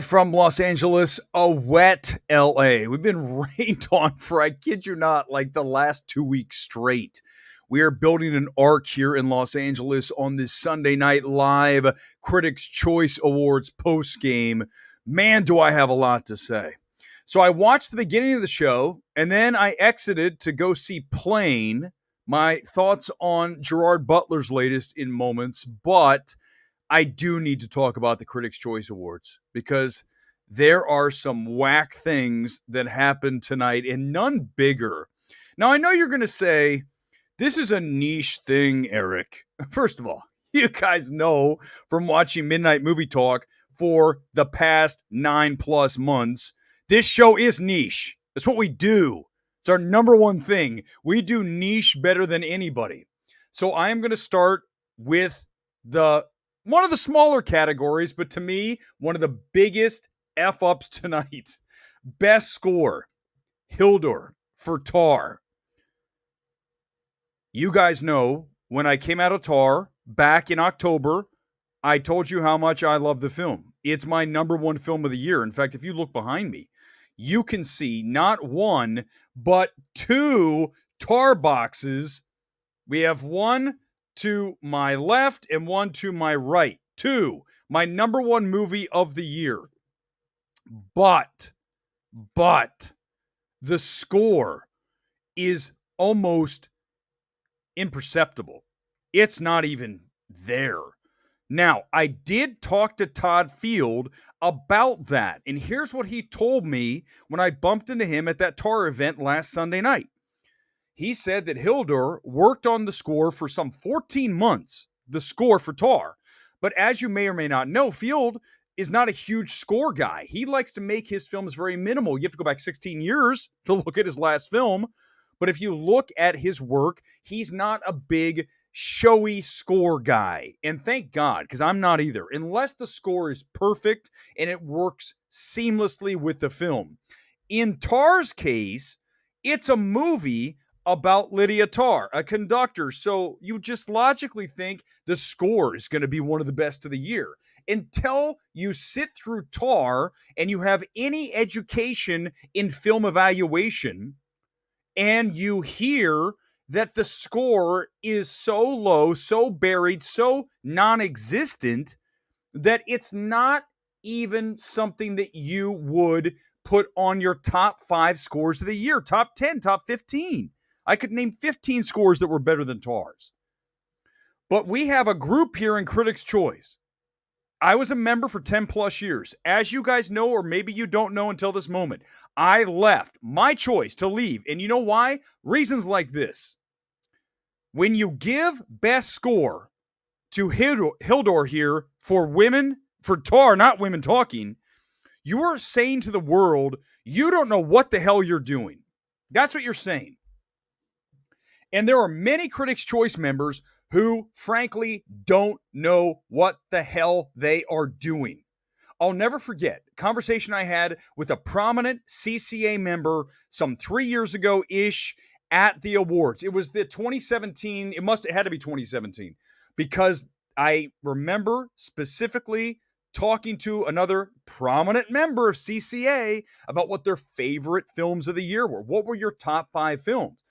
From Los Angeles, a wet LA. We've been rained on for, I kid you not, like the last 2 weeks straight. We are building an arc here in Los Angeles on this Sunday Night Live Critics' Choice Awards postgame. Man, do I have a lot to say. So I watched the beginning of the show, and then I exited to go see Plane, my thoughts on Gerard Butler's latest in moments, but I do need to talk about the Critics' Choice Awards because there are some whack things that happened tonight and none bigger. Now, I know you're going to say, this is a niche thing, Eric. First of all, you guys know from watching Midnight Movie Talk for the past 9+ months, this show is niche. That's what we do. It's our number one thing. We do niche better than anybody. So I am going to start with one of the smaller categories, but to me, one of the biggest F-ups tonight. Best score, Hildur for Tar. You guys know, when I came out of Tar back in October, I told you how much I love the film. It's my number one film of the year. In fact, if you look behind me, you can see not one, but two Tar boxes. We have one to my left and one to my right. Two, my number one movie of the year. But the score is almost imperceptible. It's not even there. Now, I did talk to Todd Field about that, and here's what he told me when I bumped into him at that Tar event last Sunday night. He said that Hildur worked on the score for some 14 months, the score for Tar. But as you may or may not know, Field is not a huge score guy. He likes to make his films very minimal. You have to go back 16 years to look at his last film. But if you look at his work, he's not a big, showy score guy. And thank God, because I'm not either. Unless the score is perfect and it works seamlessly with the film. In Tar's case, it's a movie about Lydia Tar, a conductor. So you just logically think the score is going to be one of the best of the year. Until you sit through Tar and you have any education in film evaluation and you hear that the score is so low, so buried, so non-existent that it's not even something that you would put on your top 5 scores of the year, top 10, top 15. I could name 15 scores that were better than Tar's. But we have a group here in Critics' Choice. I was a member for 10+ years. As you guys know, or maybe you don't know until this moment, I left. My choice to leave. And you know why? Reasons like this. When you give best score to Hildur here for women, for Tar, not Women Talking, you are saying to the world, you don't know what the hell you're doing. That's what you're saying. And there are many Critics' Choice members who, frankly, don't know what the hell they are doing. I'll never forget a conversation I had with a prominent CCA member some 3 years ago-ish at the awards. It was the 2017, it had to be 2017, because I remember specifically talking to another prominent member of CCA about what their favorite films of the year were. What were your top 5 films?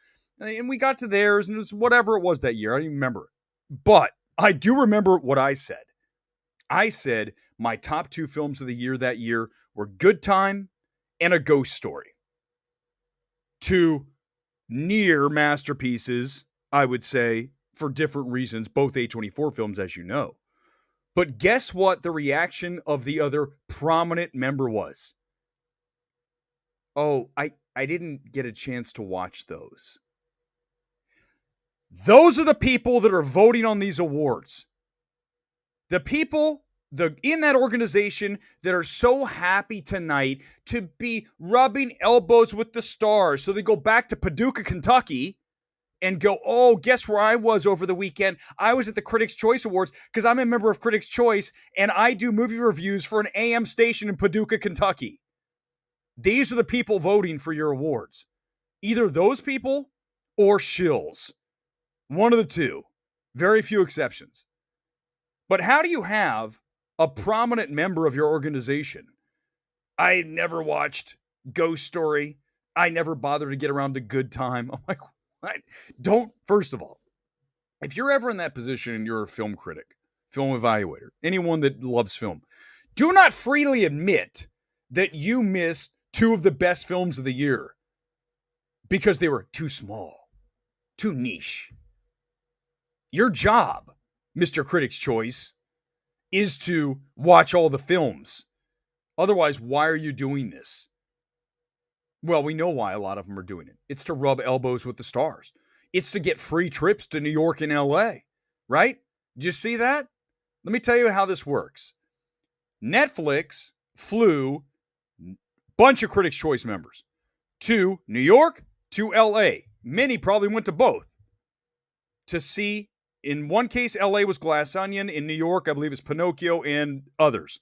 And we got to theirs, and it was whatever it was that year. I don't even remember. But I do remember what I said. I said my top 2 films of the year that year were Good Time and A Ghost Story. 2 near masterpieces, I would say, for different reasons, both A24 films, as you know. But guess what the reaction of the other prominent member was? Oh, I didn't get a chance to watch those. Those are the people that are voting on these awards. The people in that organization that are so happy tonight to be rubbing elbows with the stars. So they go back to Paducah, Kentucky and go, oh, guess where I was over the weekend? I was at the Critics' Choice Awards because I'm a member of Critics' Choice and I do movie reviews for an AM station in Paducah, Kentucky. These are the people voting for your awards. Either those people or shills. One of the two. Very few exceptions. But how do you have a prominent member of your organization I never watched Ghost Story. I never bothered to get around to Good Time. I'm like, what? Don't, first of all, if you're ever in that position and you're a film critic, film evaluator, anyone that loves film, do not freely admit that you missed two of the best films of the year because they were too small, too niche. Your job, Mr. Critic's Choice, is to watch all the films. Otherwise, why are you doing this? Well, we know why a lot of them are doing it. It's to rub elbows with the stars. It's to get free trips to New York and LA, right? Did you see that? Let me tell you how this works. Netflix flew a bunch of Critics' Choice members to New York, to LA. Many probably went to both to see, in one case, LA was Glass Onion. In New York, I believe it's Pinocchio and others.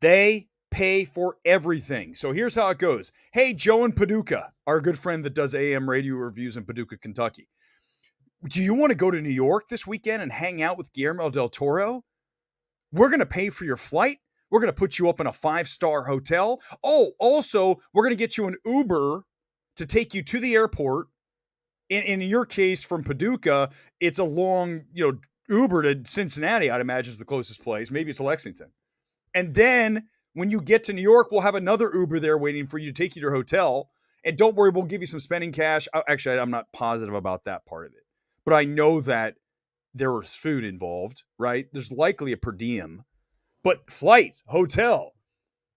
They pay for everything. So here's how it goes. Hey, Joe in Paducah, our good friend that does AM radio reviews in Paducah, Kentucky. Do you want to go to New York this weekend and hang out with Guillermo del Toro? We're going to pay for your flight. We're going to put you up in a 5-star hotel. Oh, also, we're going to get you an Uber to take you to the airport. In your case, from Paducah, it's a long, Uber to Cincinnati, I'd imagine, is the closest place. Maybe it's Lexington. And then when you get to New York, we'll have another Uber there waiting for you to take you to your hotel. And don't worry, we'll give you some spending cash. Actually, I'm not positive about that part of it. But I know that there was food involved, right? There's likely a per diem. But flights, hotel,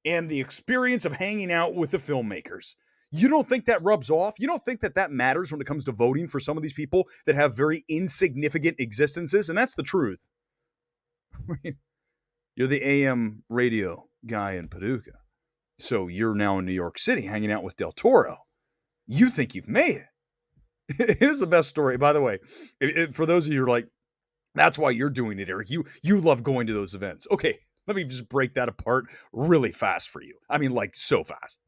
and the experience of hanging out with the filmmakers. You don't think that rubs off? You don't think that that matters when it comes to voting for some of these people that have very insignificant existences? And that's the truth. I mean, you're the AM radio guy in Paducah. So you're now in New York City hanging out with Del Toro. You think you've made it. It is the best story. By the way, for those of you who are like, that's why you're doing it, Eric. You love going to those events. Okay, let me just break that apart really fast for you. I mean, like so fast.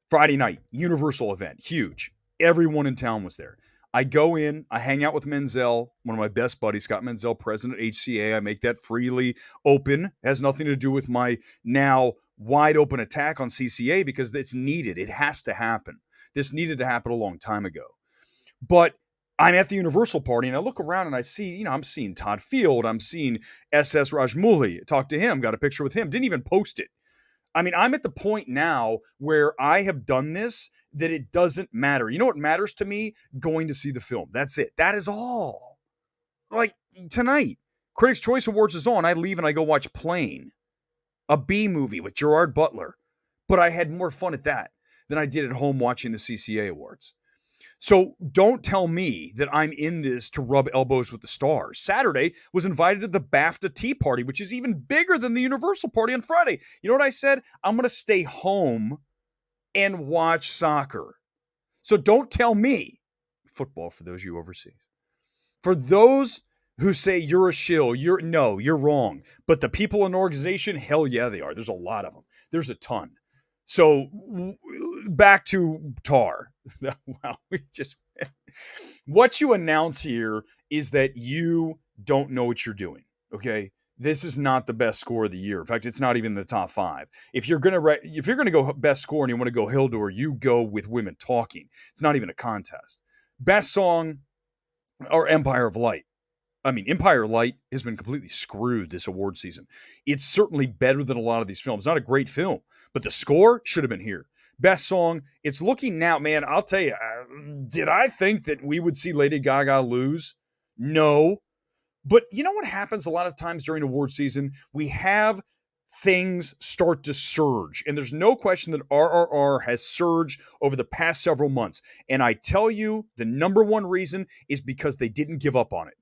Friday night, Universal event, huge. Everyone in town was there. I go in, I hang out with Menzel, one of my best buddies, Scott Menzel, president of HCA. I make that freely open. It has nothing to do with my now wide open attack on CCA because it's needed. It has to happen. This needed to happen a long time ago. But I'm at the Universal party and I look around and I see, I'm seeing Todd Field. I'm seeing SS Rajmouli. Talked to him, got a picture with him. Didn't even post it. I mean, I'm at the point now where I have done this that it doesn't matter. You know what matters to me? Going to see the film. That's it. That is all. Like tonight, Critics' Choice Awards is on. I leave and I go watch Plane, a B movie with Gerard Butler. But I had more fun at that than I did at home watching the CCA Awards. So don't tell me that I'm in this to rub elbows with the stars. Saturday was invited to the BAFTA Tea Party, which is even bigger than the Universal Party on Friday. You know what I said? I'm going to stay home and watch soccer. So don't tell me, football for those of you overseas. For those who say you're a shill, you're wrong. But the people in the organization, hell yeah, they are. There's a lot of them. There's a ton. So back to Tar. Wow, what you announce here is that you don't know what you're doing. Okay, this is not the best score of the year. In fact, it's not even the top 5. If you're gonna go best score and you want to go Hildur, you go with Women Talking. It's not even a contest. Best song or Empire of Light. I mean, Empire of Light has been completely screwed this award season. It's certainly better than a lot of these films. Not a great film, but the score should have been here. Best song, it's looking now, man, I'll tell you, did I think that we would see Lady Gaga lose? No. But you know what happens a lot of times during award season? We have things start to surge. And there's no question that RRR has surged over the past several months. And I tell you, the number one reason is because they didn't give up on it.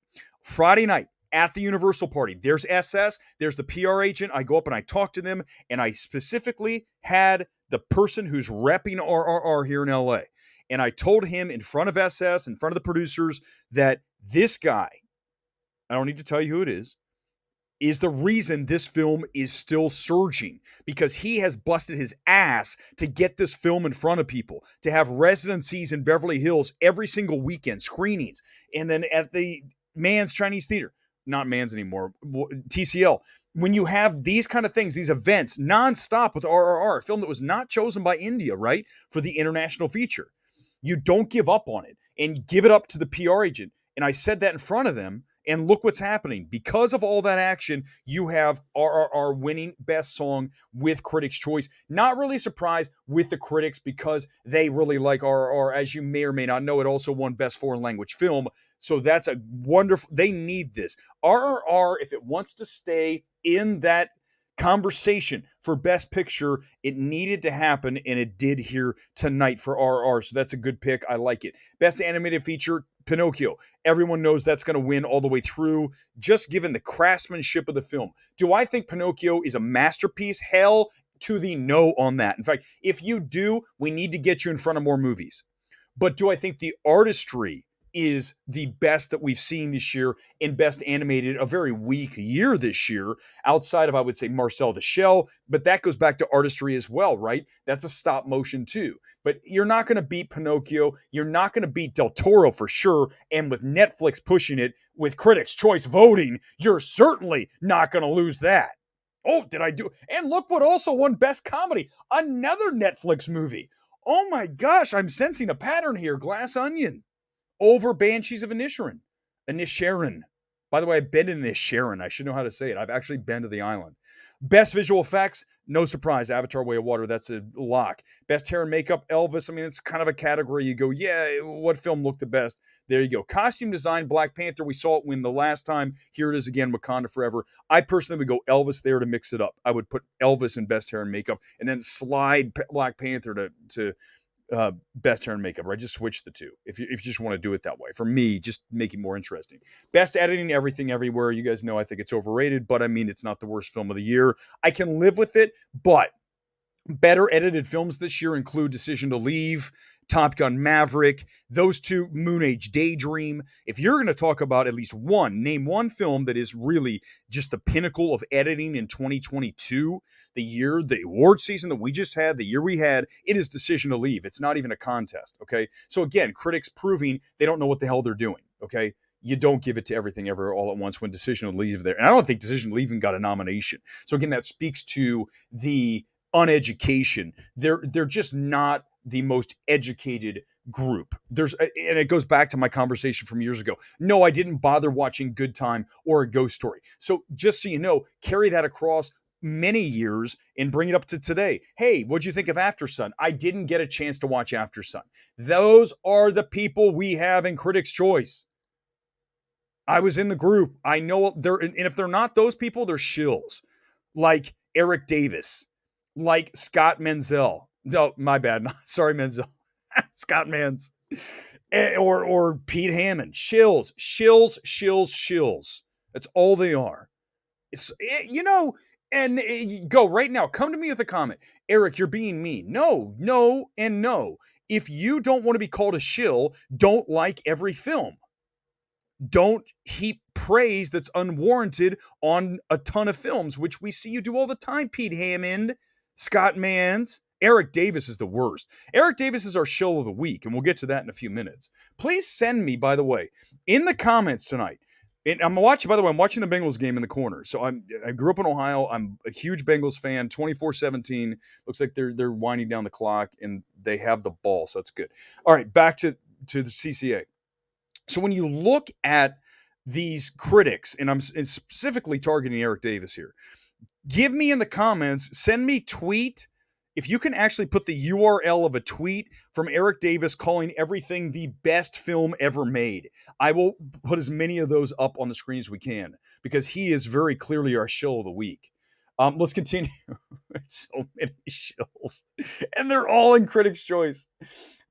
Friday night at the Universal party, there's SS, there's the PR agent. I go up and I talk to them, and I specifically had the person who's repping RRR here in LA. And I told him in front of SS, in front of the producers, that this guy, I don't need to tell you who it is the reason this film is still surging, because he has busted his ass to get this film in front of people, to have residencies in Beverly Hills every single weekend, screenings, and then at the Mann's Chinese Theater, not Mann's anymore, TCL, when you have these kind of things, these events nonstop with RRR, a film that was not chosen by India, right, for the international feature, you don't give up on it and give it up to the PR agent. And I said that in front of them. And look what's happening. Because of all that action, you have RRR winning Best Song with Critics' Choice. Not really surprised with the critics because they really like RRR. As you may or may not know, it also won Best Foreign Language Film. So that's a wonderful, they need this. RRR, if it wants to stay in that conversation for Best Picture, it needed to happen, and it did here tonight for RRR. So that's a good pick. I like it. Best Animated Feature, Pinocchio. Everyone knows that's going to win all the way through, just given the craftsmanship of the film. Do I think Pinocchio is a masterpiece? Hell to the no on that. In fact, if you do, we need to get you in front of more movies. But do I think the artistry is the best that we've seen this year in Best Animated? A very weak year this year, outside of, I would say, Marcel the Shell, but that goes back to artistry as well, right? That's a stop motion too. But you're not going to beat Pinocchio. You're not going to beat Del Toro for sure. And with Netflix pushing it, with Critics' Choice voting, you're certainly not going to lose that. Oh, did I do? And look what also won Best Comedy, another Netflix movie. Oh my gosh, I'm sensing a pattern here. Glass Onion over Banshees of Inisherin. By the way, I've been in Inisherin. I should know how to say it. I've actually been to the island. Best visual effects, no surprise. Avatar: Way of Water, that's a lock. Best hair and makeup, Elvis. I mean, it's kind of a category. You go, yeah, what film looked the best? There you go. Costume design, Black Panther. We saw it win the last time. Here it is again, Wakanda Forever. I personally would go Elvis there to mix it up. I would put Elvis in best hair and makeup and then slide Black Panther to best hair and makeup, right? Just switch the two if you just want to do it that way. For me, just make it more interesting. Best editing, Everything Everywhere. You guys know I think it's overrated, but I mean, it's not the worst film of the year. I can live with it, but better edited films this year include Decision to Leave, Top Gun Maverick, those two, Moon Age Daydream. If you're going to talk about at least one, name one film that is really just the pinnacle of editing in 2022, the year, the award season that we just had, the year we had, it is Decision to Leave. It's not even a contest, okay? So again, critics proving they don't know what the hell they're doing, okay? You don't give it to Everything Ever All at Once when Decision to Leave there. And I don't think Decision to Leave even got a nomination. So again, that speaks to the uneducation. They're just not the most educated group. And it goes back to my conversation from years ago. No, I didn't bother watching Good Time or A Ghost Story. So just so you know, carry that across many years and bring it up to today. Hey, what'd you think of After Sun? I didn't get a chance to watch After Sun. Those are the people we have in Critics' Choice. I was in the group. I know and if they're not those people, they're shills. Like Eric Davis, like Scott Menzel. No, my bad. Sorry, Menzel. Scott Mans. Or Pete Hammond. Shills. That's all they are. Go right now. Come to me with a comment. Eric, you're being mean. No, and no. If you don't want to be called a shill, don't like every film. Don't heap praise that's unwarranted on a ton of films, which we see you do all the time, Pete Hammond, Scott Mans. Eric Davis is the worst. Eric Davis is our shill of the week, and we'll get to that in a few minutes. Please send me, by the way, in the comments tonight. And I'm watching the Bengals game in the corner. So I grew up in Ohio. I'm a huge Bengals fan, 24-17. Looks like they're winding down the clock, and they have the ball, so that's good. All right, back to the CCA. So when you look at these critics, and I'm specifically targeting Eric Davis here, give me in the comments, send me tweet. If you can actually put the URL of a tweet from Eric Davis calling Everything the best film ever made, I will put as many of those up on the screen as we can, because he is very clearly our shill of the week. Let's continue. It's so many shills, and they're all in Critics' Choice.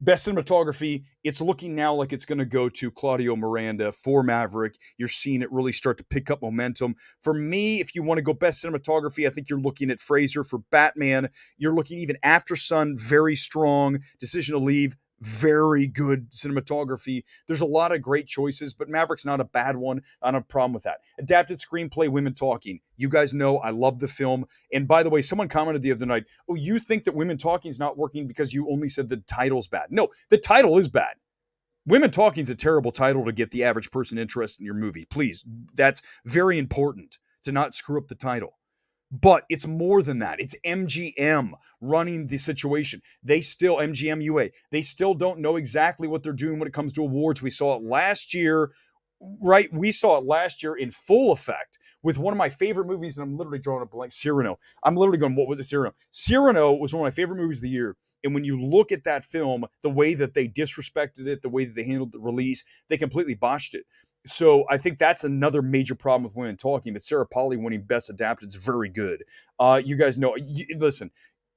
Best cinematography, it's looking now like it's going to go to Claudio Miranda for Maverick. You're seeing it really start to pick up momentum. For me, if you want to go best cinematography, I think you're looking at Fraser for Batman. You're looking even After Sun, very strong. Decision to Leave, very good cinematography. There's a lot of great choices, but Maverick's not a bad one. I don't have a problem with that. Adapted screenplay, Women Talking. You guys know I love the film. And by the way, someone commented the other night, oh, you think that Women Talking is not working because you only said the title's bad. No, the title is bad. Women Talking is a terrible title to get the average person interested in your movie. Please, that's very important. to not screw up the title. But it's more than that. It's MGM running the situation. They still, MGM UA, they still don't know exactly what they're doing when it comes to awards. We saw it last year, right? We saw it last year in full effect with one of my favorite movies, and I'm literally drawing a blank, Cyrano. I'm literally going, what was it, Cyrano? Cyrano was one of my favorite movies of the year. And when you look at that film, the way that they disrespected it, the way that they handled the release, they completely botched it. So I think that's another major problem with Women Talking. But Sarah Polley winning Best Adapted is very good. You guys know, listen,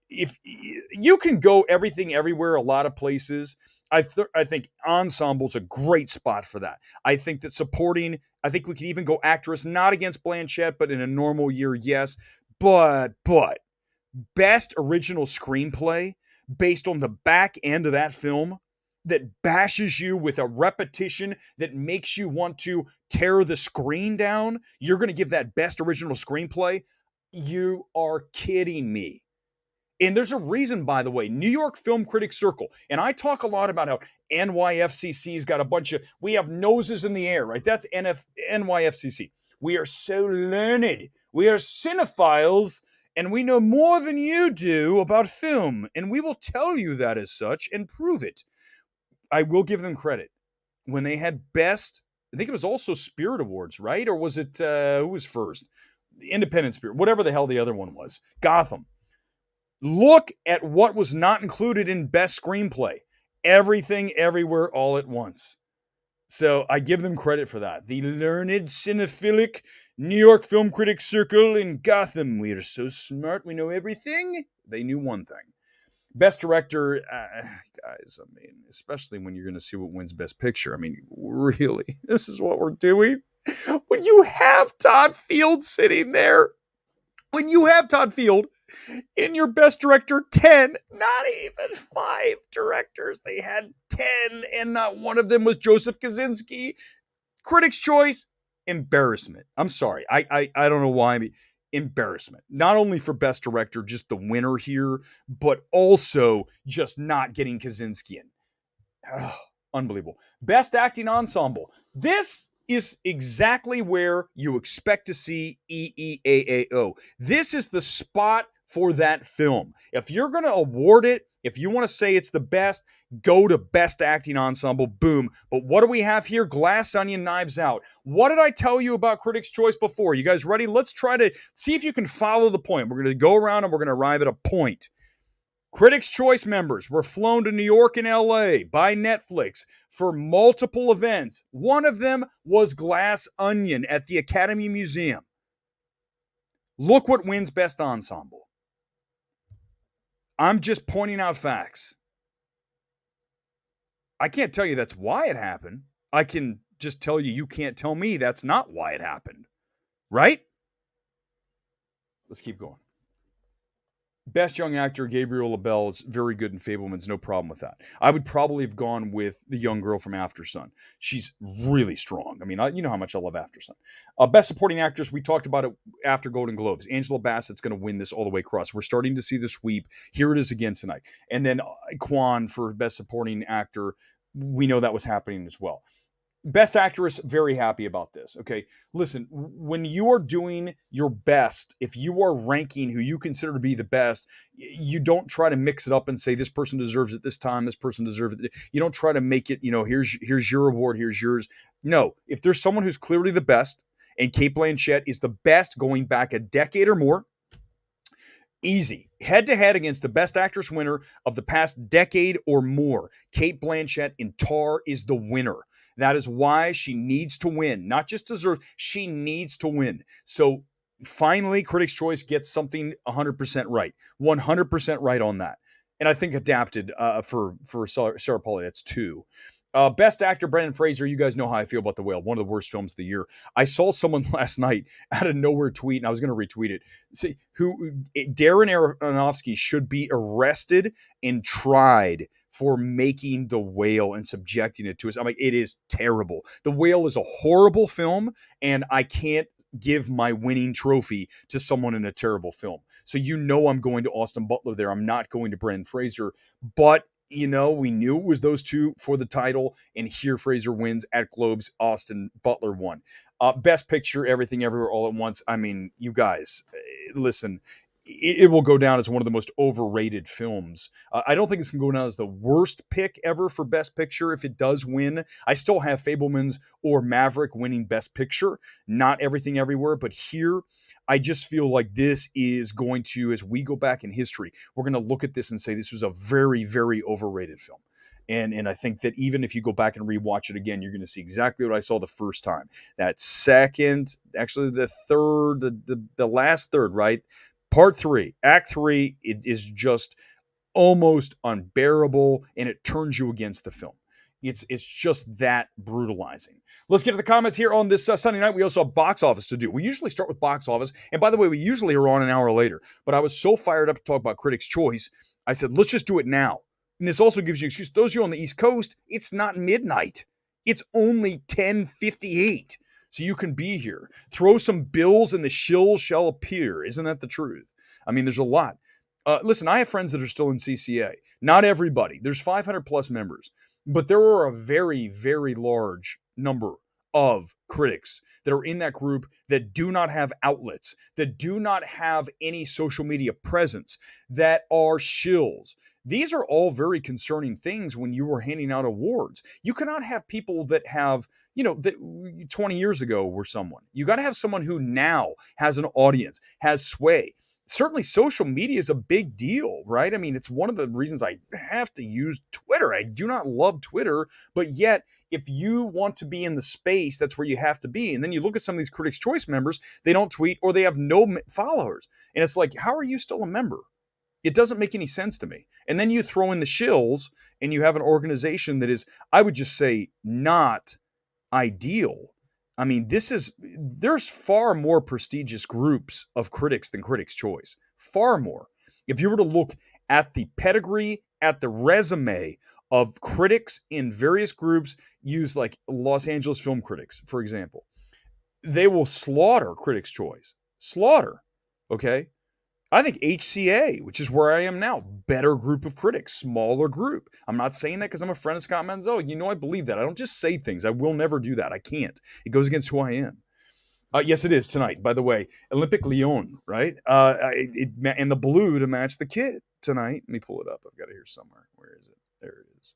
if you can go everything everywhere, a lot of places, I think Ensemble's a great spot for that. I think that supporting, I think we could even go actress, not against Blanchett, but in a normal year, yes. But Best Original Screenplay based on the back end of that film that bashes you with a repetition that makes you want to tear the screen down, you're going to give that Best Original Screenplay? You are kidding me. And there's a reason, by the way, New York Film Critics Circle, and I talk a lot about how NYFCC's got a bunch of, we have noses in the air, right? That's NYFCC. We are so learned. We are cinephiles, and we know more than you do about film, and we will tell you that as such and prove it. I will give them credit. When they had Best, I think it was also Spirit Awards, right? Or was it, who was first? Independent Spirit, whatever the hell the other one was. Gotham. Look at what was not included in Best Screenplay. Everything, Everywhere, All at Once. So I give them credit for that. The learned, cinephilic New York Film Critics Circle in Gotham. We are so smart. We know everything. They knew one thing. Best Director, guys, I mean, especially when you're going to see what wins Best Picture. I mean, really, this is what we're doing? When you have Todd Field sitting there, when you have Todd Field in your Best Director 10, not even 5 directors. They had 10, and not one of them was Joseph Kosinski. Critics' Choice, embarrassment. I'm sorry. I don't know why. Embarrassment. Not only for Best Director, just the winner here, but also just not getting Kosinski in. Oh, unbelievable. Best Acting Ensemble. This is exactly where you expect to see EEAAO. This is the spot for that film. If you're going to award it, if you want to say it's the best, go to Best Acting Ensemble, boom. But what do we have here? Glass Onion, Knives Out. What did I tell you about Critics' Choice before? You guys ready? Let's try to see if you can follow the point. We're going to go around and we're going to arrive at a point. Critics' Choice members were flown to New York and LA by Netflix for multiple events. One of them was Glass Onion at the Academy Museum. Look what wins Best Ensemble. I'm just pointing out facts. I can't tell you that's why it happened. I can just tell you, you can't tell me that's not why it happened. Right? Let's keep going. Best Young Actor, Gabriel LaBelle, is very good in Fabelmans. No problem with that. I would probably have gone with the young girl from After Sun. She's really strong. I mean, you know how much I love After Sun. Best Supporting Actress, we talked about it after Golden Globes. Angela Bassett's going to win this all the way across. We're starting to see the sweep. Here it is again tonight. And then Kwan for Best Supporting Actor. We know that was happening as well. Best Actress, very happy about this. Okay, listen, when you are doing your best, if you are ranking who you consider to be the best, you don't try to mix it up and say this person deserves it this time, this person deserves it. You don't try to make it, here's your award, here's yours. No, if there's someone who's clearly the best, and Cate Blanchett is the best going back a decade or more, easy. Head-to-head against the Best Actress winner of the past decade or more. Cate Blanchett in Tar is the winner. That is why she needs to win. Not just deserve, she needs to win. So finally, Critics' Choice gets something 100% right. 100% right on that. And I think adapted for Sarah Polley, that's 2. Best Actor, Brendan Fraser. You guys know how I feel about The Whale. One of the worst films of the year. I saw someone last night out of nowhere tweet, and I was going to retweet it. See, Darren Aronofsky should be arrested and tried for making The Whale and subjecting it to us. I'm like, it is terrible. The Whale is a horrible film, and I can't give my winning trophy to someone in a terrible film. So I'm going to Austin Butler there. I'm not going to Brendan Fraser, but we knew it was those two for the title, and here Fraser wins at Globes. Austin Butler won. Best Picture, Everything Everywhere All at Once. I mean, you guys, listen, it will go down as one of the most overrated films. I don't think it's going to go down as the worst pick ever for Best Picture if it does win. I still have Fabelmans or Maverick winning Best Picture, not Everything Everywhere, but here I just feel like this is going to, as we go back in history, we're going to look at this and say this was a very, very overrated film. And I think that even if you go back and rewatch it again, you're going to see exactly what I saw the first time. That second, actually the third, the last third, right? Part 3, Act 3, it is just almost unbearable, and it turns you against the film. It's just that brutalizing. Let's get to the comments here on this Sunday night. We also have box office to do. We usually start with box office, and by the way, we usually are on an hour later. But I was so fired up to talk about Critics' Choice, I said, let's just do it now. And this also gives you an excuse. Those of you on the East Coast, it's not midnight. It's only 10:58. So you can be here. Throw some bills and the shills shall appear. Isn't that the truth? I mean, there's a lot. Listen, I have friends that are still in CCA. Not everybody. There's 500 plus members. But there are a very, very large number of critics that are in that group that do not have outlets, that do not have any social media presence, that are shills. These are all very concerning things when you were handing out awards. You cannot have people that have, that 20 years ago were someone. You got to have someone who now has an audience, has sway. Certainly social media is a big deal, right? I mean, it's one of the reasons I have to use Twitter. I do not love Twitter, but yet if you want to be in the space, that's where you have to be. And then you look at some of these Critics' Choice members, they don't tweet or they have no followers. And it's like, how are you still a member? It doesn't make any sense to me. And then you throw in the shills and you have an organization that is, I would just say, not ideal. I mean, there's far more prestigious groups of critics than Critics' Choice. Far more. If you were to look at the pedigree, at the resume of critics in various groups, use like Los Angeles Film Critics, for example, they will slaughter Critics' Choice. Slaughter. Okay? I think HCA, which is where I am now, better group of critics, smaller group. I'm not saying that because I'm a friend of Scott Manzo. I believe that. I don't just say things. I will never do that. I can't. It goes against who I am. Yes, it is tonight, by the way. Olympic Lyon, right? And the blue to match the kit tonight. Let me pull it up. I've got it here somewhere. Where is it? There it is.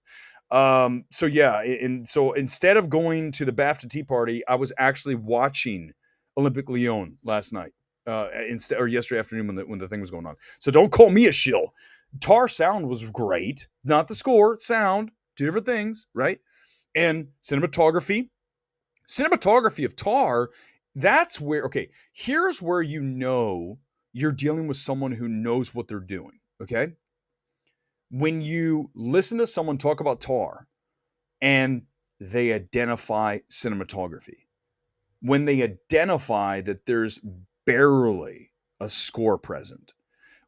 So instead of going to the BAFTA Tea Party, I was actually watching Olympic Lyon last night. Yesterday afternoon when the thing was going on. So don't call me a shill. Tar sound was great. Not the score, sound. Two different things, right? And cinematography of Tar, that's where, okay, here's where you're dealing with someone who knows what they're doing, okay? When you listen to someone talk about Tar and they identify cinematography, when they identify that there's barely a score present,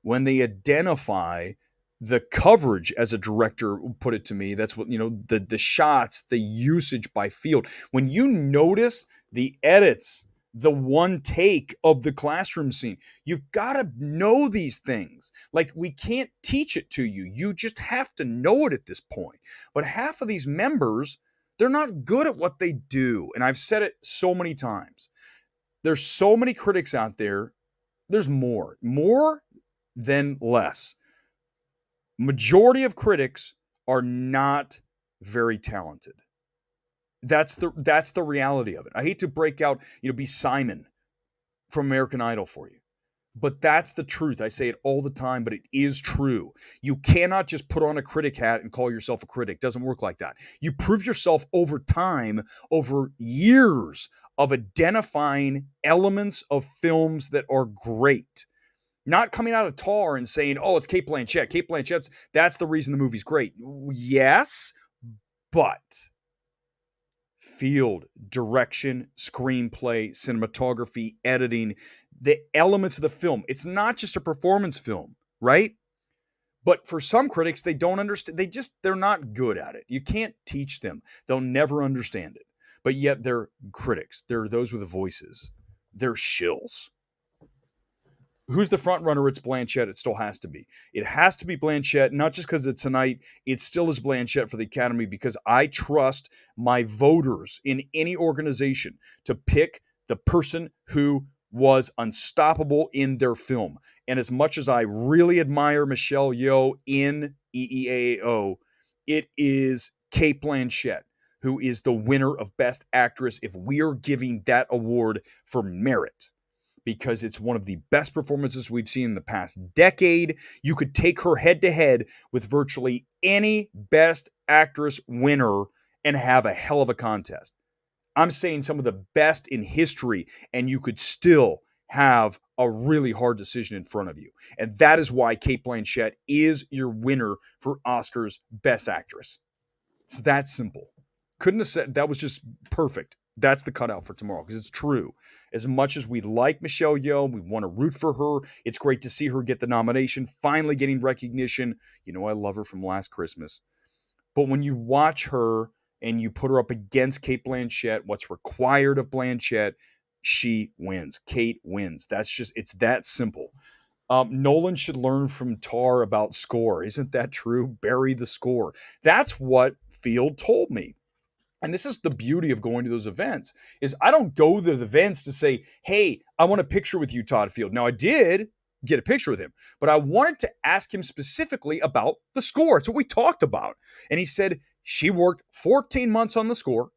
when they identify the coverage, as a director put it to me, that's what, the shots, the usage by field, when you notice the edits, the one take of the classroom scene, you've got to know these things. Like, we can't teach it to you. You just have to know it at this point. But half of these members, they're not good at what they do. And I've said it so many times. There's so many critics out there. There's more than less. Majority of critics are not very talented. That's the reality of it. I hate to break out, be Simon from American Idol for you. But that's the truth. I say it all the time, but it is true. You cannot just put on a critic hat and call yourself a critic. It doesn't work like that. You prove yourself over time, over years of identifying elements of films that are great. Not coming out of Tar and saying, oh, it's Cate Blanchett. Cate Blanchett's, that's the reason the movie's great. Yes, but field, direction, screenplay, cinematography, editing, the elements of the film. It's not just a performance film, right? But for some critics, they don't understand. They're not good at it. You can't teach them. They'll never understand it. But yet they're critics. They're those with voices. They're shills. Who's the front runner? It's Blanchett. It still has to be. It has to be Blanchett, not just because it's tonight. It still is Blanchett for the Academy because I trust my voters in any organization to pick the person who was unstoppable in their film. And as much as I really admire Michelle Yeoh in EEAO, it is Cate Blanchett who is the winner of Best Actress if we are giving that award for merit, because it's one of the best performances we've seen in the past decade. You could take her head to head with virtually any Best Actress winner and have a hell of a contest. I'm saying some of the best in history, and you could still have a really hard decision in front of you. And that is why Cate Blanchett is your winner for Oscar's Best Actress. It's that simple. Couldn't have said that was just perfect. That's the cutout for tomorrow because it's true. As much as we like Michelle Yeoh, we want to root for her. It's great to see her get the nomination, finally getting recognition. You know, I love her from Last Christmas. But when you watch her and you put her up against Cate Blanchett, what's required of Blanchett, she wins. Cate wins. It's that simple. Nolan should learn from Tar about score. Isn't that true? Bury the score. That's what Field told me. And this is the beauty of going to those events, is I don't go to the events to say, hey, I want a picture with you, Todd Field. Now, I did get a picture with him, but I wanted to ask him specifically about the score. It's what we talked about. And he said she worked 14 months on the score.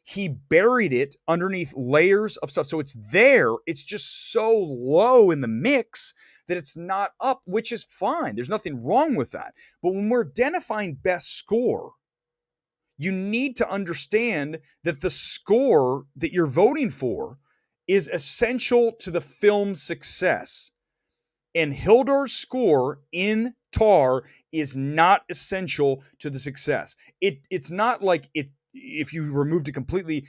He buried it underneath layers of stuff. So it's there. It's just so low in the mix that it's not up, which is fine. There's nothing wrong with that. But when we're identifying best score, you need to understand that the score that you're voting for is essential to the film's success. And Hildar's score in Tar is not essential to the success. It's not like it if you removed it completely,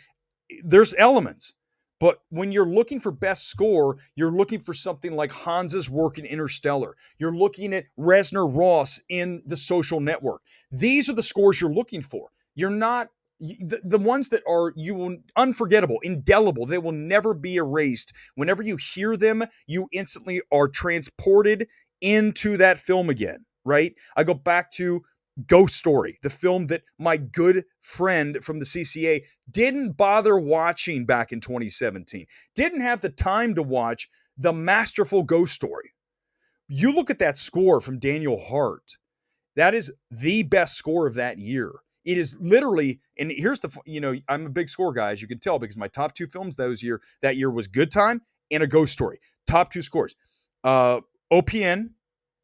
there's elements. But when you're looking for best score, you're looking for something like Hans's work in Interstellar. You're looking at Reznor Ross in The Social Network. These are the scores you're looking for. You're not the ones that are unforgettable, indelible. They will never be erased. Whenever you hear them, you instantly are transported into that film again, right? I go back to Ghost Story, the film that my good friend from the CCA didn't bother watching back in 2017. Didn't have the time to watch the masterful Ghost Story. You look at that score from Daniel Hart. That is the best score of that year. It is literally, and here's I'm a big score guy, as you can tell, because my top two films that year was Good Time and A Ghost Story. Top two scores. OPN,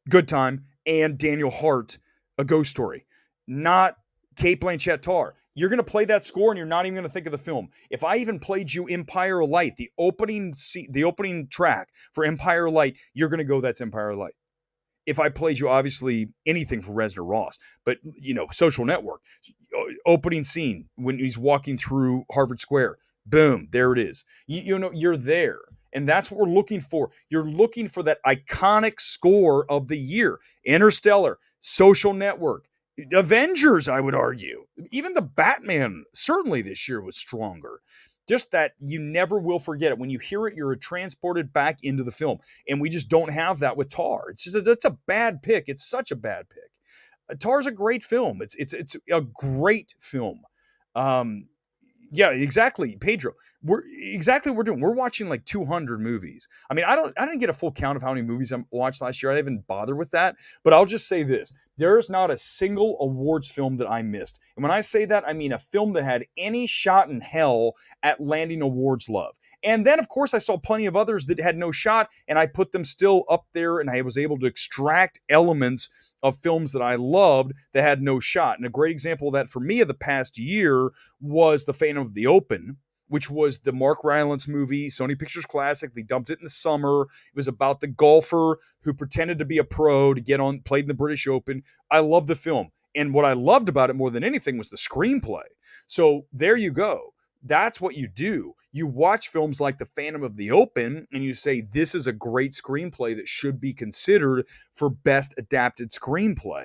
Good Time, and Daniel Hart, A Ghost Story. Not Cate Blanchett Tar. You're going to play that score and you're not even going to think of the film. If I even played you Empire Light, the opening track for Empire Light, you're going to go, that's Empire Light. If I played you, obviously, anything from Reznor Ross, but, Social Network, opening scene when he's walking through Harvard Square, boom, there it is. You're there. And that's what we're looking for. You're looking for that iconic score of the year. Interstellar, Social Network, Avengers, I would argue. Even the Batman, certainly this year, was stronger. Just that you never will forget it. When you hear it, you're transported back into the film. And we just don't have that with Tar. That's a bad pick. It's such a bad pick. Tar's a great film. It's a great film. Yeah, exactly, Pedro. We're doing. We're watching like 200 movies. I mean, I didn't get a full count of how many movies I watched last year. I didn't even bother with that. But I'll just say this: there is not a single awards film that I missed. And when I say that, I mean a film that had any shot in hell at landing awards love. And then, of course, I saw plenty of others that had no shot, and I put them still up there, and I was able to extract elements of films that I loved that had no shot. And a great example of that for me of the past year was The Phantom of the Open, which was the Mark Rylance movie, Sony Pictures Classic. They dumped it in the summer. It was about the golfer who pretended to be a pro to get on, played in the British Open. I love the film. And what I loved about it more than anything was the screenplay. So there you go. That's what you do. You watch films like The Phantom of the Open and you say, this is a great screenplay that should be considered for best adapted screenplay.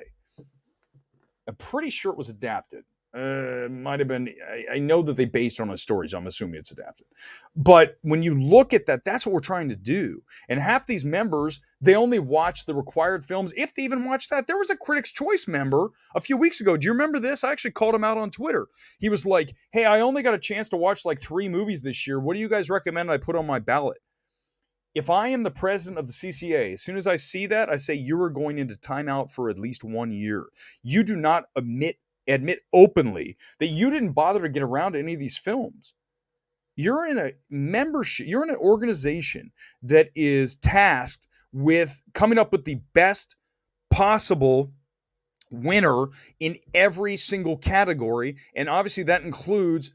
I'm pretty sure it was adapted. Might have been. I know that they based on a story, so I'm assuming it's adapted. But when you look at that, that's what we're trying to do. And half these members, they only watch the required films, if they even watch that. There was a Critics' Choice member a few weeks ago. Do you remember this? I actually called him out on Twitter. He was like, "Hey, I only got a chance to watch like 3 movies this year. What do you guys recommend I put on my ballot?" If I am the president of the CCA, as soon as I see that, I say you are going into timeout for at least 1 year. You do not admit openly that you didn't bother to get around to any of these films. You're in a membership, you're in an organization that is tasked with coming up with the best possible winner in every single category. And obviously that includes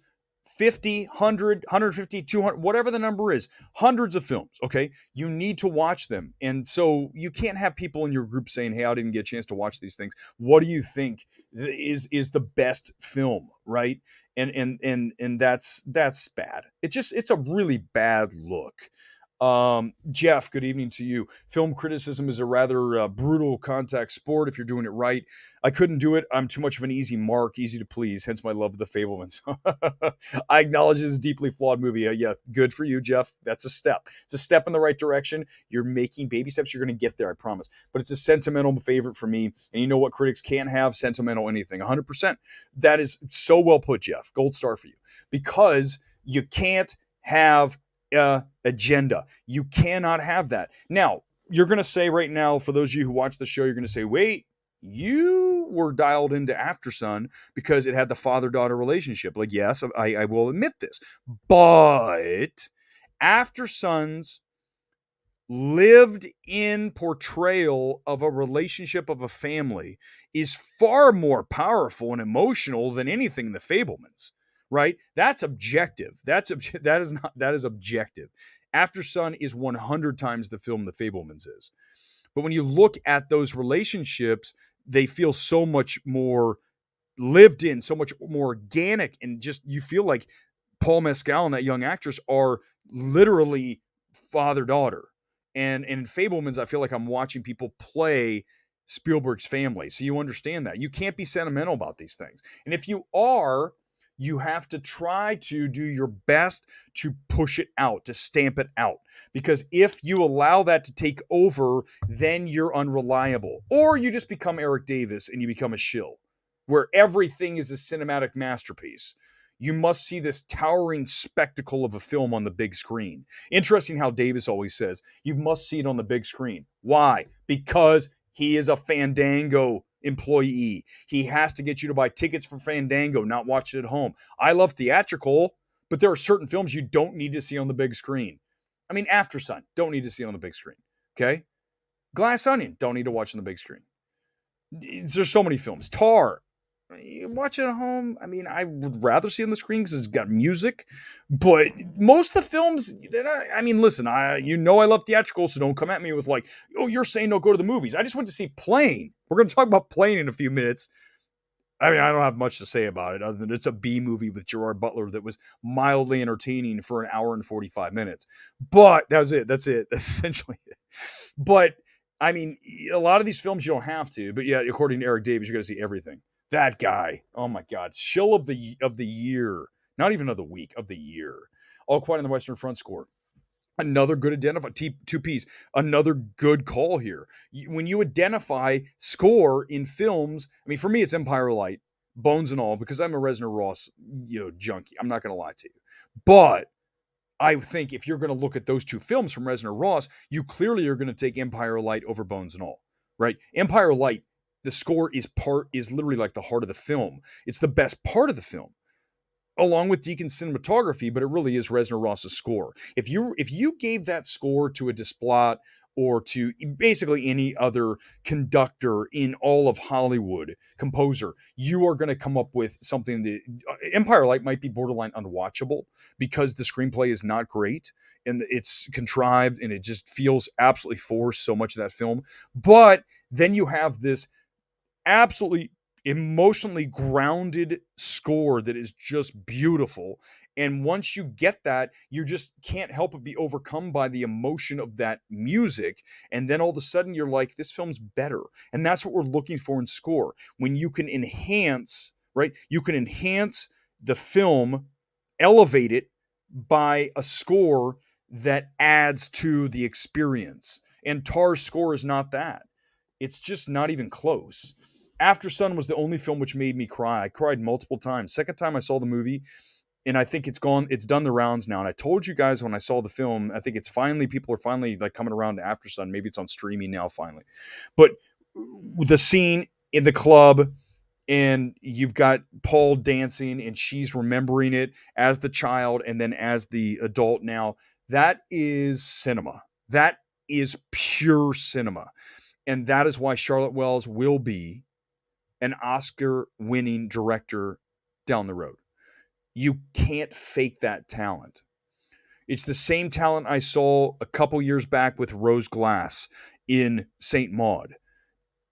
50, 100, 150, 200, whatever the number is, hundreds of films, okay? You need to watch them. And so you can't have people in your group saying, "Hey, I didn't get a chance to watch these things. What do you think is the best film?" Right? And that's bad. It's a really bad look. Jeff, good evening to you. Film criticism is a rather brutal contact sport if you're doing it right. I couldn't do it. I'm too much of an easy mark, easy to please, hence my love of the Fablemans. I acknowledge this is a deeply flawed movie. Yeah, good for you, Jeff. That's a step. It's a step in the right direction. You're making baby steps. You're going to get there, I promise. But it's a sentimental favorite for me. And you know what critics can't have? Sentimental anything. 100%. That is so well put, Jeff. Gold star for you. Because you can't have agenda. You cannot have that. Now, you're going to say right now, for those of you who watch the show, you're going to say, wait, you were dialed into Aftersun because it had the father-daughter relationship. Like, yes, I will admit this. But Aftersun's lived in portrayal of a relationship of a family is far more powerful and emotional than anything in the Fablemans. Right? That's objective. That is objective. Aftersun is 100 times the film The Fablemans is. But when you look at those relationships, they feel so much more lived in, so much more organic, and just you feel like Paul Mescal and that young actress are literally father-daughter. And in Fablemans, I feel like I'm watching people play Spielberg's family. So you understand that. You can't be sentimental about these things. And if you are, you have to try to do your best to push it out, to stamp it out. Because if you allow that to take over, then you're unreliable. Or you just become Eric Davis and you become a shill, where everything is a cinematic masterpiece. You must see this towering spectacle of a film on the big screen. Interesting how Davis always says, you must see it on the big screen. Why? Because he is a Fandango employee. He has to get you to buy tickets for Fandango, not watch it at home. I love theatrical, but there are certain films you don't need to see on the big screen. I mean, Aftersun, don't need to see on the big screen. Okay? Glass Onion, don't need to watch on the big screen. There's so many films. Tar, you watch it at home. I mean, I would rather see it on the screen because it's got music. But most of the films, I mean, listen, I love theatrical, so don't come at me with like, oh, you're saying don't go to the movies. I just went to see Plane. We're going to talk about Plane in a few minutes. I mean, I don't have much to say about it other than it's a B movie with Gerard Butler that was mildly entertaining for an hour and 45 minutes. But that was it. That's it. That's essentially it. But I mean, a lot of these films you don't have to. But yeah, according to Eric Davis, you're going to see everything. That guy, oh my God, shill of the year, not even of the week, of the year. All Quiet on the Western Front score. Another good identify, two-piece, another good call here. When you identify score in films, I mean, for me, it's Empire Light, Bones and all, because I'm a Reznor Ross, junkie. I'm not going to lie to you. But I think if you're going to look at those two films from Reznor Ross, you clearly are going to take Empire Light over Bones and all, right? Empire Light, the score is literally like the heart of the film. It's the best part of the film, along with Deacon's cinematography, but it really is Reznor Ross's score. If you gave that score to a Desplat or to basically any other conductor in all of Hollywood, composer, you are going to come up with something that Empire Light might be borderline unwatchable because the screenplay is not great and it's contrived and it just feels absolutely forced, so much of that film. But then you have this absolutely emotionally grounded score that is just beautiful. And once you get that, you just can't help but be overcome by the emotion of that music. And then all of a sudden you're like, this film's better. And that's what we're looking for in score. When you can enhance right? You can enhance the film, elevate it by a score that adds to the experience. And Tar's score is not that. It's just not even close. After Sun was the only film which made me cry. I cried multiple times. Second time I saw the movie, and I think it's done the rounds now. And I told you guys when I saw the film, I think people are finally like coming around to After Sun. Maybe it's on streaming now finally. But the scene in the club, and you've got Paul dancing and she's remembering it as the child and then as the adult now. That is cinema. That is pure cinema. And that is why Charlotte Wells will be an Oscar-winning director down the road. You can't fake that talent. It's the same talent I saw a couple years back with Rose Glass in Saint Maud.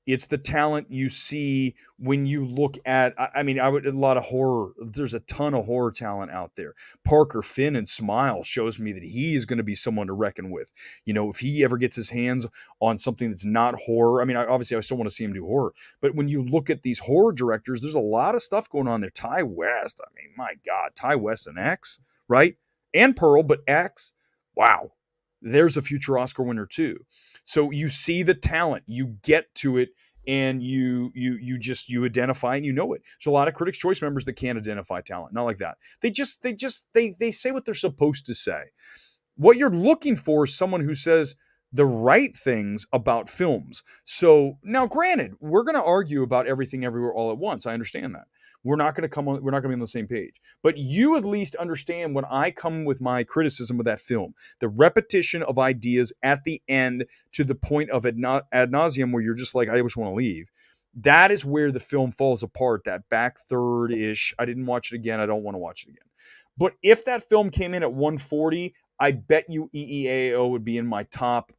It's the talent you see when you look at, a lot of horror. There's a ton of horror talent out there. Parker Finn in Smile shows me that he is going to be someone to reckon with. If he ever gets his hands on something that's not horror, obviously I still want to see him do horror. But when you look at these horror directors, there's a lot of stuff going on there. Ty West, my God, Ty West and X, right? And Pearl, but X, wow. There's a future Oscar winner too. So you see the talent, you get to it, and you identify and you know it. There's a lot of Critics' Choice members that can't identify talent. Not like that. They say what they're supposed to say. What you're looking for is someone who says the right things about films. So now, granted, we're going to argue about everything everywhere all at once. I understand that. We're not going to be on the same page. But you at least understand when I come with my criticism of that film, the repetition of ideas at the end to the point of ad nauseum where you're just like, I just want to leave. That is where the film falls apart, that back third-ish. I didn't watch it again. I don't want to watch it again. But if that film came in at 140, I bet you EEAO would be in my top,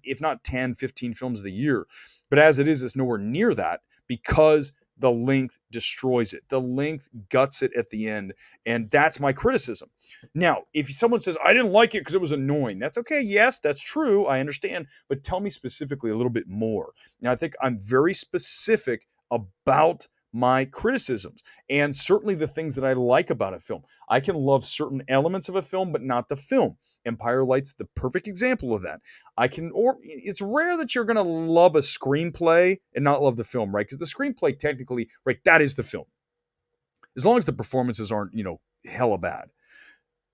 if not 10, 15 films of the year. But as it is, it's nowhere near that because the length destroys it. The length guts it at the end. And that's my criticism. Now, if someone says, I didn't like it because it was annoying, that's okay. Yes, that's true. I understand. But tell me specifically a little bit more. Now, I think I'm very specific about my criticisms and certainly the things that I like about a film. I can love certain elements of a film, but not the film. Empire Light's the perfect example of that. It's rare that you're going to love a screenplay and not love the film, right? Because the screenplay technically, right, that is the film. As long as the performances aren't, hella bad.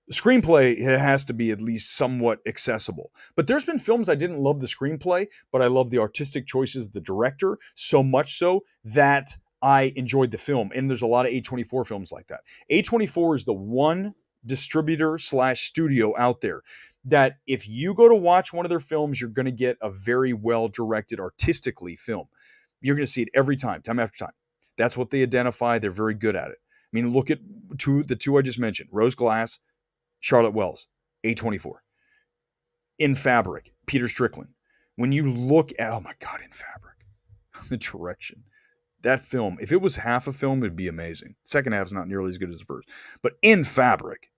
The screenplay has to be at least somewhat accessible. But there's been films I didn't love the screenplay, but I love the artistic choices of the director so much so that I enjoyed the film. And there's a lot of A24 films like that. A24 is the one distributor / studio out there that if you go to watch one of their films, you're going to get a very well-directed artistically film. You're going to see it every time after time. That's what they identify. They're very good at it. Look at the two I just mentioned, Rose Glass, Charlotte Wells, A24. In Fabric, Peter Strickland. When you look at, oh my God, In Fabric, the direction. That film, if it was half a film, it'd be amazing. Second half is not nearly as good as the first. But In Fabric,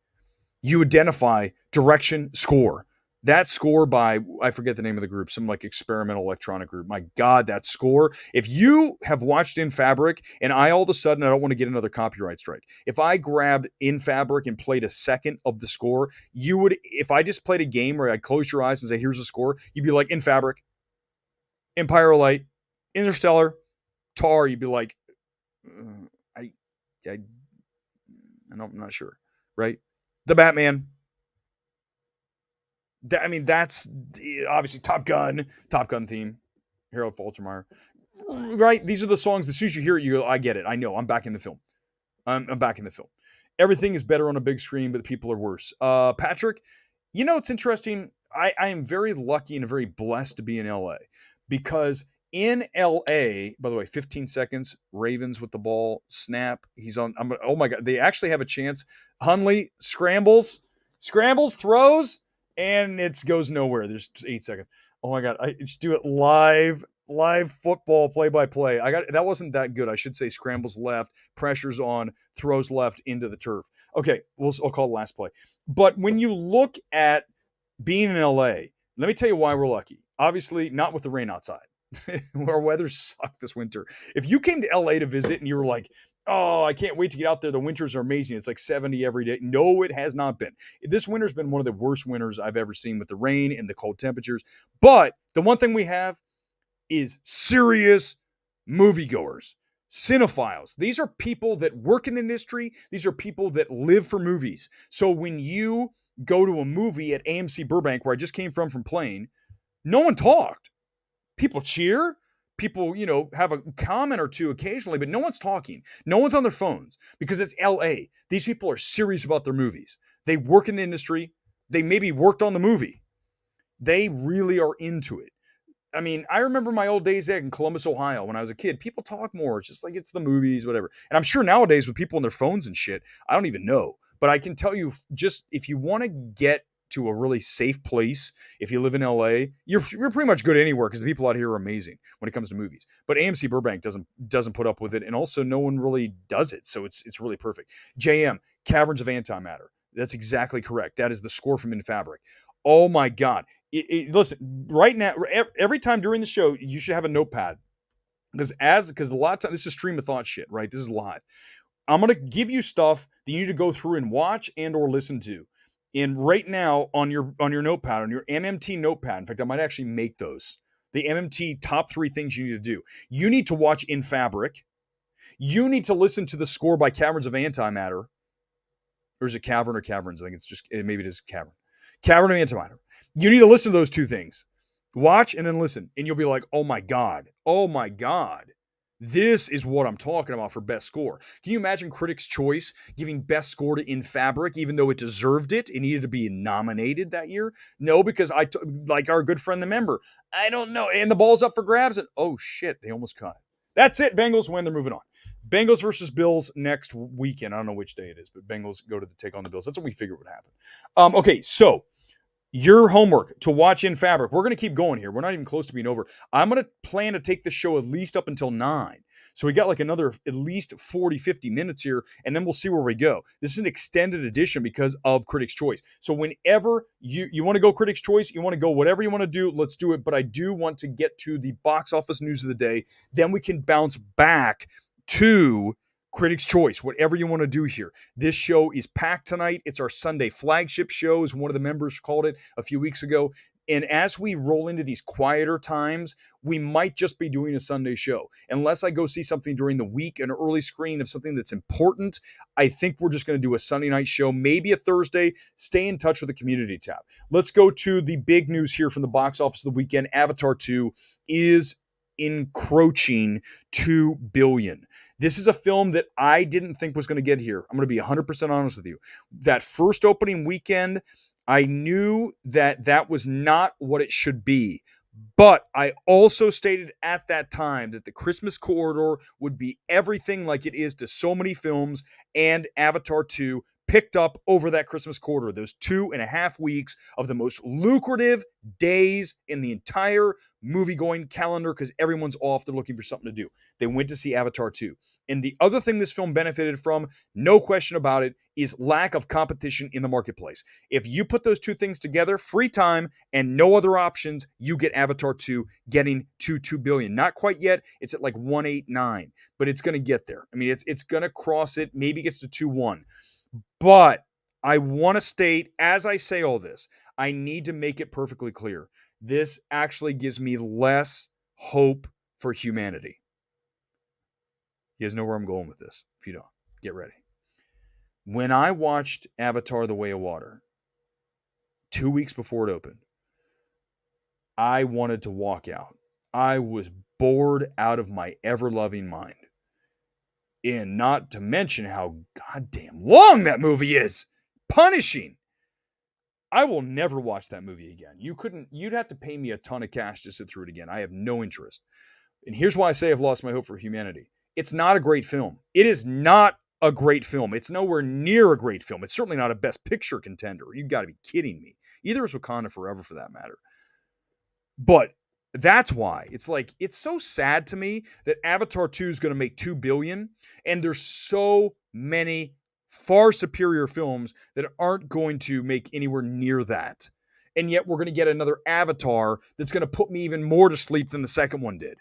you identify direction, score. That score by, I forget the name of the group, some like experimental electronic group. My God, that score. If you have watched In Fabric, and I all of a sudden, I don't want to get another copyright strike. If I grabbed In Fabric and played a second of the score, you would, if I just played a game where I closed your eyes and say, here's a score, you'd be like, In Fabric, Empire Light, Interstellar, Tar, you'd be like, I'm not sure, right? The Batman. That's obviously Top Gun theme, Harold Faltermeyer, right? These are the songs. As soon as you hear it, you go, I get it. I know. I'm back in the film. I'm back in the film. Everything is better on a big screen, but the people are worse. Patrick, it's interesting. I am very lucky and very blessed to be in LA because in LA, by the way, 15 seconds, Ravens with the ball, snap. He's on. Oh my God. They actually have a chance. Hundley scrambles, throws, and it goes nowhere. There's 8 seconds. Oh my God. I just do it live football play-by-play. That wasn't that good. I should say scrambles left, pressures on, throws left into the turf. Okay. I'll call it last play. But when you look at being in LA, let me tell you why we're lucky. Obviously, not with the rain outside. Our weather sucked this winter. If you came to LA to visit and you were like, oh, I can't wait to get out there. The winters are amazing. It's like 70 every day. No, it has not been. This winter's been one of the worst winters I've ever seen with the rain and the cold temperatures. But the one thing we have is serious moviegoers, cinephiles. These are people that work in the industry. These are people that live for movies. So when you go to a movie at AMC Burbank, where I just came from playing, no one talked. People cheer. People, have a comment or two occasionally, but no one's talking. No one's on their phones because it's LA. These people are serious about their movies. They work in the industry. They maybe worked on the movie. They really are into it. I mean, I remember my old days in Columbus, Ohio, when I was a kid. People talk more. It's just like it's the movies, whatever. And I'm sure nowadays with people on their phones and shit, I don't even know. But I can tell you, just if you want to get to a really safe place, if you live in LA, you're pretty much good anywhere because the people out here are amazing when it comes to movies. But AMC Burbank doesn't put up with it, and also no one really does it, so it's really perfect. JM, Caverns of Antimatter. That's exactly correct. That is the score from In Fabric. Oh my God. Listen, right now, every time during the show, you should have a notepad because a lot of times this is stream of thought shit, right? This is live. I'm going to give you stuff that you need to go through and watch and or listen to. And right now on your notepad, on your MMT notepad, in fact, I might actually make those. The MMT top 3 things you need to do. You need to watch In Fabric. You need to listen to the score by Caverns of Antimatter. Or is it Cavern or Caverns? I think it's just, maybe it is Cavern. Cavern of Antimatter. You need to listen to those 2 things. Watch and then listen. And you'll be like, oh my God. Oh my God. This is what I'm talking about for best score. Can you imagine Critics' Choice giving best score to In Fabric, even though it deserved it? It needed to be nominated that year? No, because like our good friend, the member, I don't know. And the ball's up for grabs. And oh shit, they almost caught it. That's it. Bengals win. They're moving on. Bengals versus Bills next weekend. I don't know which day it is, but Bengals go to take on the Bills. That's what we figured would happen. Okay, so your homework to watch In Fabric. We're going to keep going here. We're not even close to being over. I'm going to plan to take the show at least up until 9. So we got like another at least 40, 50 minutes here, and then we'll see where we go. This is an extended edition because of Critics' Choice. So whenever you want to go Critics' Choice, you want to go whatever you want to do, let's do it. But I do want to get to the box office news of the day. Then we can bounce back to Critics' Choice, whatever you want to do here. This show is packed tonight. It's our Sunday flagship show, as one of the members called it a few weeks ago. And as we roll into these quieter times, we might just be doing a Sunday show. Unless I go see something during the week, an early screening of something that's important, I think we're just going to do a Sunday night show, maybe a Thursday. Stay in touch with the community tab. Let's go to the big news here from the box office of the weekend. Avatar 2 is encroaching $2 billion. This is a film that I didn't think was going to get here. I'm going to be 100% honest with you. That first opening weekend, I knew that was not what it should be. But I also stated at that time that the Christmas corridor would be everything like it is to so many films, and Avatar 2 picked up over that Christmas quarter, those 2.5 weeks of the most lucrative days in the entire movie-going calendar because everyone's off. They're looking for something to do. They went to see Avatar 2. And the other thing this film benefited from, no question about it, is lack of competition in the marketplace. If you put those 2 things together, free time and no other options, you get Avatar 2 getting to $2 billion. Not quite yet. It's at like 189, but it's going to get there. I mean, it's going to cross it. Maybe it gets to 2.1. But I want to state, as I say all this, I need to make it perfectly clear. This actually gives me less hope for humanity. You guys know where I'm going with this. If you don't, get ready. When I watched Avatar: The Way of Water 2 weeks before it opened, I wanted to walk out. I was bored out of my ever-loving mind. And not to mention how goddamn long that movie is. Punishing. I will never watch that movie again. You'd have to pay me a ton of cash to sit through it again. I have no interest. And here's why I say I've lost my hope for humanity. It's not a great film. It is not a great film. It's nowhere near a great film. It's certainly not a Best Picture contender. You've got to be kidding me. Either is Wakanda Forever for that matter. But that's why it's so sad to me that Avatar 2 is going to make $2 billion, and there's so many far superior films that aren't going to make anywhere near that. and yet we're going to get another Avatar that's going to put me even more to sleep than the second one did.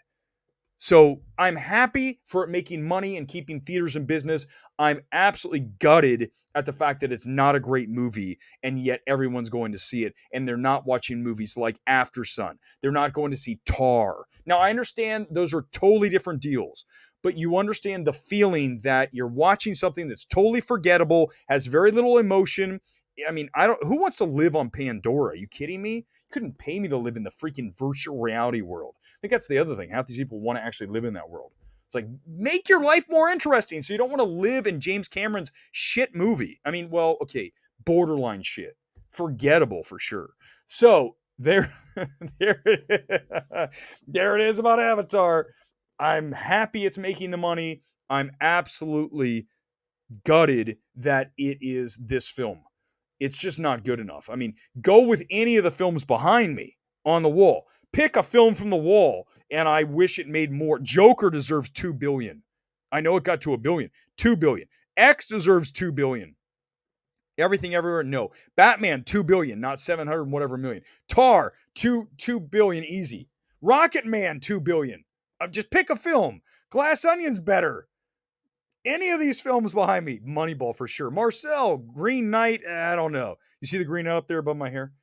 So I'm happy for it making money and keeping theaters in business. I'm absolutely gutted at the fact that it's not a great movie, and yet everyone's going to see it, and they're not watching movies like After Sun. They're not going to see Tar. Now, I understand those are totally different deals, but you understand the feeling that you're watching something that's totally forgettable, has very little emotion. I mean, who wants to live on Pandora? Are you kidding me? You couldn't pay me to live in the freaking virtual reality world. I think that's the other thing. Half these people want to actually live in that world. It's like, make your life more interesting so you don't want to live in James Cameron's shit movie. I mean, well, okay, borderline shit. Forgettable for sure. So there it is about Avatar. I'm happy it's making the money. I'm absolutely gutted that it is this film. It's just not good enough. I mean, go with any of the films behind me on the wall. Pick a film from the wall, and I wish it made more. Joker deserves $2 billion. I know it got to $1 billion. $2 billion. X deserves $2 billion. Everything Everywhere, no. Batman, $2 billion, not 700 and whatever million. Tar, $2 billion easy. Rocket Man, $2 billion. Just pick a film. Glass Onion's better. Any of these films behind me, Moneyball for sure. Marcel, Green Knight, I don't know. You see the green up there above my hair?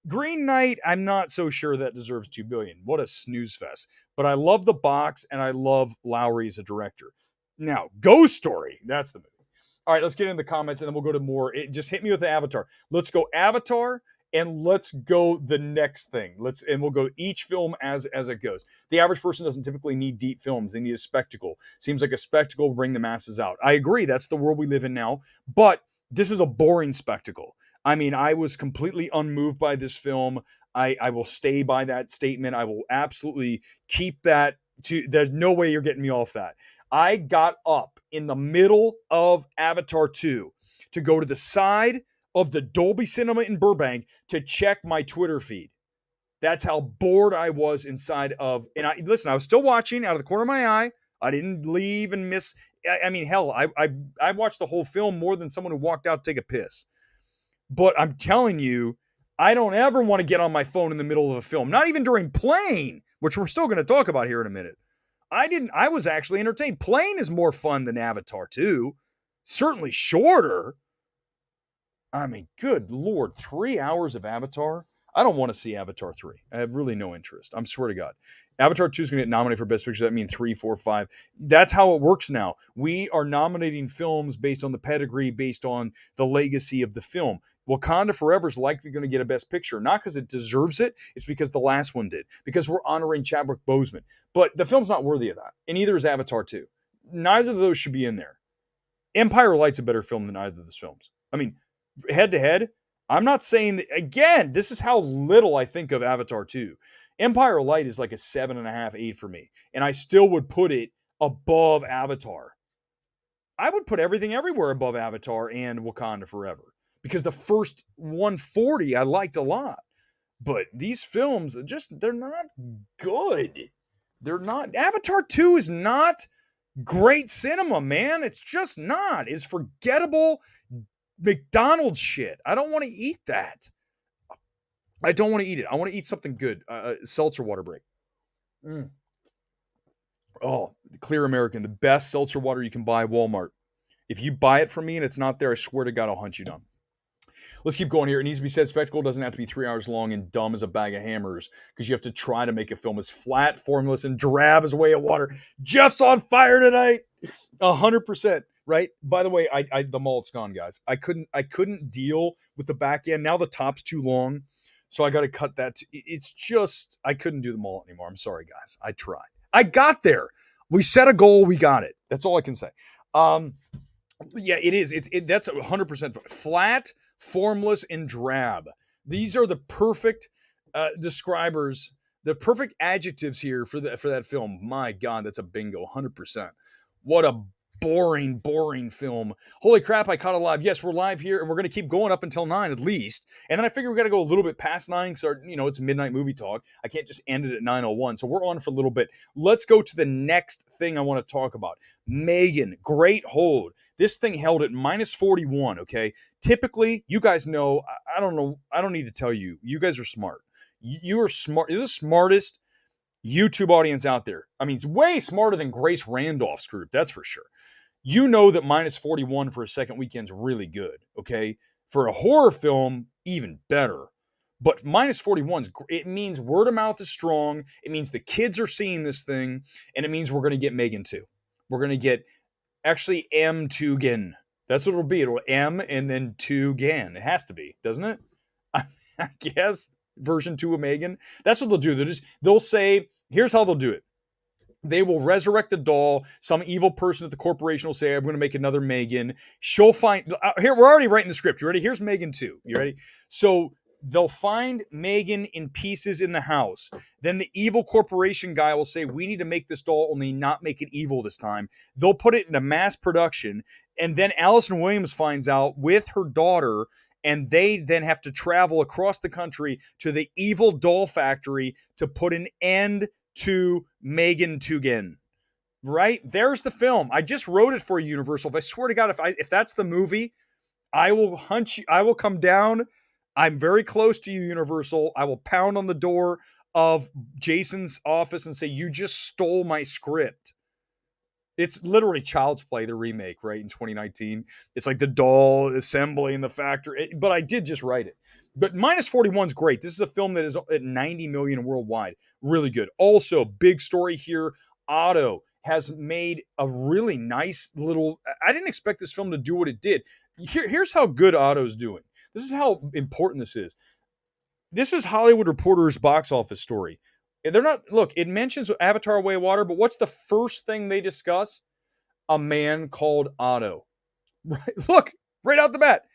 Green Knight, I'm not so sure that deserves $2 billion. What a snooze fest. But I love the box, and I love Lowry as a director. Now, Ghost Story, that's the movie. All right, let's get into the comments, and then we'll go to more. Just hit me with the Avatar. Let's go Avatar, and let's go the next thing. We'll go each film as it goes. The average person doesn't typically need deep films. They need a spectacle. Seems like a spectacle will bring the masses out. I agree. That's the world we live in now. But this is a boring spectacle. I mean, I was completely unmoved by this film. I will stay by that statement. I will absolutely keep that. There's no way you're getting me off that. I got up in the middle of Avatar 2 to go to the side of the Dolby Cinema in Burbank to check my Twitter feed. That's how bored I was inside of. And I was still watching out of the corner of my eye. I didn't leave and miss. I mean, hell, I watched the whole film more than someone who walked out to take a piss. But I'm telling you, I don't ever want to get on my phone in the middle of a film, not even during playing, which we're still going to talk about here in a minute. I was actually entertained. Playing is more fun than Avatar 2. Certainly shorter. I mean, good Lord, 3 hours of Avatar? I don't want to see Avatar 3. I have really no interest. I'm swear to God. Avatar 2 is going to get nominated for Best Picture. That means 3, 4, 5. That's how it works now. We are nominating films based on the pedigree, based on the legacy of the film. Wakanda Forever is likely going to get a Best Picture, not because it deserves it. It's because the last one did, because we're honoring Chadwick Boseman. But the film's not worthy of that, and neither is Avatar 2. Neither of those should be in there. Empire of Light's a better film than either of those films. I mean, head to head, I'm not saying that, again, this is how little I think of Avatar 2. Empire of Light is like a 7.5, 8 for me, and I still would put it above Avatar. I would put Everything Everywhere above Avatar and Wakanda Forever, because the first 140 I liked a lot. But these films, they're not good. They're not. Avatar 2 is not great cinema, man. It's just not. It's forgettable McDonald's shit. I don't want to eat that. I don't want to eat it. I want to eat something good. Seltzer water break. Oh, Clear American, the best seltzer water you can buy at Walmart. If you buy it from me and it's not there, I swear to God, I'll hunt you down. Let's keep going here. It needs to be said, spectacle doesn't have to be 3 hours long and dumb as a bag of hammers, because you have to try to make a film as flat, formless, and drab as a way of water. Jeff's on fire tonight. 100%. Right? By the way, the mullet's gone, guys. I couldn't deal with the back end. Now the top's too long, so I got to cut that. It's just, I couldn't do the mullet anymore. I'm sorry, guys. I tried. I got there. We set a goal. We got it. That's all I can say. Yeah, it is. That's 100% flat, formless, and drab. These are the perfect describers, the perfect adjectives here for that film. My God, that's a bingo, 100%. What a boring film. Holy crap, I caught it live. Yes, we're live here, and we're going to keep going up until 9 at least. And then I figure we got to go a little bit past 9, so, it's midnight movie talk. I can't just end it at 9:01, so we're on for a little bit. Let's go to the next thing I want to talk about. Megan, great hold. This thing held at -41, okay? Typically, you guys know, I don't know, I don't need to tell you, you guys are smart. You are smart. You're the smartest YouTube audience out there. I mean, it's way smarter than Grace Randolph's group, that's for sure. You know that -41 for a second weekend is really good, okay? For a horror film, even better. But -41, it means word of mouth is strong. It means the kids are seeing this thing, and it means we're going to get Megan 2. We're going to get, actually, M2 again. That's what it'll be. It'll M and then 2 again. It has to be, doesn't it? I guess. Version 2 of Megan. That's what they'll do. They'll say, here's how they'll do it. They will resurrect the doll. Some evil person at the corporation will say, I'm going to make another Megan. She'll find, here, we're already writing the script. You ready? Here's Megan 2. You ready? So they'll find Megan in pieces in the house. Then the evil corporation guy will say, we need to make this doll, only not make it evil this time. They'll put it into mass production. And then Allison Williams finds out with her daughter, and they then have to travel across the country to the evil doll factory to put an end to Megan 2 again. Right? There's the film. I just wrote it for Universal. If I swear to God, if that's the movie, I will hunt you. I will come down. I'm very close to you, Universal. I will pound on the door of Jason's office and say, you just stole my script. It's literally Child's Play, the remake, right, in 2019. It's like the doll assembly in the factory. But I did just write it. But -41 is great. This is a film that is at 90 million worldwide. Really good. Also, big story here. Otto has made a really nice little... I didn't expect this film to do what it did. Here's how good Otto's doing. This is how important this is. This is Hollywood Reporter's box office story. They're not, look, it mentions Avatar: Way of Water, but what's the first thing they discuss? A Man Called Otto. Right, look, right out the bat.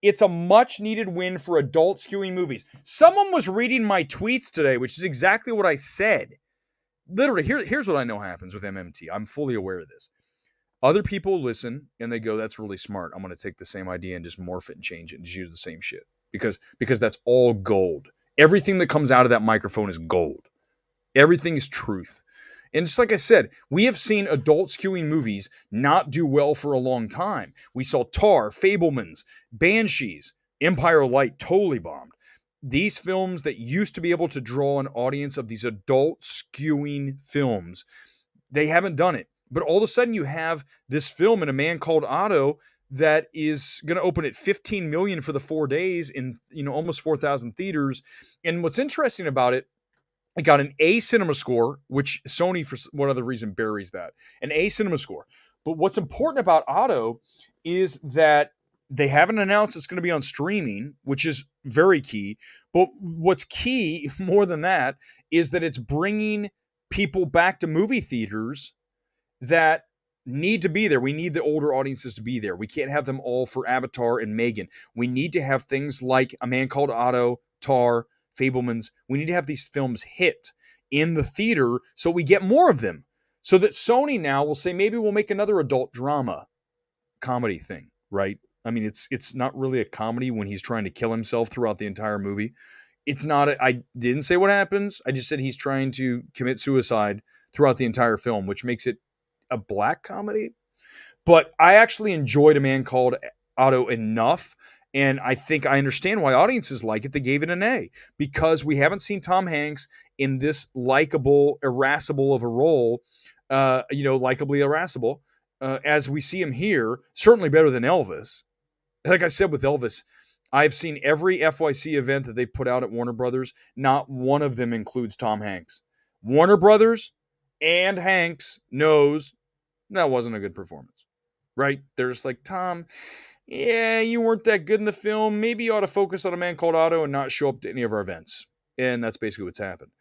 It's a much needed win for adult skewing movies. Someone was reading my tweets today, which is exactly what I said. Literally, here's what I know happens with MMT. I'm fully aware of this. Other people listen and they go, that's really smart. I'm going to take the same idea and just morph it and change it and just use the same shit. Because that's all gold. Everything that comes out of that microphone is gold. Everything is truth. And just like I said, we have seen adult skewing movies not do well for a long time. We saw Tar, Fabelmans, Banshees, Empire of Light totally bombed. These films that used to be able to draw an audience of these adult skewing films, they haven't done it. But all of a sudden you have this film in A Man Called Otto that is going to open at 15 million for the 4 days in almost 4,000 theaters. And what's interesting about it, it got an A cinema score, which Sony, for one other reason, buries that. An A cinema score. But what's important about Otto is that they haven't announced it's going to be on streaming, which is very key. But what's key more than that is that it's bringing people back to movie theaters that need to be there. We need the older audiences to be there. We can't have them all for Avatar and Megan. We need to have things like A Man Called Otto, Tar, Fabelmans. We need to have these films hit in the theater so we get more of them. So that Sony now will say, maybe we'll make another adult drama comedy thing, right? I mean, it's not really a comedy when he's trying to kill himself throughout the entire movie. It's not, I didn't say what happens. I just said he's trying to commit suicide throughout the entire film, which makes it a black comedy. But I actually enjoyed A Man Called Otto enough. And I think I understand why audiences like it. They gave it an A because we haven't seen Tom Hanks in this likable, irascible of a role, likably irascible, as we see him here. Certainly better than Elvis. Like I said with Elvis, I've seen every FYC event that they've put out at Warner Brothers. Not one of them includes Tom Hanks. Warner Brothers and Hanks knows that wasn't a good performance, right? They're just like, Tom, yeah, you weren't that good in the film. Maybe you ought to focus on A Man Called Otto and not show up to any of our events. And that's basically what's happened.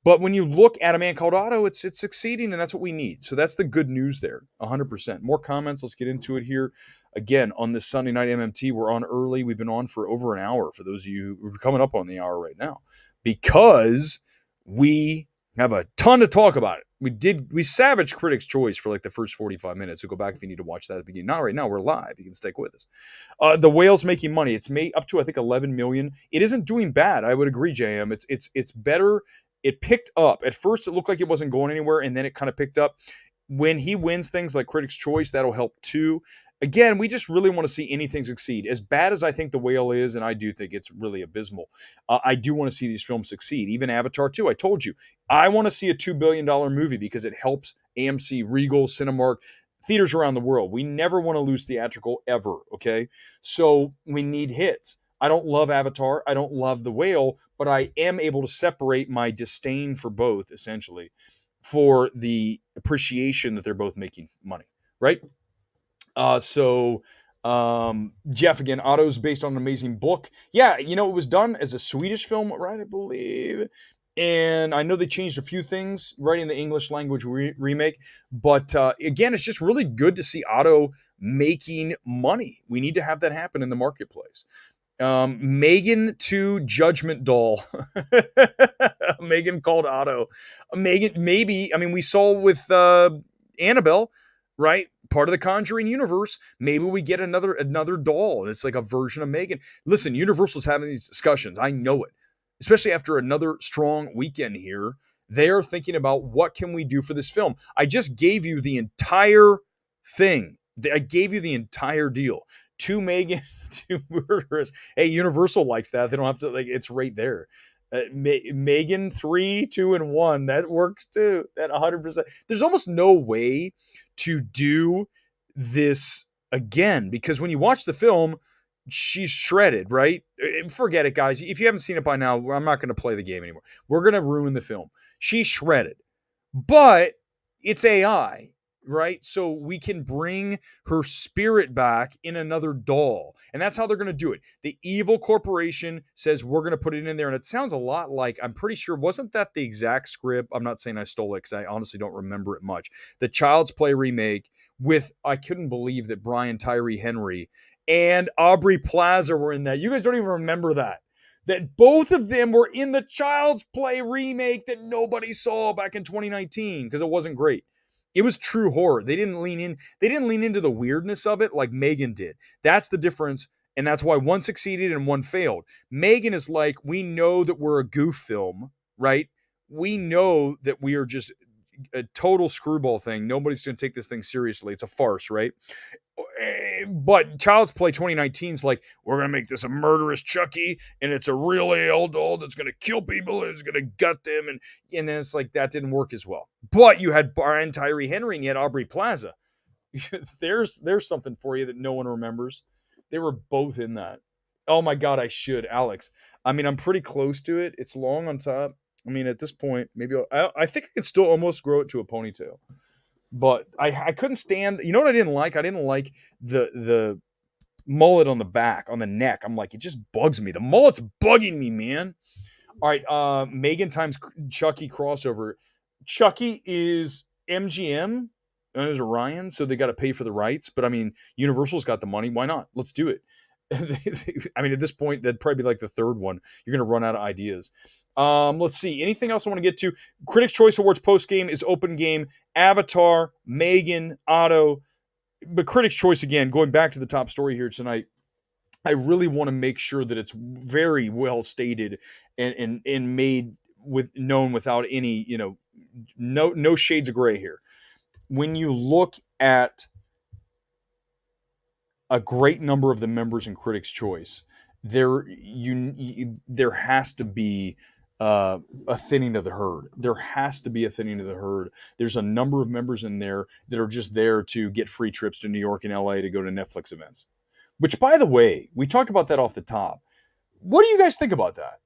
But when you look at A Man Called Otto, it's succeeding, and that's what we need. So that's the good news there, 100%. More comments. Let's get into it here. Again, on this Sunday night MMT, we're on early. We've been on for over an hour for those of you who are coming up on the hour right now because we have a ton to talk about. We savaged Critics' Choice for like the first 45 minutes. So go back if you need to watch that at the beginning. Not right now. We're live. You can stick with us. The Whale's making money. It's made up to I think 11 million. It isn't doing bad. I would agree, JM. It's better. It picked up. At first, it looked like it wasn't going anywhere, and then it kind of picked up. When he wins things like Critics' Choice, that'll help too. Again, we just really want to see anything succeed. As bad as I think The Whale is, and I do think it's really abysmal, I do want to see these films succeed. Even Avatar 2, I told you. I want to see a $2 billion movie because it helps AMC, Regal, Cinemark, theaters around the world. We never want to lose theatrical ever, okay? So we need hits. I don't love Avatar. I don't love The Whale, but I am able to separate my disdain for both, essentially, for the appreciation that they're both making money, right? Jeff, again, Otto's based on an amazing book. Yeah, it was done as a Swedish film, right, I believe. And I know they changed a few things right in the English language remake. But again, it's just really good to see Otto making money. We need to have that happen in the marketplace. Megan to Judgment Doll. Megan called Otto. Megan, maybe, we saw with Annabelle, right? Part of the Conjuring universe. Maybe we get another doll, and it's like a version of Megan. Listen, Universal's having these discussions. I know it. Especially after another strong weekend here. They are thinking about what can we do for this film. I just gave you the entire thing. I gave you the entire deal. To Megan, to Murderous. Hey, Universal likes that. They don't have to, it's right there. Megan 3, 2, and 1. That works too. That 100%. There's almost no way to do this again because when you watch the film, she's shredded, right? Forget it, guys. If you haven't seen it by now, I'm not going to play the game anymore. We're going to ruin the film. She's shredded, but it's AI. Right? So we can bring her spirit back in another doll. And that's how they're going to do it. The evil corporation says we're going to put it in there. And it sounds a lot like, I'm pretty sure, wasn't that the exact script? I'm not saying I stole it because I honestly don't remember it much. The Child's Play remake with, I couldn't believe that Brian Tyree Henry and Aubrey Plaza were in that. You guys don't even remember that. That both of them were in the Child's Play remake that nobody saw back in 2019 because it wasn't great. It was true horror. They didn't lean in. They didn't lean into the weirdness of it like Megan did. That's the difference, and that's why one succeeded and one failed. Megan is like, we know that we're a goof film, right? We know that we are just a total screwball thing. Nobody's going to take this thing seriously. It's a farce, right? But Child's Play 2019 is like, we're going to make this a murderous Chucky, and it's a real AL doll that's going to kill people, and it's going to gut them, and then it's like, that didn't work as well. But you had Brian Tyree Henry, and you had Aubrey Plaza. There's something for you that no one remembers. They were both in that. Oh my God, I should, Alex. I'm pretty close to it. It's long on top. At this point, maybe I think I can still almost grow it to a ponytail. But I couldn't stand. You know what I didn't like? I didn't like the mullet on the back, on the neck. I'm like, it just bugs me. The mullet's bugging me, man. All right, Megan times Chucky crossover. Chucky is MGM and there's Orion, so they got to pay for the rights. But Universal's got the money. Why not? Let's do it. At this point, that'd probably be like the third one. You're going to run out of ideas. Let's see. Anything else I want to get to? Critics' Choice Awards postgame is open game. Avatar, Megan, Otto. But Critics' Choice, again, going back to the top story here tonight, I really want to make sure that it's very well stated and made known without any, no shades of gray here. When you look at a great number of the members in Critics' Choice, there has to be a thinning of the herd. There has to be a thinning of the herd. There's a number of members in there that are just there to get free trips to New York and LA to go to Netflix events. Which, by the way, we talked about that off the top. What do you guys think about that?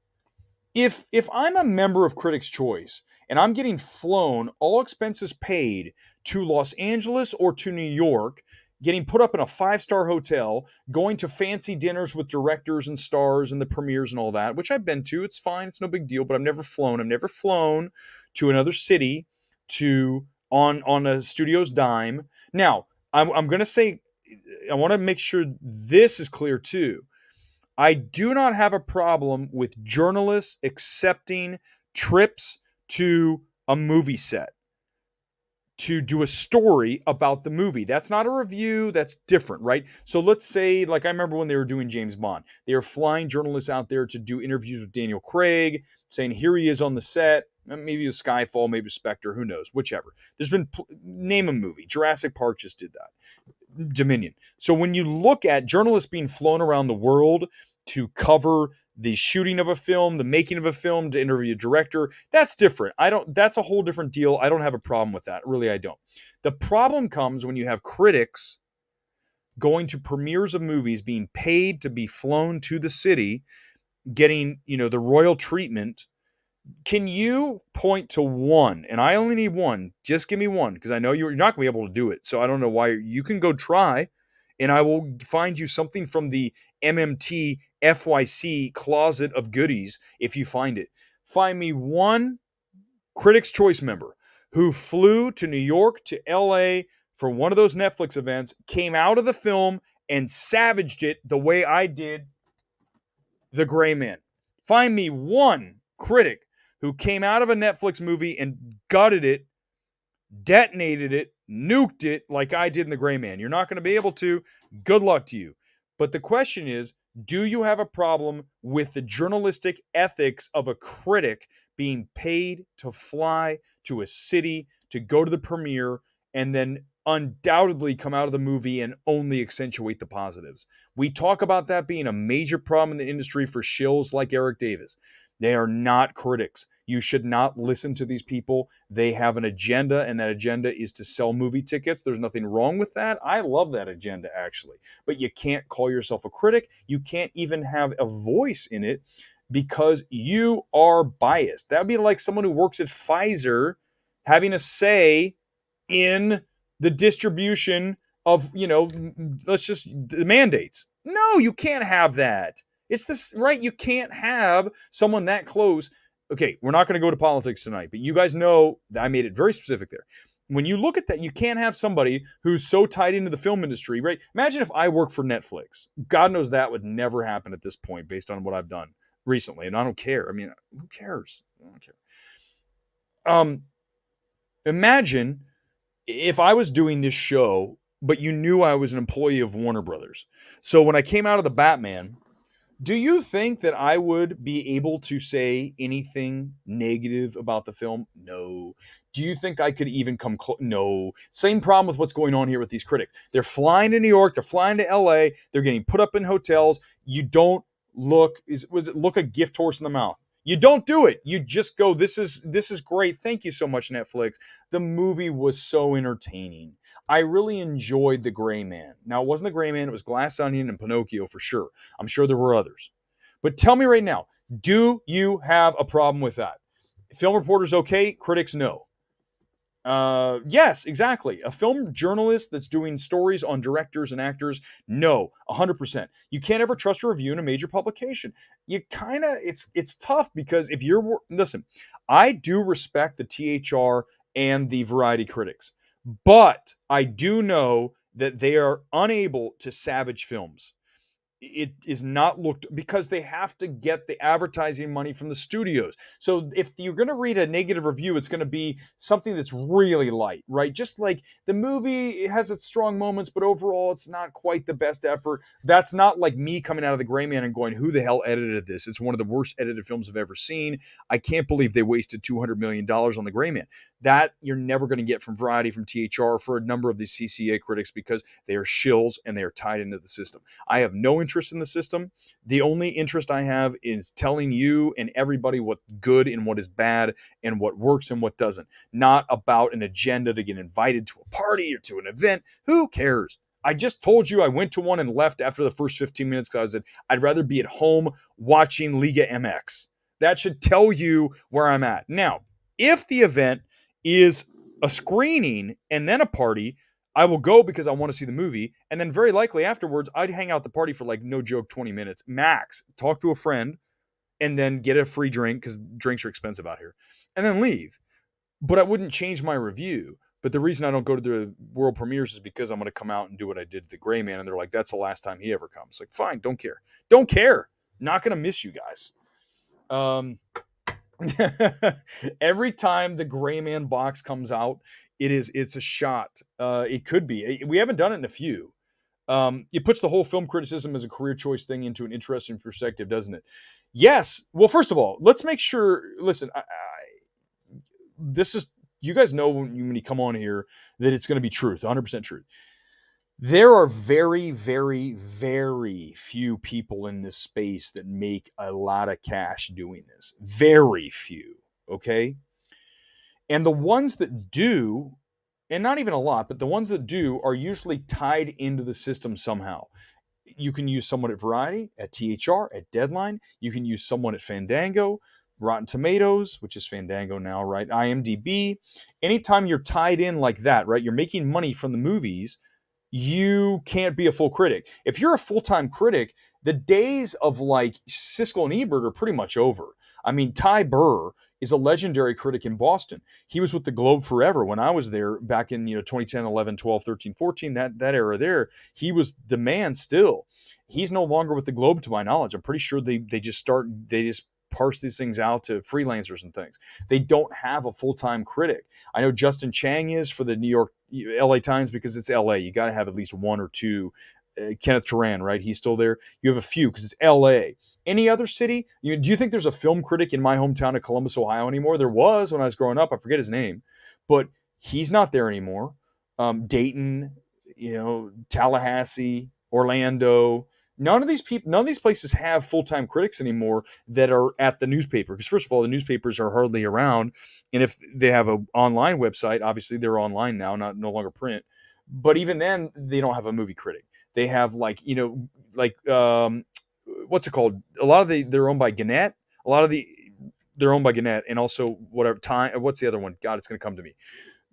If I'm a member of Critics' Choice and I'm getting flown, all expenses paid, to Los Angeles or to New York, getting put up in a 5-star hotel, going to fancy dinners with directors and stars and the premieres and all that, which I've been to. It's fine. It's no big deal, but I've never flown. I've never flown to another city on a studio's dime. Now, I'm going to say, I want to make sure this is clear too. I do not have a problem with journalists accepting trips to a movie set. to do a story about the movie. That's not a review. That's different, right? So let's say, like I remember when they were doing James Bond, they were flying journalists out there to do interviews with Daniel Craig, saying here he is on the set. Maybe it was Skyfall, maybe Spectre, who knows, whichever. There's been, name a movie. Jurassic Park just did that. Dominion. So when you look at journalists being flown around the world to cover the shooting of a film, the making of a film, to interview a director, that's different. That's a whole different deal. I don't have a problem with that. Really, I don't. The problem comes when you have critics going to premieres of movies, being paid to be flown to the city, getting, the royal treatment. Can you point to one? And I only need one. Just give me one, because I know you're not going to be able to do it. So I don't know why. You can go try, and I will find you something from the MMT FYC closet of goodies if you find it. Find me one Critics' Choice member who flew to New York to LA for one of those Netflix events, came out of the film and savaged it the way I did The Gray Man. Find me one critic who came out of a Netflix movie and gutted it, detonated it, nuked it like I did in The Gray Man. You're not going to be able to. Good luck to you. But the question is, do you have a problem with the journalistic ethics of a critic being paid to fly to a city to go to the premiere and then undoubtedly come out of the movie and only accentuate the positives? We talk about that being a major problem in the industry for shills like Erick Davis. They are not critics. You should not listen to these people. They have an agenda, and that agenda is to sell movie tickets. There's nothing wrong with that. I love that agenda, actually. But you can't call yourself a critic. You can't even have a voice in it because you are biased. That would be like someone who works at Pfizer having a say in the distribution of, the mandates. No, you can't have that. It's this, right? You can't have someone that close. Okay, we're not going to go to politics tonight, but you guys know that I made it very specific there. When you look at that, you can't have somebody who's so tied into the film industry, right? Imagine if I worked for Netflix. God knows that would never happen at this point based on what I've done recently, and I don't care. I mean, who cares? I don't care. Imagine if I was doing this show, but you knew I was an employee of Warner Brothers. So when I came out of the Batman, do you think that I would be able to say anything negative about the film? No. Do you think I could even come close? No. Same problem with what's going on here with these critics. They're flying to New York. They're flying to LA. They're getting put up in hotels. You don't look a gift horse in the mouth. You don't do it. You just go, this is great. Thank you so much, Netflix. The movie was so entertaining. I really enjoyed The Gray Man. Now, it wasn't The Gray Man. It was Glass Onion and Pinocchio for sure. I'm sure there were others. But tell me right now, do you have a problem with that? Film reporters, okay. Critics, no. Yes, exactly. A film journalist that's doing stories on directors and actors, no, 100%. You can't ever trust a review in a major publication. It's tough because listen, I do respect the THR and the variety critics, but I do know that they are unable to savage films. It is not looked, because they have to get the advertising money from the studios. So if you're going to read a negative review, it's going to be something that's really light, right? Just like the movie, it has its strong moments, but overall it's not quite the best effort. That's not like me coming out of The Gray Man and going, who the hell edited this? It's one of the worst edited films I've ever seen. I can't believe they wasted $200 million on The Gray Man. That you're never going to get from Variety, from THR, for a number of these CCA critics, because they are shills and they are tied into the system. I have no interest in the system. The only interest I have is telling you and everybody what's good and what is bad and what works and what doesn't. Not about an agenda to get invited to a party or to an event. Who cares? I just told you I went to one and left after the first 15 minutes because I said I'd rather be at home watching Liga MX. That should tell you where I'm at. Now, if the event is a screening and then a party, I will go because I want to see the movie. And then very likely afterwards, I'd hang out at the party for, like, no joke, 20 minutes max, talk to a friend, and then get a free drink because drinks are expensive out here, and then leave. But I wouldn't change my review. But the reason I don't go to the world premieres is because I'm going to come out and do what I did to The Gray Man. And they're like, that's the last time he ever comes. It's like, fine, don't care. Don't care. Not going to miss you guys. Every time the Gray Man box comes out, it's a shot. It could be. We haven't done it in a few. It puts the whole film criticism as a career choice thing into an interesting perspective, doesn't it? Yes. Well, first of all, let's make sure. Listen, this is, you guys know when you come on here that it's going to be truth, 100% truth. There are very, very, very few people in this space that make a lot of cash doing this. Very few. Okay. And the ones that do, and not even a lot, but the ones that do are usually tied into the system somehow. You can use someone at Variety, at THR, at Deadline. You can use someone at Fandango, Rotten Tomatoes, which is Fandango now, right? IMDb. Anytime you're tied in like that, right? You're making money from the movies, you can't be a full critic. If you're a full-time critic, the days of like Siskel and Ebert are pretty much over. I mean, Ty Burr is a legendary critic in Boston. He was with the Globe forever when I was there back in 2010, 11, 12, 13, 14, that era there. He was the man still. He's no longer with the Globe to my knowledge. I'm pretty sure they just parse these things out to freelancers and things. They don't have a full-time critic. I know Justin Chang is for the New York, LA Times, because it's LA. You got to have at least one or two. Kenneth Turan, right? He's still there. You have a few because it's LA. Any other city? Do you think there's a film critic in my hometown of Columbus, Ohio anymore? There was when I was growing up. I forget his name, but he's not there anymore. Dayton, Tallahassee, Orlando. None of these places have full-time critics anymore that are at the newspaper. Because first of all, the newspapers are hardly around, and if they have an online website, obviously they're online now, no longer print. But even then, they don't have a movie critic. They have what's it called? A lot of they're owned by Gannett. They're owned by Gannett, and also whatever time. What's the other one? God, it's going to come to me.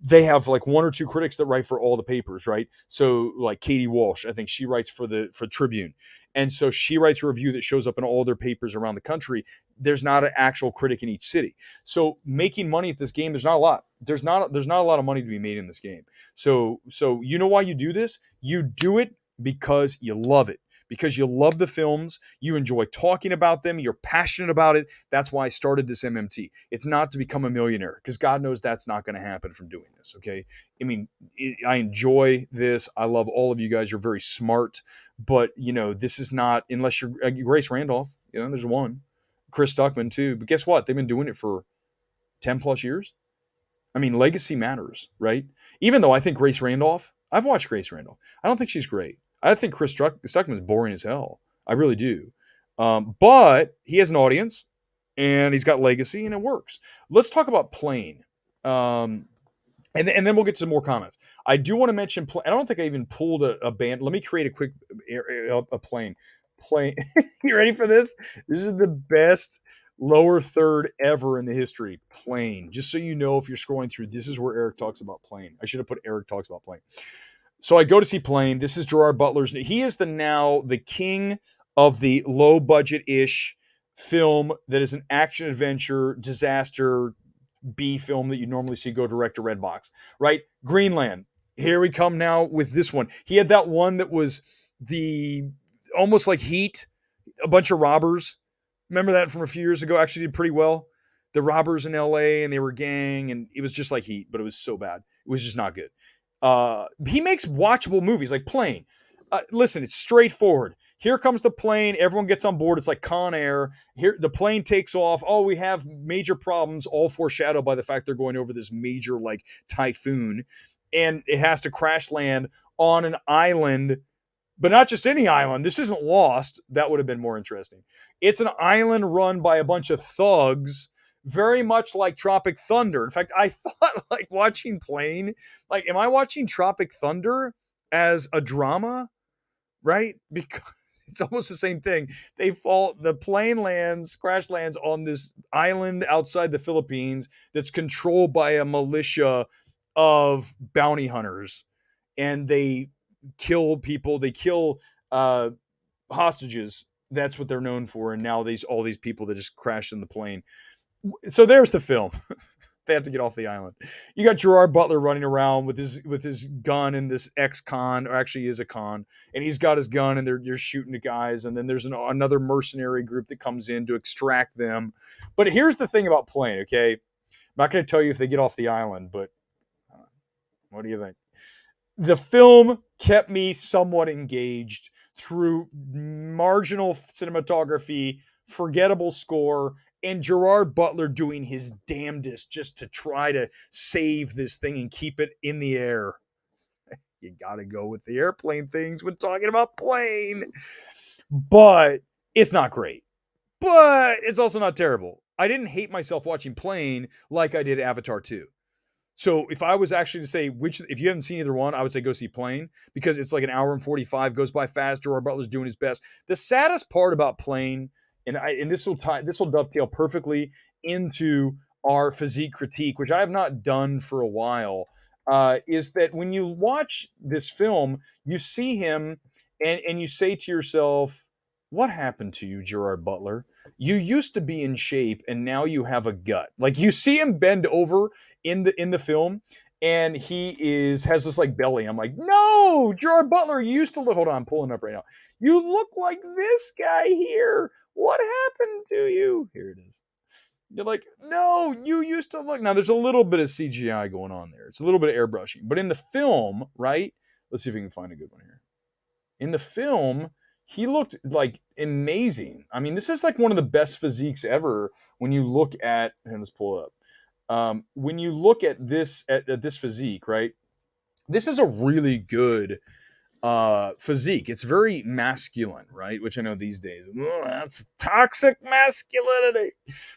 They have like one or two critics that write for all the papers, right? So like Katie Walsh, I think she writes for Tribune, and so she writes a review that shows up in all their papers around the country. There's not an actual critic in each city, so making money at this game, there's not a lot. There's not a lot of money to be made in this game. So you know why you do this? You do it because you love it. Because you love the films, you enjoy talking about them, you're passionate about it. That's why I started this MMT. It's not to become a millionaire, because God knows that's not going to happen from doing this, okay? I mean, I enjoy this. I love all of you guys. You're very smart. But, this is not, unless you're Grace Randolph, there's one. Chris Stuckman, too. But guess what? They've been doing it for 10 plus years. I mean, legacy matters, right? Even though I think Grace Randolph, I've watched Grace Randolph. I don't think she's great. I think Chris Stuckman is boring as hell. I really do. But he has an audience, and he's got legacy, and it works. Let's talk about Plane. And then we'll get to some more comments. I do want to mention, I don't think I even pulled a band. Let me create a quick a Plane. You ready for this? This is the best lower third ever in the history. Plane. Just so you know, if you're scrolling through, this is where Eric talks about Plane. I should have put Eric talks about Plane. So I go to see Plane. This is Gerard Butler's. He is now the king of the low budget-ish film that is an action adventure disaster B film that you normally see go direct to Redbox, right? Greenland. Here we come now with this one. He had that one that was almost like Heat, a bunch of robbers. Remember that from a few years ago? Actually did pretty well. The robbers in LA, and they were a gang, and it was just like Heat, but it was so bad. It was just not good. He makes watchable movies like Plane. Listen, it's straightforward. Here comes the plane. Everyone gets on board. It's like Con Air. Here, the plane takes off. Oh, we have major problems, all foreshadowed by the fact they're going over this major like typhoon, and it has to crash land on an island, but not just any island. This isn't Lost. That would have been more interesting. It's an island run by a bunch of thugs, very much like Tropic Thunder. In fact, I thought like watching Plane, like, am I watching Tropic Thunder as a drama? Right? Because it's almost the same thing. The plane crash lands on this island outside the Philippines that's controlled by a militia of bounty hunters. And they kill people. They kill hostages. That's what they're known for. And now all these people that just crashed in the plane. So there's the film. They have to get off the island. You got Gerard Butler running around with his gun and this ex-con, or actually is a con, and he's got his gun and they're shooting the guys, and then there's another mercenary group that comes in to extract them. But here's the thing about Plane, okay? I'm not going to tell you if they get off the island, but what do you think? The film kept me somewhat engaged through marginal cinematography, forgettable score, and Gerard Butler doing his damnedest just to try to save this thing and keep it in the air. You got to go with the airplane things when talking about Plane. But it's not great. But it's also not terrible. I didn't hate myself watching Plane like I did Avatar 2. So if I was actually to say if you haven't seen either one, I would say go see Plane, because it's like an hour and 45, goes by fast. Gerard Butler's doing his best. The saddest part about Plane, and this will dovetail perfectly into our physique critique, which I have not done for a while, is that when you watch this film, you see him and you say to yourself, what happened to you, Gerard Butler? You used to be in shape and now you have a gut. Like, you see him bend over in the film and he has this like belly. I'm like, no, Gerard Butler, you used to look, hold on, I'm pulling up right now. You look like this guy here. What happened to you? Here it is. You're like, no, you used to look. Now there's a little bit of CGI going on there. It's a little bit of airbrushing, but in the film, right? Let's see if we can find a good one here. In the film, he looked like amazing. I mean, this is like one of the best physiques ever when you look at, and let's pull it up. When you look at this physique, right? This is a really good physique. It's very masculine, right? Which I know these days, that's toxic masculinity.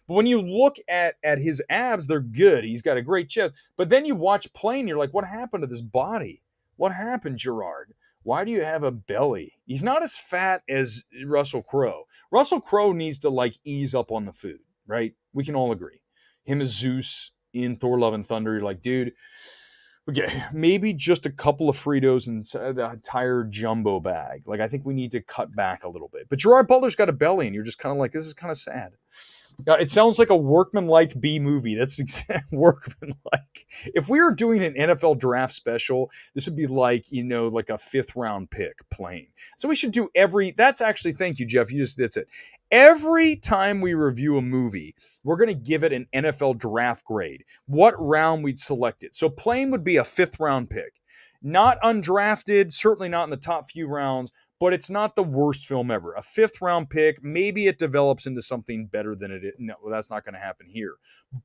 But when you look at his abs, they're good. He's got a great chest. But then you watch Plane, you're like, what happened to this body? What happened, Gerard? Why do you have a belly? He's not as fat as Russell Crowe. Russell Crowe needs to like ease up on the food, right? We can all agree. Him as Zeus in Thor: Love and Thunder, you're like, dude, okay, maybe just a couple of Fritos and the entire jumbo bag. Like, I think we need to cut back a little bit. But Gerard Butler's got a belly, and you're just kind of like, this is kind of sad. It sounds like a workman-like B movie. That's workman-like. If we were doing an NFL draft special, this would be like, like a 5th round pick Plane. So we should do that's actually, thank you, Jeff. That's it. Every time we review a movie, we're going to give it an NFL draft grade. What round we'd select it. So Plane would be a 5th round pick. Not undrafted, certainly not in the top few rounds, but it's not the worst film ever. A 5th round pick, maybe it develops into something better than it is. No, that's not going to happen here.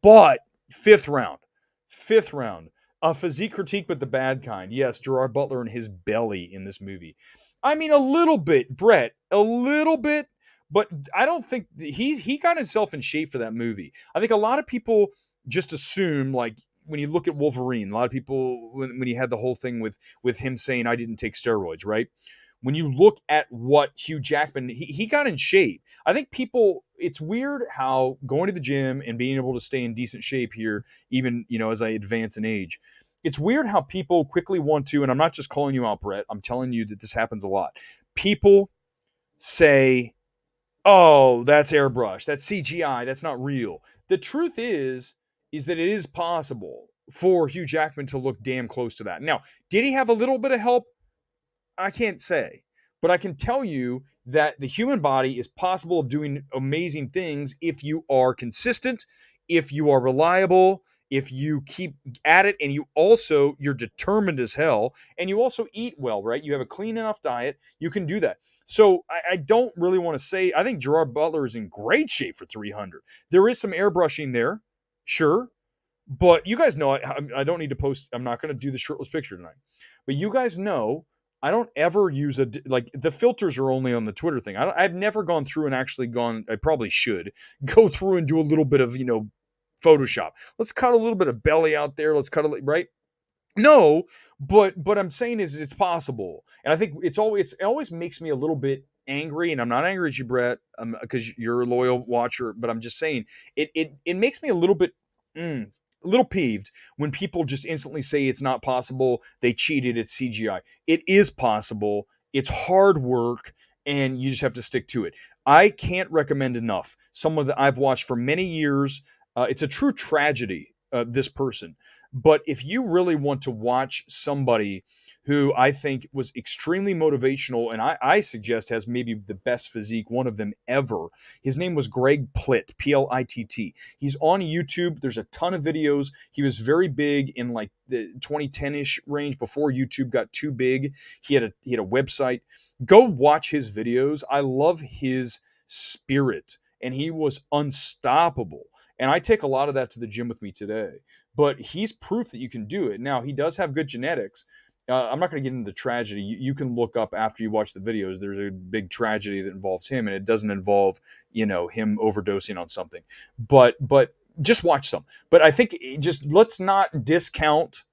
But 5th round, a physique critique, but the bad kind. Yes, Gerard Butler and his belly in this movie. I mean, a little bit, Brett, a little bit, but I don't think he got himself in shape for that movie. I think a lot of people just assume, like, when you look at Wolverine, a lot of people, when he had the whole thing with him saying, I didn't take steroids, right? When you look at what Hugh Jackman, he got in shape. I think it's weird how going to the gym and being able to stay in decent shape here, even, as I advance in age, it's weird how people quickly want to, and I'm not just calling you out, Brett, I'm telling you that this happens a lot. People say, oh, that's airbrush, that's CGI, that's not real. The truth is that it is possible for Hugh Jackman to look damn close to that. Now, did he have a little bit of help? I can't say, but I can tell you that the human body is possible of doing amazing things if you are consistent, if you are reliable, if you keep at it, and you're determined as hell, and you also eat well, right? You have a clean enough diet, you can do that. So I don't really want to say, I think Gerard Butler is in great shape for 300. There is some airbrushing there, sure, but you guys know I don't need to post, I'm not going to do the shirtless picture tonight, but you guys know I don't ever use the filters are only on the Twitter thing. I've never gone through and actually I probably should go through and do a little bit of, Photoshop. Let's cut a little bit of belly out there. Let's cut right? No, but I'm saying is it's possible. And I think it always makes me a little bit angry, and I'm not angry at you, Brett, because you're a loyal watcher, but I'm just saying it makes me a little bit a little peeved when people just instantly say it's not possible, they cheated, it's CGI. It is possible, it's hard work, and you just have to stick to it. I can't recommend enough someone that I've watched for many years. It's a true tragedy this person. But if you really want to watch somebody who I think was extremely motivational, and I suggest has maybe the best physique, one of them ever, his name was Greg Plitt, Plitt. He's on YouTube. There's a ton of videos. He was very big in like the 2010-ish range before YouTube got too big. He had a website. Go watch his videos. I love his spirit, and he was unstoppable. And I take a lot of that to the gym with me today. But he's proof that you can do it. Now, he does have good genetics. I'm not going to get into the tragedy. You can look up after you watch the videos. There's a big tragedy that involves him, and it doesn't involve, him overdosing on something. But just watch some. But I think just let's not discount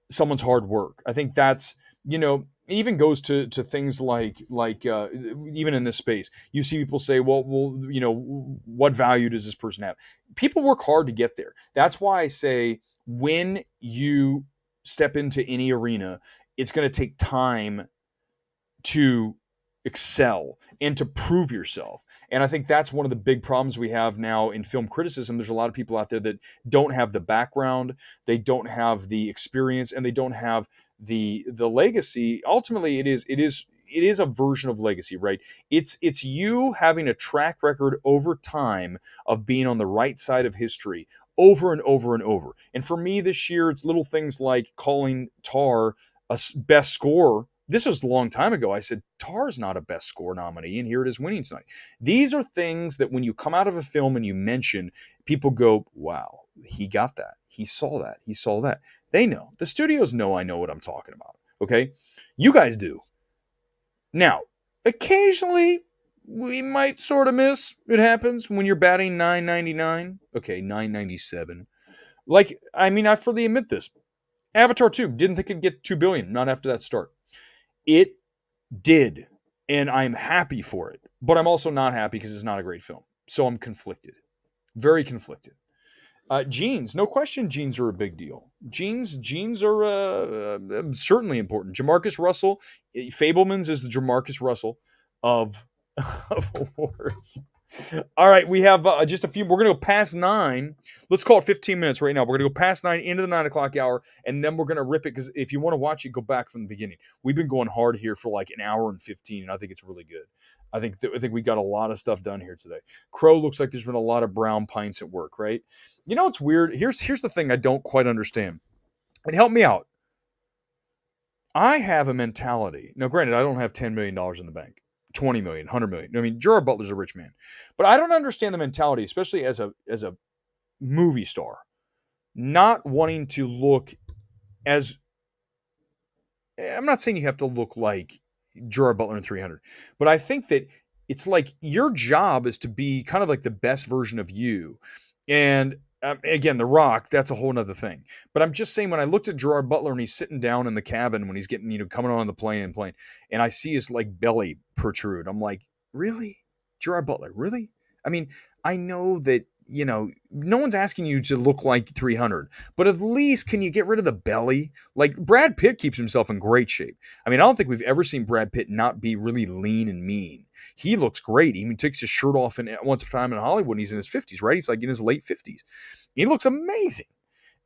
someone's hard work. I think that's, it even goes to things like even in this space, you see people say, well, what value does this person have? People work hard to get there. That's why I say when you step into any arena, it's going to take time to excel and to prove yourself. And I think that's one of the big problems we have now in film criticism. There's a lot of people out there that don't have the background, they don't have the experience, and they don't have the legacy. Ultimately, it is a version of legacy, right? It's you having a track record over time of being on the right side of history over and over and over. And for me this year, it's little things like calling Tar a best scorer. This was a long time ago. I said, Tar's not a best score nominee, and here it is winning tonight. These are things that when you come out of a film and you mention, people go, wow, he got that. He saw that. He saw that. They know. The studios know I know what I'm talking about, okay? You guys do. Now, occasionally, we might sort of miss. It happens when you're batting .999. Okay, .997. I fully admit this. Avatar 2, didn't think it'd get $2 billion, not after that start. It did, and I'm happy for it. But I'm also not happy because it's not a great film. So I'm conflicted. Very conflicted. Jeans, no question jeans are a big deal. Jeans are certainly important. Jamarcus Russell, Fabelman's is the Jamarcus Russell of awards. All right, we have just a few. We're going to go past 9. Let's call it 15 minutes right now. We're going to go past 9 into the 9 o'clock hour, and then we're going to rip it because if you want to watch it, go back from the beginning. We've been going hard here for like an hour and 15, and I think it's really good. I think we got a lot of stuff done here today. Crow looks like there's been a lot of brown pints at work, right? You know, it's weird. Here's the thing I don't quite understand. And help me out. I have a mentality. Now, granted, I don't have $10 million in the bank. 20 million, 100 million. I mean, Gerard Butler's a rich man. But I don't understand the mentality, especially as a movie star, not wanting to look as, I'm not saying you have to look like Gerard Butler in 300, but I think that it's like your job is to be kind of like the best version of you. And again, The Rock, that's a whole nother thing. But I'm just saying, when I looked at Gerard Butler and he's sitting down in the cabin when he's getting, coming on the plane, and I see his like belly protrude, I'm like, really? Gerard Butler, really? I mean, I know that, no one's asking you to look like 300, but at least can you get rid of the belly? Like Brad Pitt keeps himself in great shape. I mean, I don't think we've ever seen Brad Pitt not be really lean and mean. He looks great. He even takes his shirt off once upon a time in Hollywood. And he's in his 50s, right? He's like in his late 50s. He looks amazing.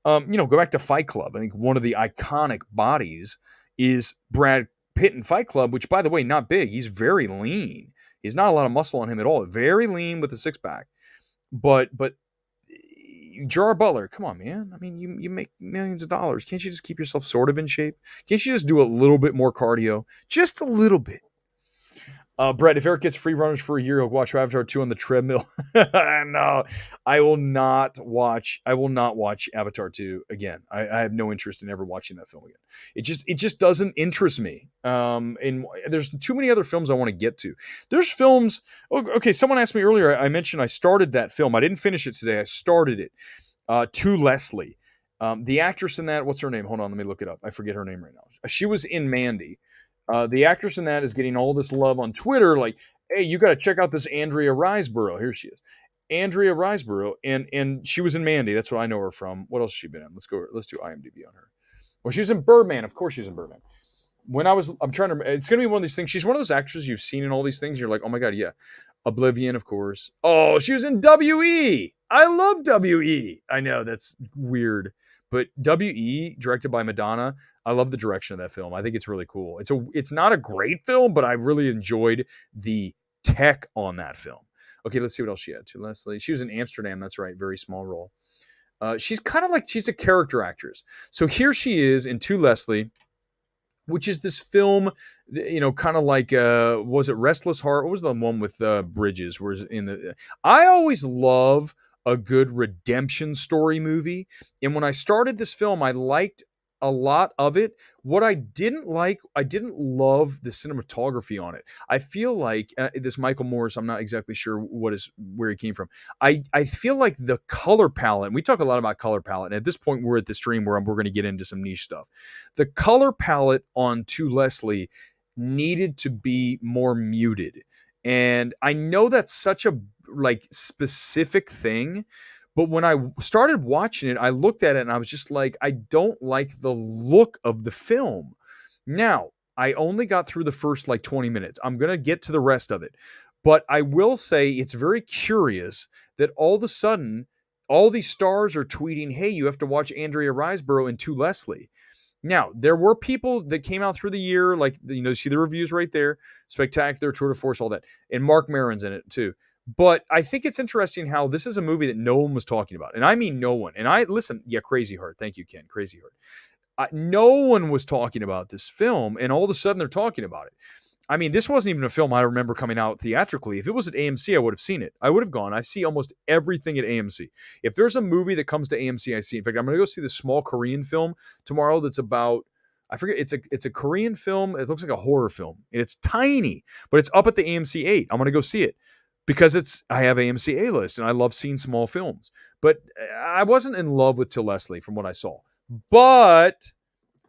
Go back to Fight Club. I think one of the iconic bodies is Brad Pitt in Fight Club, which, by the way, not big. He's very lean. He's not a lot of muscle on him at all. Very lean with a six-pack. But Gerard Butler, come on, man. I mean, you make millions of dollars. Can't you just keep yourself sort of in shape? Can't you just do a little bit more cardio? Just a little bit. Brett, if Eric gets free runners for a year, he'll watch Avatar 2 on the treadmill. No, I will not watch Avatar 2 again. I have no interest in ever watching that film again. It just doesn't interest me. And there's too many other films I want to get to. There's films. Okay, someone asked me earlier. I mentioned I started that film. I didn't finish it today. I started it. To Leslie, the actress in that. What's her name? Hold on, let me look it up. I forget her name right now. She was in Mandy. The actress in that is getting all this love on Twitter. Like, hey, you got to check out this Andrea Riseborough. Here she is. Andrea Riseborough. And she was in Mandy. That's what I know her from. What else has she been in? Let's do IMDb on her. Well, she was in Birdman. Of course she's in Birdman. It's going to be one of these things. She's one of those actresses you've seen in all these things. You're like, oh my God, yeah. Oblivion, of course. Oh, she was in WE. I love WE. I know that's weird, but WE, directed by Madonna, I love the direction of that film. I think it's really cool. It's not a great film, but I really enjoyed the tech on that film. Okay, let's see what else she had. To Leslie, she was in Amsterdam. That's right, very small role. She's kind of like she's a character actress. So here she is in To Leslie, which is this film, kind of like was it Restless Heart? What was the one with Bridges? Whereas in the I always love a good redemption story movie, and when I started this film, I liked a lot of it. What I didn't like, I didn't love the cinematography on it. I feel like this Michael Morris, I'm not exactly sure where he came from. I feel like the color palette. And we talk a lot about color palette, and at this point, we're at the stream where we're going to get into some niche stuff. The color palette on To Leslie needed to be more muted. And I know that's such a specific thing, but when I started watching it, I looked at it and I was just like, I don't like the look of the film. Now, I only got through the first 20 minutes. I'm going to get to the rest of it. But I will say it's very curious that all of a sudden, all these stars are tweeting, hey, you have to watch Andrea Riseborough and To Leslie. Now, there were people that came out through the year, see the reviews right there, Spectacular, Tour de Force, all that. And Mark Maron's in it too. But I think it's interesting how this is a movie that no one was talking about. And I mean no one. And Crazy Heart. Thank you, Ken. Crazy Heart. No one was talking about this film, and all of a sudden they're talking about it. I mean, this wasn't even a film I remember coming out theatrically. If it was at AMC, I would have seen it. I would have gone. I see almost everything at AMC. If there's a movie that comes to AMC, I see. In fact, I'm going to go see this small Korean film tomorrow that's about, I forget, it's a Korean film. It looks like a horror film, and it's tiny, but it's up at the AMC 8. I'm going to go see it because I have AMC A-list, and I love seeing small films. But I wasn't in love with To Leslie from what I saw. But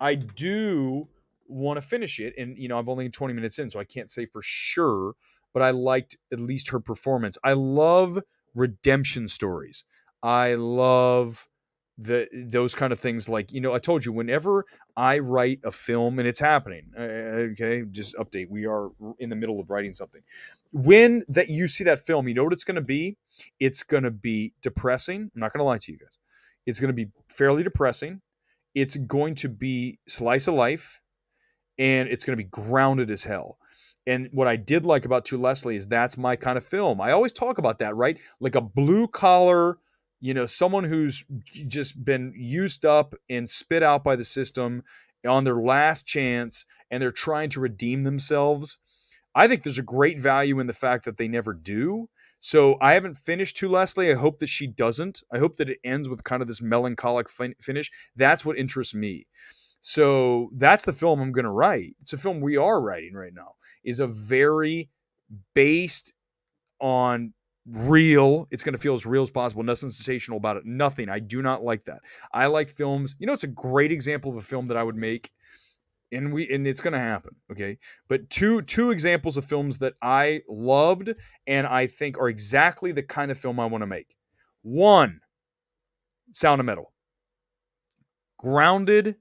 I do want to finish it, and I'm only 20 minutes in, so I can't say for sure, but I liked at least her performance. I love redemption stories. I love those kind of things. I told you, whenever I write a film, and it's happening, okay, just update, we are in the middle of writing something. When that you see that film, you know what it's going to be? It's going to be depressing. I'm not going to lie to you guys. It's going to be fairly depressing. It's going to be slice of life, and it's going to be grounded as hell. And what I did like about To Leslie is that's my kind of film. I always talk about that, right? Like a blue collar, someone who's just been used up and spit out by the system on their last chance, and they're trying to redeem themselves. I think there's a great value in the fact that they never do. So I haven't finished To Leslie. I hope that she doesn't. I hope that it ends with kind of this melancholic finish. That's what interests me. So that's the film I'm going to write. It's a film we are writing right now. Is a very based on real. It's going to feel as real as possible. Nothing sensational about it. Nothing. I do not like that. I like films. It's a great example of a film that I would make. And it's going to happen, okay? But two examples of films that I loved and I think are exactly the kind of film I want to make. One, Sound of Metal. Grounded,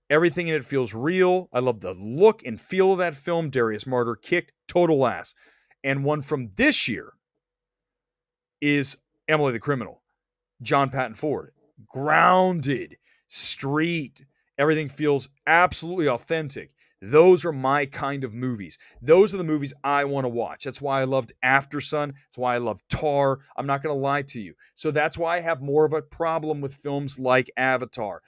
everything in it feels real. I love the look and feel of that film. Darius Martyr kicked total ass. And one from this year is Emily the Criminal. John Patton Ford. Grounded, street, everything feels absolutely authentic. Those are my kind of movies. Those are the movies I want to watch. That's why I loved After Sun. That's why I love Tar. I'm not going to lie to you. So that's why I have more of a problem with films like Avatar.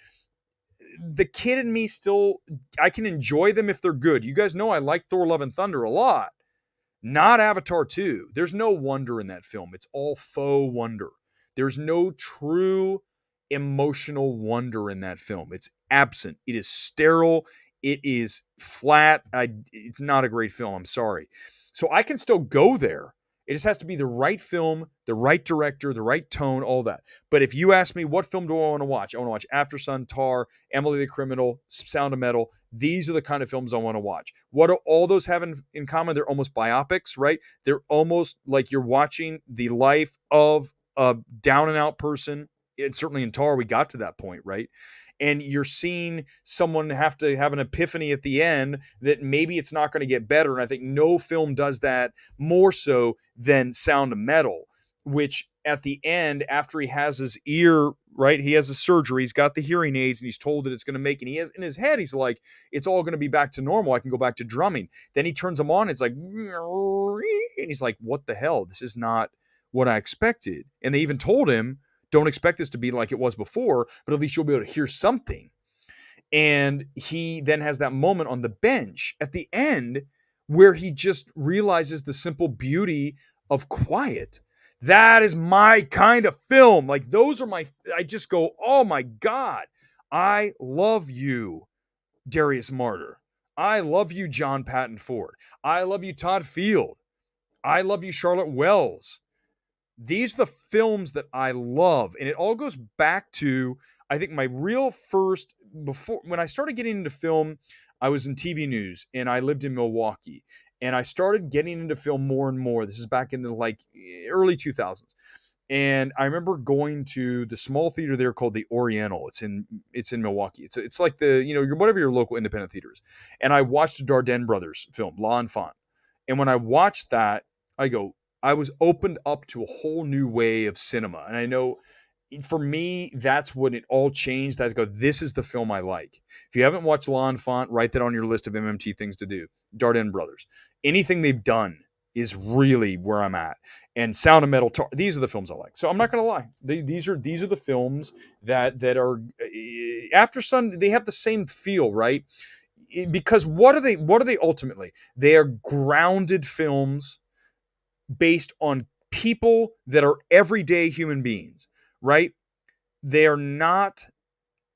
The kid in me still, I can enjoy them if they're good. You guys know I like Thor Love and Thunder a lot. Not Avatar 2. There's no wonder in that film. It's all faux wonder. There's no true emotional wonder in that film. It's absent. It is sterile. It is flat. It's not a great film. I'm sorry. So I can still go there. It just has to be the right film, the right director, the right tone, all that. But if you ask me, what film do I want to watch? I want to watch After Sun, Tar, Emily the Criminal, Sound of Metal. These are the kind of films I want to watch. What do all those have in common? They're almost biopics, right? They're almost like you're watching the life of a down and out person. And certainly in Tar, we got to that point, right? And you're seeing someone have to have an epiphany at the end that maybe it's not going to get better. And I think no film does that more so than Sound of Metal, which at the end, after he has his ear, right, he has a surgery, he's got the hearing aids, and he's told that it's going to make, and he has in his head, he's like, it's all going to be back to normal. I can go back to drumming. Then he turns them on. It's like, and he's like, what the hell? This is not what I expected. And they even told him, don't expect this to be like it was before, but at least you'll be able to hear something. And he then has that moment on the bench at the end where he just realizes the simple beauty of quiet. That is my kind of film. Like, those are I just go, oh my God, I love you, Darius Martyr. I love you, John Patton Ford. I love you, Todd Field. I love you, Charlotte Wells. These are the films that I love. And it all goes back to, I think, my real first, before, when I started getting into film, I was in TV news and I lived in Milwaukee. And I started getting into film more and more. This is back in the early 2000s. And I remember going to the small theater there called the Oriental. It's in Milwaukee. It's like the, whatever your local independent theater is. And I watched the Dardenne brothers film, L'Enfant. And when I watched that, I was opened up to a whole new way of cinema. And I know for me, that's when it all changed. I go, this is the film I like. If you haven't watched L'Enfant, write that on your list of MMT things to do. Dardenne brothers. Anything they've done is really where I'm at. And Sound of Metal, these are the films I like. So I'm not going to lie. These are the films that are After Sun. They have the same feel, right? Because what are they ultimately? They are grounded films based on people that are everyday human beings, right? They are not.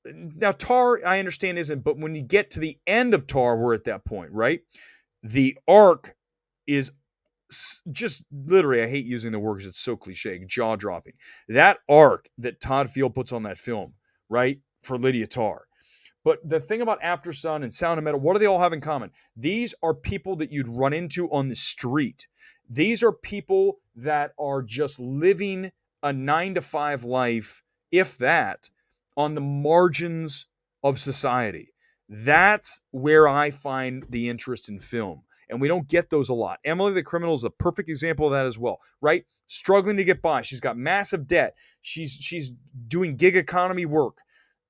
Now, Tar, I understand, isn't, but when you get to the end of Tar, we're at that point, right? The arc is just literally, I hate using the word because it's so cliche, jaw-dropping. That arc that Todd Field puts on that film, right, for Lydia Tarr. But the thing about After Sun and Sound of Metal, what do they all have in common? These are people that you'd run into on the street. These are people that are just living a 9-to-5 life, if that, on the margins of society. That's where I find the interest in film. And we don't get those a lot. Emily the Criminal is a perfect example of that as well, right? Struggling to get by. She's got massive debt. She's doing gig economy work.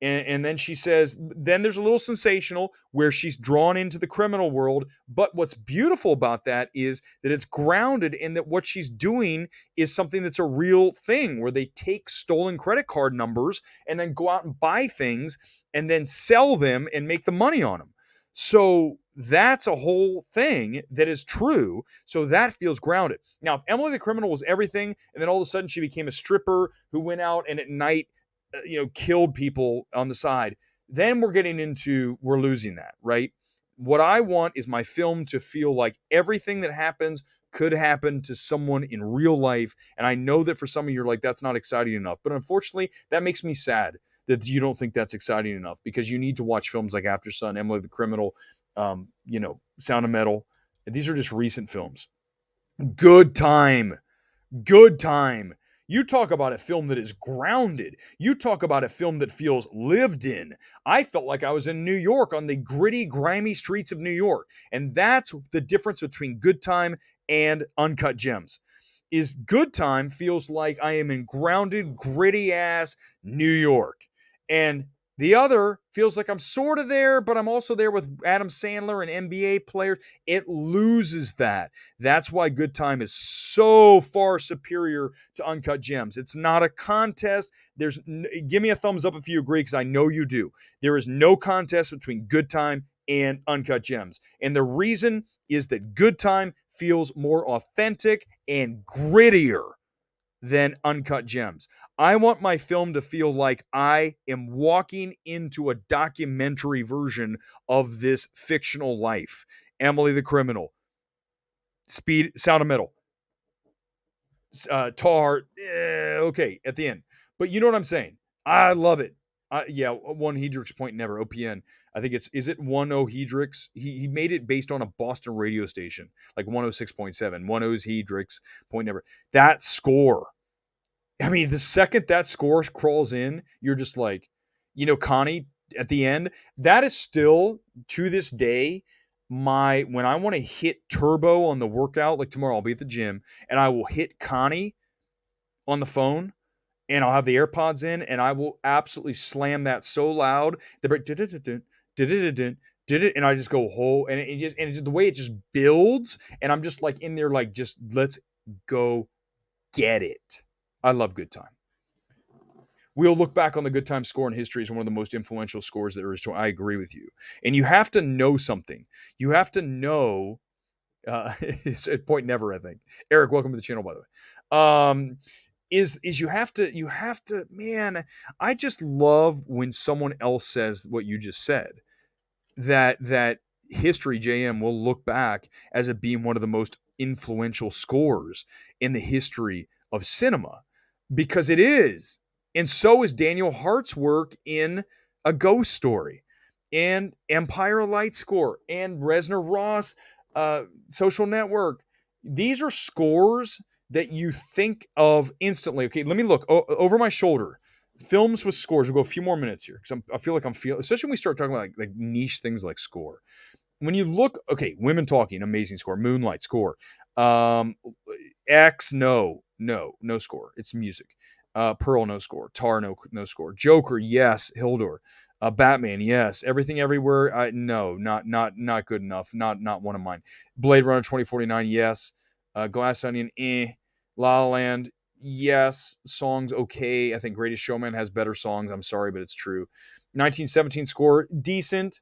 And then she says, then there's a little sensational where she's drawn into the criminal world. But what's beautiful about that is that it's grounded in that what she's doing is something that's a real thing, where they take stolen credit card numbers and then go out and buy things and then sell them and make the money on them. So that's a whole thing that is true. So that feels grounded. Now, if Emily the Criminal was everything, and then all of a sudden she became a stripper who went out and at night, killed people on the side, then we're losing that, right? What I want is my film to feel like everything that happens could happen to someone in real life. And I know that for some of you, you're like, that's not exciting enough. But unfortunately, that makes me sad that you don't think that's exciting enough, because you need to watch films like After Sun, Emily the Criminal, Sound of Metal. These are just recent films. Good Time. You talk about a film that is grounded. You talk about a film that feels lived in. I felt like I was in New York, on the gritty, grimy streets of New York. And that's the difference between Good Time and Uncut Gems. Is Good Time feels like I am in grounded, gritty ass New York. And the other feels like I'm sort of there, but I'm also there with Adam Sandler and NBA players. It loses that. That's why Good Time is so far superior to Uncut Gems. It's not a contest. Give me a thumbs up if you agree, because I know you do. There is no contest between Good Time and Uncut Gems. And the reason is that Good Time feels more authentic and grittier than Uncut Gems. I want my film to feel like I am walking into a documentary version of this fictional life. Emily the Criminal, Sound of Metal, Tar, okay, at the end. But you know what I'm saying? I love it. Yeah, one Hedrix point never, OPN. I think is it 10 Hedrix? He made it based on a Boston radio station, like 106.7. 10 Hedrix point never. That score. I mean, the second that score crawls in, you're just like, Connie at the end. That is still, to this day, when I want to hit turbo on the workout, like tomorrow I'll be at the gym and I will hit Connie. on the phone, and I'll have the AirPods in, and I will absolutely slam that so loud. The break, did it, and I just go whole, and it just the way it just builds, and I'm just like in there, like just let's go get it. I love Good Time. We'll look back on the Good Time score in history as one of the most influential scores that there is. I agree with you, and you have to know something. You have to know. It's at point never. I think Eric, welcome to the channel, by the way. Is you have to, man, I just love when someone else says what you just said, that history JM will look back as it being one of the most influential scores in the history of cinema, because it is. And so is Daniel Hart's work in A Ghost Story and Empire Light score and Reznor Ross Social Network. These are scores that you think of instantly. Okay, let me look over my shoulder. Films with scores. We'll go a few more minutes here because I feel like I'm feeling, especially when we start talking about like niche things like score. When you look, okay, Women Talking, amazing score. Moonlight score. X, no score. It's music. Pearl, no score. Tar, no score. Joker, yes. Hildur. Batman, yes. Everything Everywhere, no, not good enough. Not one of mine. Blade Runner 2049, yes. Glass Onion, eh. La La Land, yes. Songs, okay. I think Greatest Showman has better songs. I'm sorry, but it's true. 1917 score, decent.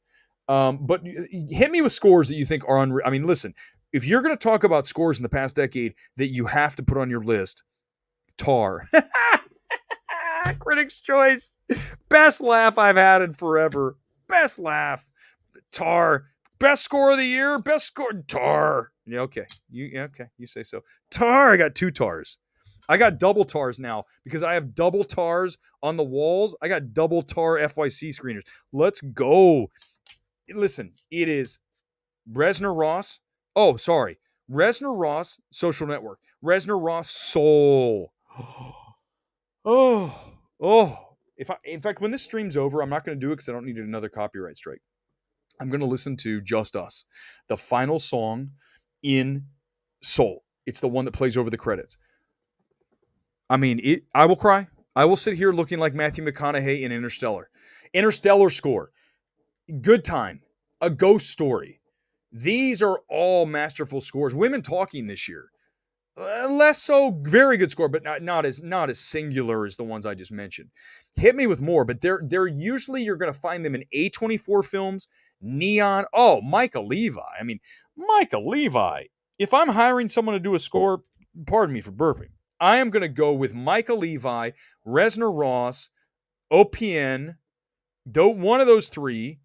But hit me with scores that you think are unreal. I mean, listen, if you're going to talk about scores in the past decade that you have to put on your list, Tar. Critics' Choice. Best laugh I've had in forever. Best laugh. Tar. Best score of the year. Best score. Tar. Yeah, okay. You say so. Tar. I got 2 Tars. I got double Tars now because I have double Tars on the walls. I got double Tar FYC screeners. Let's go. Listen, it is Reznor Ross. Oh, sorry. Reznor Ross, Social Network. Reznor Ross, Soul. In fact, when this stream's over, I'm not going to do it because I don't need another copyright strike. I'm going to listen to Just Us, the final song in Soul. It's the one that plays over the credits. I mean, I will cry. I will sit here looking like Matthew McConaughey in Interstellar. Interstellar score. Good Time. A Ghost Story. These are all masterful scores. Women Talking this year. Less so, very good score, but not as singular as the ones I just mentioned. Hit me with more, but they're usually, you're going to find them in A24 films, Neon. Oh, Micah Levi. I mean, Micah Levi. If I'm hiring someone to do a score, pardon me for burping, I am going to go with Micah Levi, Reznor Ross, OPN, one of those 3.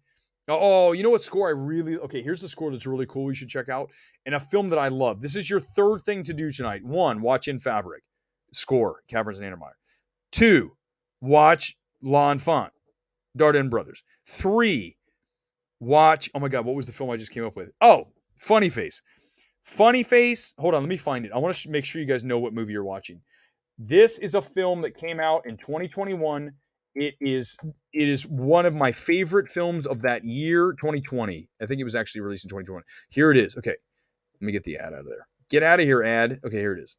Oh, you know what score I really... Okay, here's the score that's really cool you should check out. And a film that I love. This is your 3rd thing to do tonight. 1, watch In Fabric. Score, Caverns and Andermeyer. 2, watch L'Enfant, Dardenne Brothers. 3, watch... Oh my God, what was the film I just came up with? Oh, Funny Face. Funny Face... Hold on, let me find it. I want to make sure you guys know what movie you're watching. This is a film that came out in 2021. It is one of my favorite films of that year, 2020. I think it was actually released in 2021. Here it is. Okay, let me get the ad out of there. Get out of here, ad. Okay, here it is.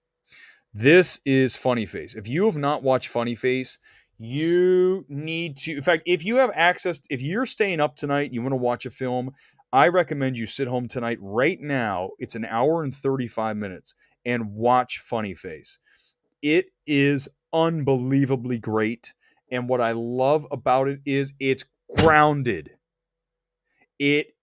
This is Funny Face. If you have not watched Funny Face, you need to. In fact, if you have access, if you're staying up tonight and you want to watch a film, I recommend you sit home tonight right now. It's an hour and 35 minutes and watch Funny Face. It is unbelievably great. And what I love about it is it's grounded.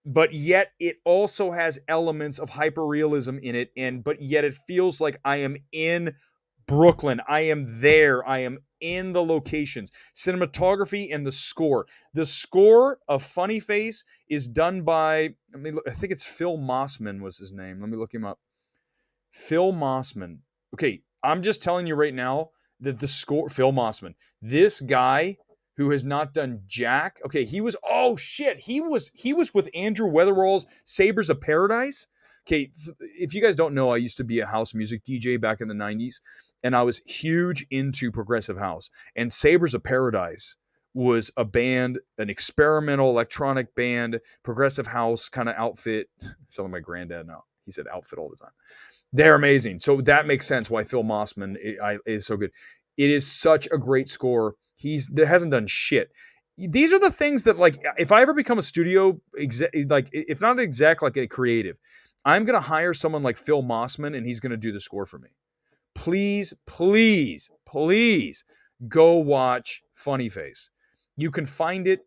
But yet it also has elements of hyperrealism in it. But yet it feels like I am in Brooklyn. I am there. I am in the locations. Cinematography and the score. The score of Funny Face is done by, I think it's Phil Mossman was his name. Let me look him up. Phil Mossman. Okay, I'm just telling you right now that the score, Phil Mossman, this guy who has not done jack. Okay, he was with Andrew Weatherall's Sabres of Paradise. Okay, if you guys don't know, I used to be a house music DJ back in the 90s, and I was huge into progressive house. And Sabres of Paradise was a band, an experimental electronic band, progressive house kind of outfit. Sound like my granddad now. He said outfit all the time. They're amazing. So that makes sense why Phil Mossman is so good. It is such a great score. That hasn't done shit. These are the things that, like, if I ever become a studio exec, like if not an exec, like a creative, I'm gonna hire someone like Phil Mossman, and he's gonna do the score for me. Please, please, please go watch Funny Face. You can find it.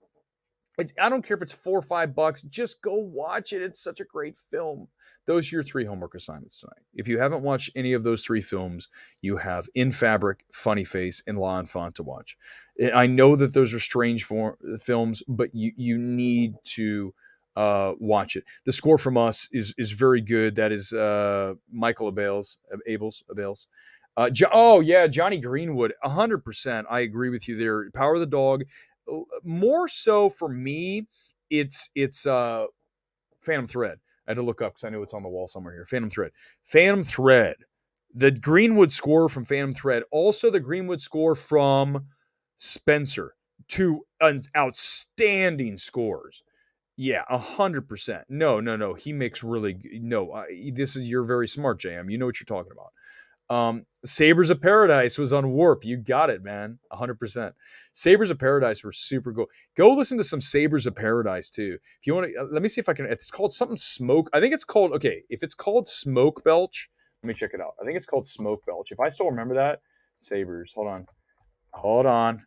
I don't care if it's $4 or $5. Just go watch it. It's such a great film. Those are your 3 homework assignments tonight. If you haven't watched any of those 3 films, you have In Fabric, Funny Face, and L'Enfant to watch. I know that those are strange films, but you need to watch it. The score from us is very good. That is Michael Abels. Johnny Greenwood, 100%. I agree with you there. Power of the Dog. More so for me, it's Phantom Thread. I had to look up because I know it's on the wall somewhere here. Phantom Thread. The Greenwood score from Phantom Thread. Also the Greenwood score from Spencer. 2 outstanding scores. Yeah, 100%. No. He makes really you're very smart, JM. You know what you're talking about. Sabres of Paradise was on Warp. You got it, man. 100%. Sabres of Paradise were super cool. Go listen to some Sabres of Paradise too. If you want to, let me see if I can. It's called something Smoke. I think it's called. Okay, if it's called Smoke Belch, let me check it out. I think it's called Smoke Belch. If I still remember that, Sabres. Hold on.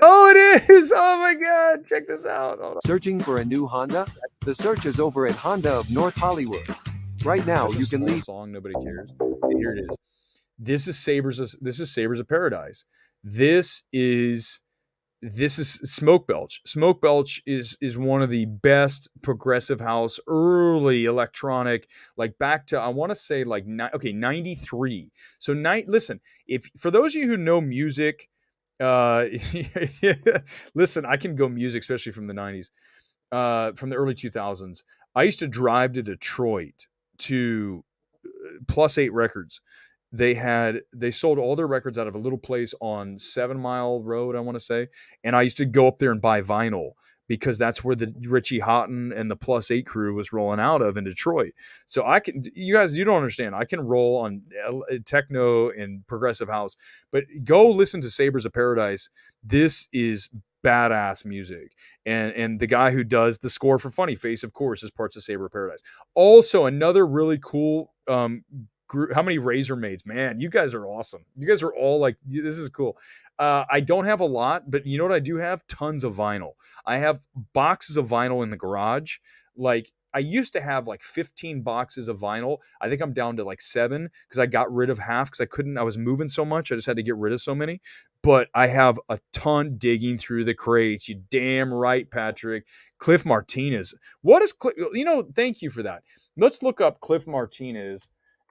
Oh, it is. Oh my God, check this out. Hold on. Searching for a new Honda? The search is over at Honda of North Hollywood. Right now, you can leave. Song nobody cares. Here it is. This is Sabres of Paradise. This is Smoke Belch. Smoke Belch is one of the best progressive house, early electronic, like back to, I want to say like 93. So listen, if for those of you who know music, listen, I can go music, especially from the 90s, from the early 2000s. I used to drive to Detroit to Plus 8 Records. They sold all their records out of a little place on 7 Mile Road, I want to say. And I used to go up there and buy vinyl because that's where the Richie Houghton and the Plus 8 crew was rolling out of in Detroit. So you guys, you don't understand. I can roll on techno and progressive house, but go listen to Sabres of Paradise. This is badass music. And the guy who does the score for Funny Face, of course, is parts of Sabre of Paradise. Also, another really cool group. How many Razor Maids? Man, you guys are awesome. You guys are all like, this is cool. I don't have a lot, but you know what I do have? Tons of vinyl. I have boxes of vinyl in the garage. Like, I used to have like 15 boxes of vinyl. I think I'm down to like 7 because I got rid of half because I was moving so much. I just had to get rid of so many. But I have a ton digging through the crates. You damn right, Patrick. Cliff Martinez. What is Cliff? Thank you for that. Let's look up Cliff Martinez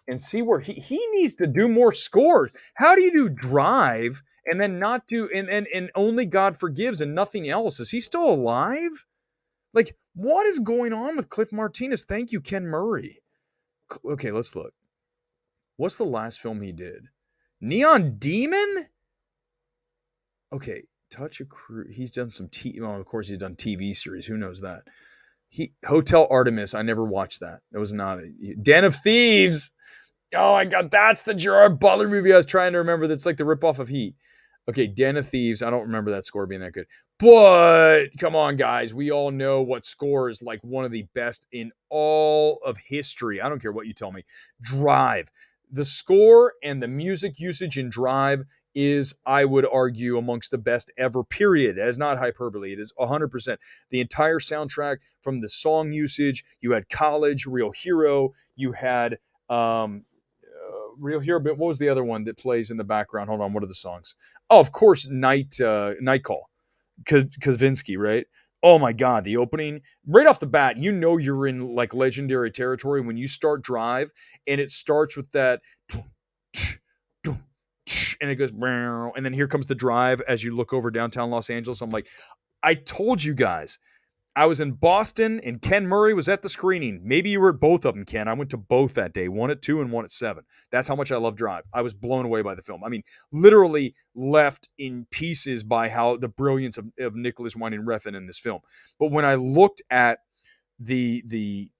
and see where he needs to do more scores. How do you do Drive and then not do and Only God Forgives and nothing else? Is he still alive? Like, what is going on with Cliff Martinez? Thank you, Ken Murray. Okay, let's look. What's the last film he did? Neon Demon? Okay, Touch of Crew. He's done some of course he's done TV series. Who knows that? Hotel Artemis. I never watched that. It was not Den of Thieves. Oh my God, that's the Gerard Butler movie I was trying to remember. That's like the ripoff of Heat. Okay, Den of Thieves. I don't remember that score being that good. But come on, guys. We all know what score is like one of the best in all of history. I don't care what you tell me. Drive. The score and the music usage in Drive is, I would argue, amongst the best ever, period. That is not hyperbole. It is 100%. The entire soundtrack, from the song usage, you had College, Real Hero, you had Real Hero, but what was the other one that plays in the background? Hold on, what are the songs? Oh, of course, Night Call, Kavinsky, right? Oh my God, the opening, right off the bat, you know you're in like legendary territory when you start Drive, and it starts with that, and it goes, and then here comes the Drive as you look over downtown Los Angeles. I'm like, I told you guys. I was in Boston, and Ken Murray was at the screening. Maybe you were at both of them, Ken. I went to both that day, one at 2 and one at 7. That's how much I love Drive. I was blown away by the film. I mean, literally left in pieces by how the brilliance of Nicholas Winding Refn in this film. But when I looked at the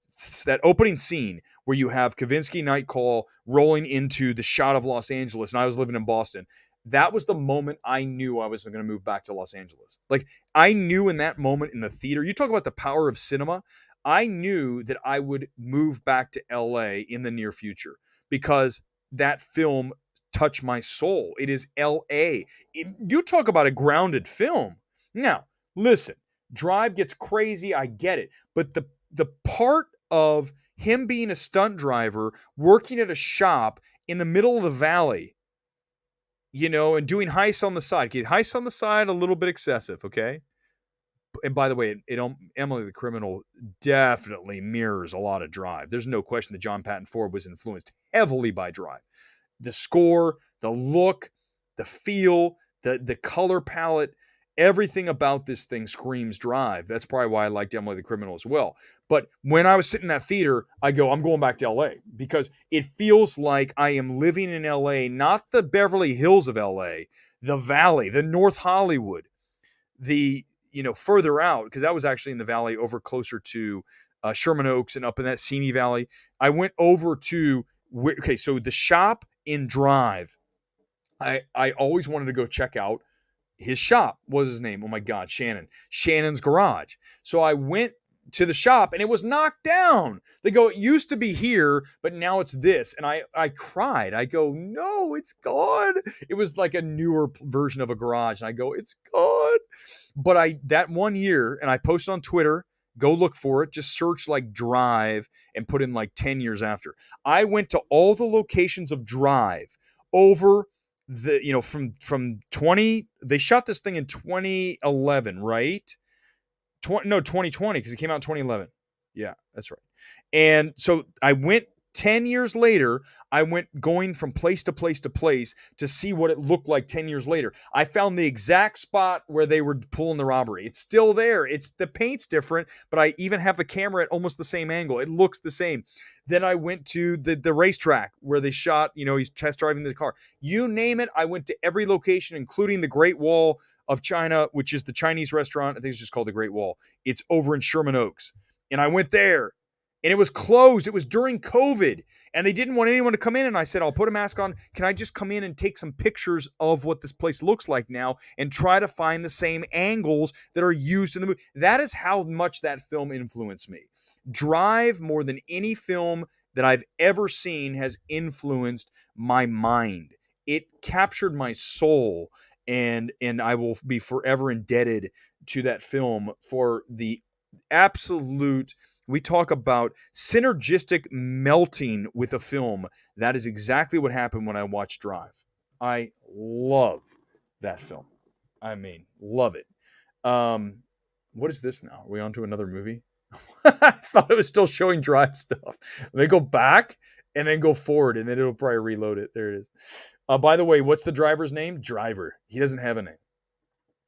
that opening scene where you have Kavinsky Night Call rolling into the shot of Los Angeles, and I was living in Boston. That was the moment I knew I was going to move back to Los Angeles. Like, I knew in that moment in the theater, you talk about the power of cinema. I knew that I would move back to LA in the near future because that film touched my soul. It is LA. You talk about a grounded film. Now, listen, Drive gets crazy. I get it. But the part of him being a stunt driver, working at a shop in the middle of the valley, and doing heists on the side. Okay, heists on the side, a little bit excessive, okay? And by the way, Emily the Criminal definitely mirrors a lot of Drive. There's no question that John Patton Ford was influenced heavily by Drive. The score, the look, the feel, the color palette, everything about this thing screams Drive. That's probably why I liked Emily the Criminal as well. But when I was sitting in that theater, I'm going back to LA because it feels like I am living in LA, not the Beverly Hills of LA, the Valley, the North Hollywood, the further out, because that was actually in the Valley over closer to Sherman Oaks and up in that Simi Valley. I went over to, so the shop in Drive, I always wanted to go check out his shop. What was his name? Oh my God, Shannon's Garage. So I went to the shop and it was knocked down. They go, it used to be here, but now it's this. And I cried. I go, no, it's gone. It was like a newer version of a garage. And I go, it's gone. But that one year, and I posted on Twitter, go look for it. Just search like Drive and put in like 10 years after. I went to all the locations of Drive over from 20, they shot this thing in 2011, right? 2020, because it came out in 2011. Yeah, that's right. And so I went 10 years later, I went going from place to place to place to see what it looked like 10 years later. I found the exact spot where they were pulling the robbery. It's still there. The paint's different, but I even have the camera at almost the same angle. It looks the same. Then I went to the racetrack where they shot, he's test driving the car. You name it, I went to every location, including the Great Wall of China, which is the Chinese restaurant. I think it's just called the Great Wall. It's over in Sherman Oaks. And I went there. And it was closed. It was during COVID. And they didn't want anyone to come in. And I said, I'll put a mask on. Can I just come in and take some pictures of what this place looks like now and try to find the same angles that are used in the movie? That is how much that film influenced me. Drive, more than any film that I've ever seen, has influenced my mind. It captured my soul. And I will be forever indebted to that film for the absolute... We talk about synergistic melting with a film. That is exactly what happened when I watched Drive. I love that film. I mean, love it. What is this now? Are we on to another movie? I thought it was still showing Drive stuff. Let me go back and then go forward, and then it'll probably reload it. There it is. By the way, what's the driver's name? Driver. He doesn't have a name.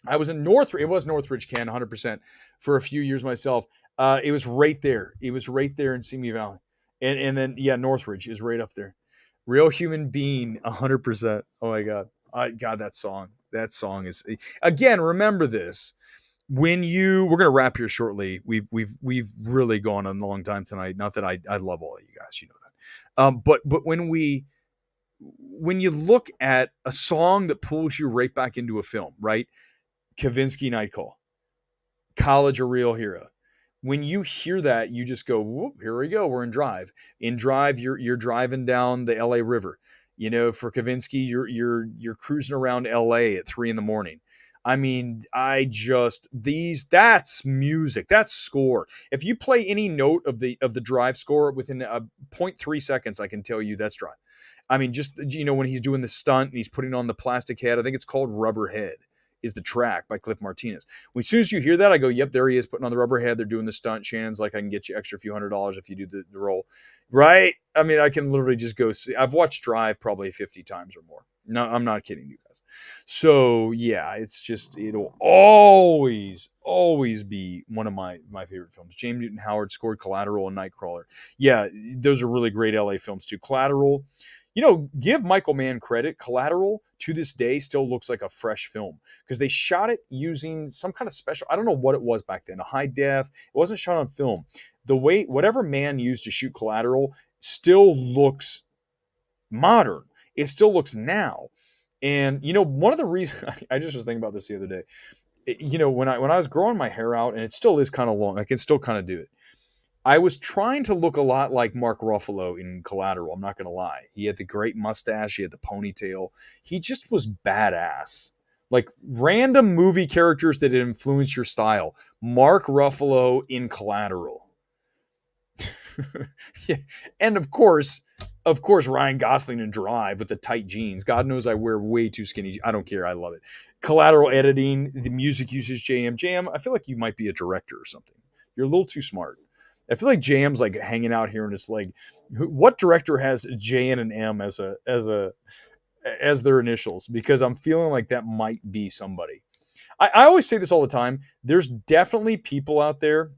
I was in Northridge. It was Northridge, Ken, 100%, for a few years myself. It was right there. It was right there in Simi Valley. And then, Northridge is right up there. Real Human Being, 100%. Oh, my God. God, that song. That song is... Again, remember this. We're going to wrap here shortly. We've really gone on a long time tonight. Not that I love all of you guys. You know that. But when you look at a song that pulls you right back into a film, right? Kavinsky Night Call, College, a Real Hero. When you hear that, you just go, whoop, here we go. We're in Drive. In Drive, you're driving down the LA River. For Kavinsky, you're cruising around LA at 3 a.m. I mean, that's music, that's score. If you play any note of the Drive score within 0.3 seconds, I can tell you that's Drive. I mean, just, when he's doing the stunt and he's putting on the plastic head, I think it's called Rubber Head, is the track by Cliff Martinez. As soon as you hear that, I go, yep, there he is putting on the rubber head. They're doing the stunt. Shannon's like, I can get you extra few $100s if you do the role. Right? I mean, I can literally just go see. I've watched Drive probably 50 times or more. No, I'm not kidding you guys. So, yeah, it's just, it'll always be one of my favorite films. James Newton Howard scored Collateral and Nightcrawler. Yeah, those are really great LA films too. Collateral, give Michael Mann credit. Collateral, to this day, still looks like a fresh film because they shot it using some kind of special, I don't know what it was back then, a high def. It wasn't shot on film, the way whatever man used to shoot Collateral still looks modern. It still looks now. And one of the reasons I just was thinking about this the other day. When I was growing my hair out, and it still is kind of long, I can still kind of do it. I was trying to look a lot like Mark Ruffalo in Collateral. I'm not going to lie. He had the great mustache. He had the ponytail. He just was badass. Like random movie characters that influence your style. Mark Ruffalo in Collateral. Yeah. And of course, Ryan Gosling in Drive with the tight jeans. God knows I wear way too skinny. I don't care. I love it. Collateral editing, the music uses JM. JM, I feel like you might be a director or something. You're a little too smart. I feel like JM's like hanging out here, and it's like, what director has J and an M as their initials? Because I'm feeling like that might be somebody. I always say this all the time. There's definitely people out there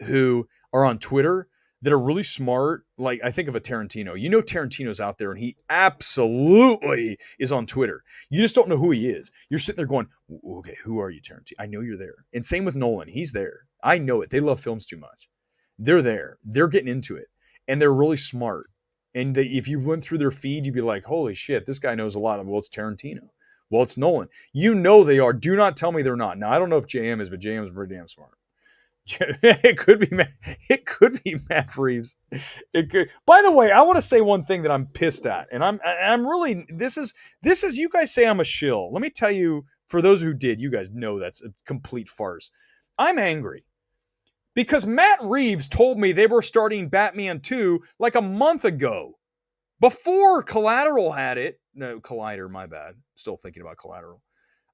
who are on Twitter that are really smart. Like I think of a Tarantino. Tarantino's out there, and he absolutely is on Twitter. You just don't know who he is. You're sitting there going, okay, who are you, Tarantino? I know you're there. And same with Nolan. He's there. I know it. They love films too much. They're there. They're getting into it. And they're really smart. And if you went through their feed, you'd be like, holy shit, this guy knows a lot. Well, it's Tarantino. Well, it's Nolan. They are. Do not tell me they're not. Now, I don't know if JM is, but JM is pretty damn smart. It could be Matt Reeves. It could. By the way, I want to say one thing that I'm pissed at, and I'm really this is you guys say I'm a shill. Let me tell you, for those who did, you guys know that's a complete farce. I'm angry because Matt Reeves told me they were starting Batman 2 like a month ago, before Collateral had it. No, Collider, my bad. Still thinking about Collateral.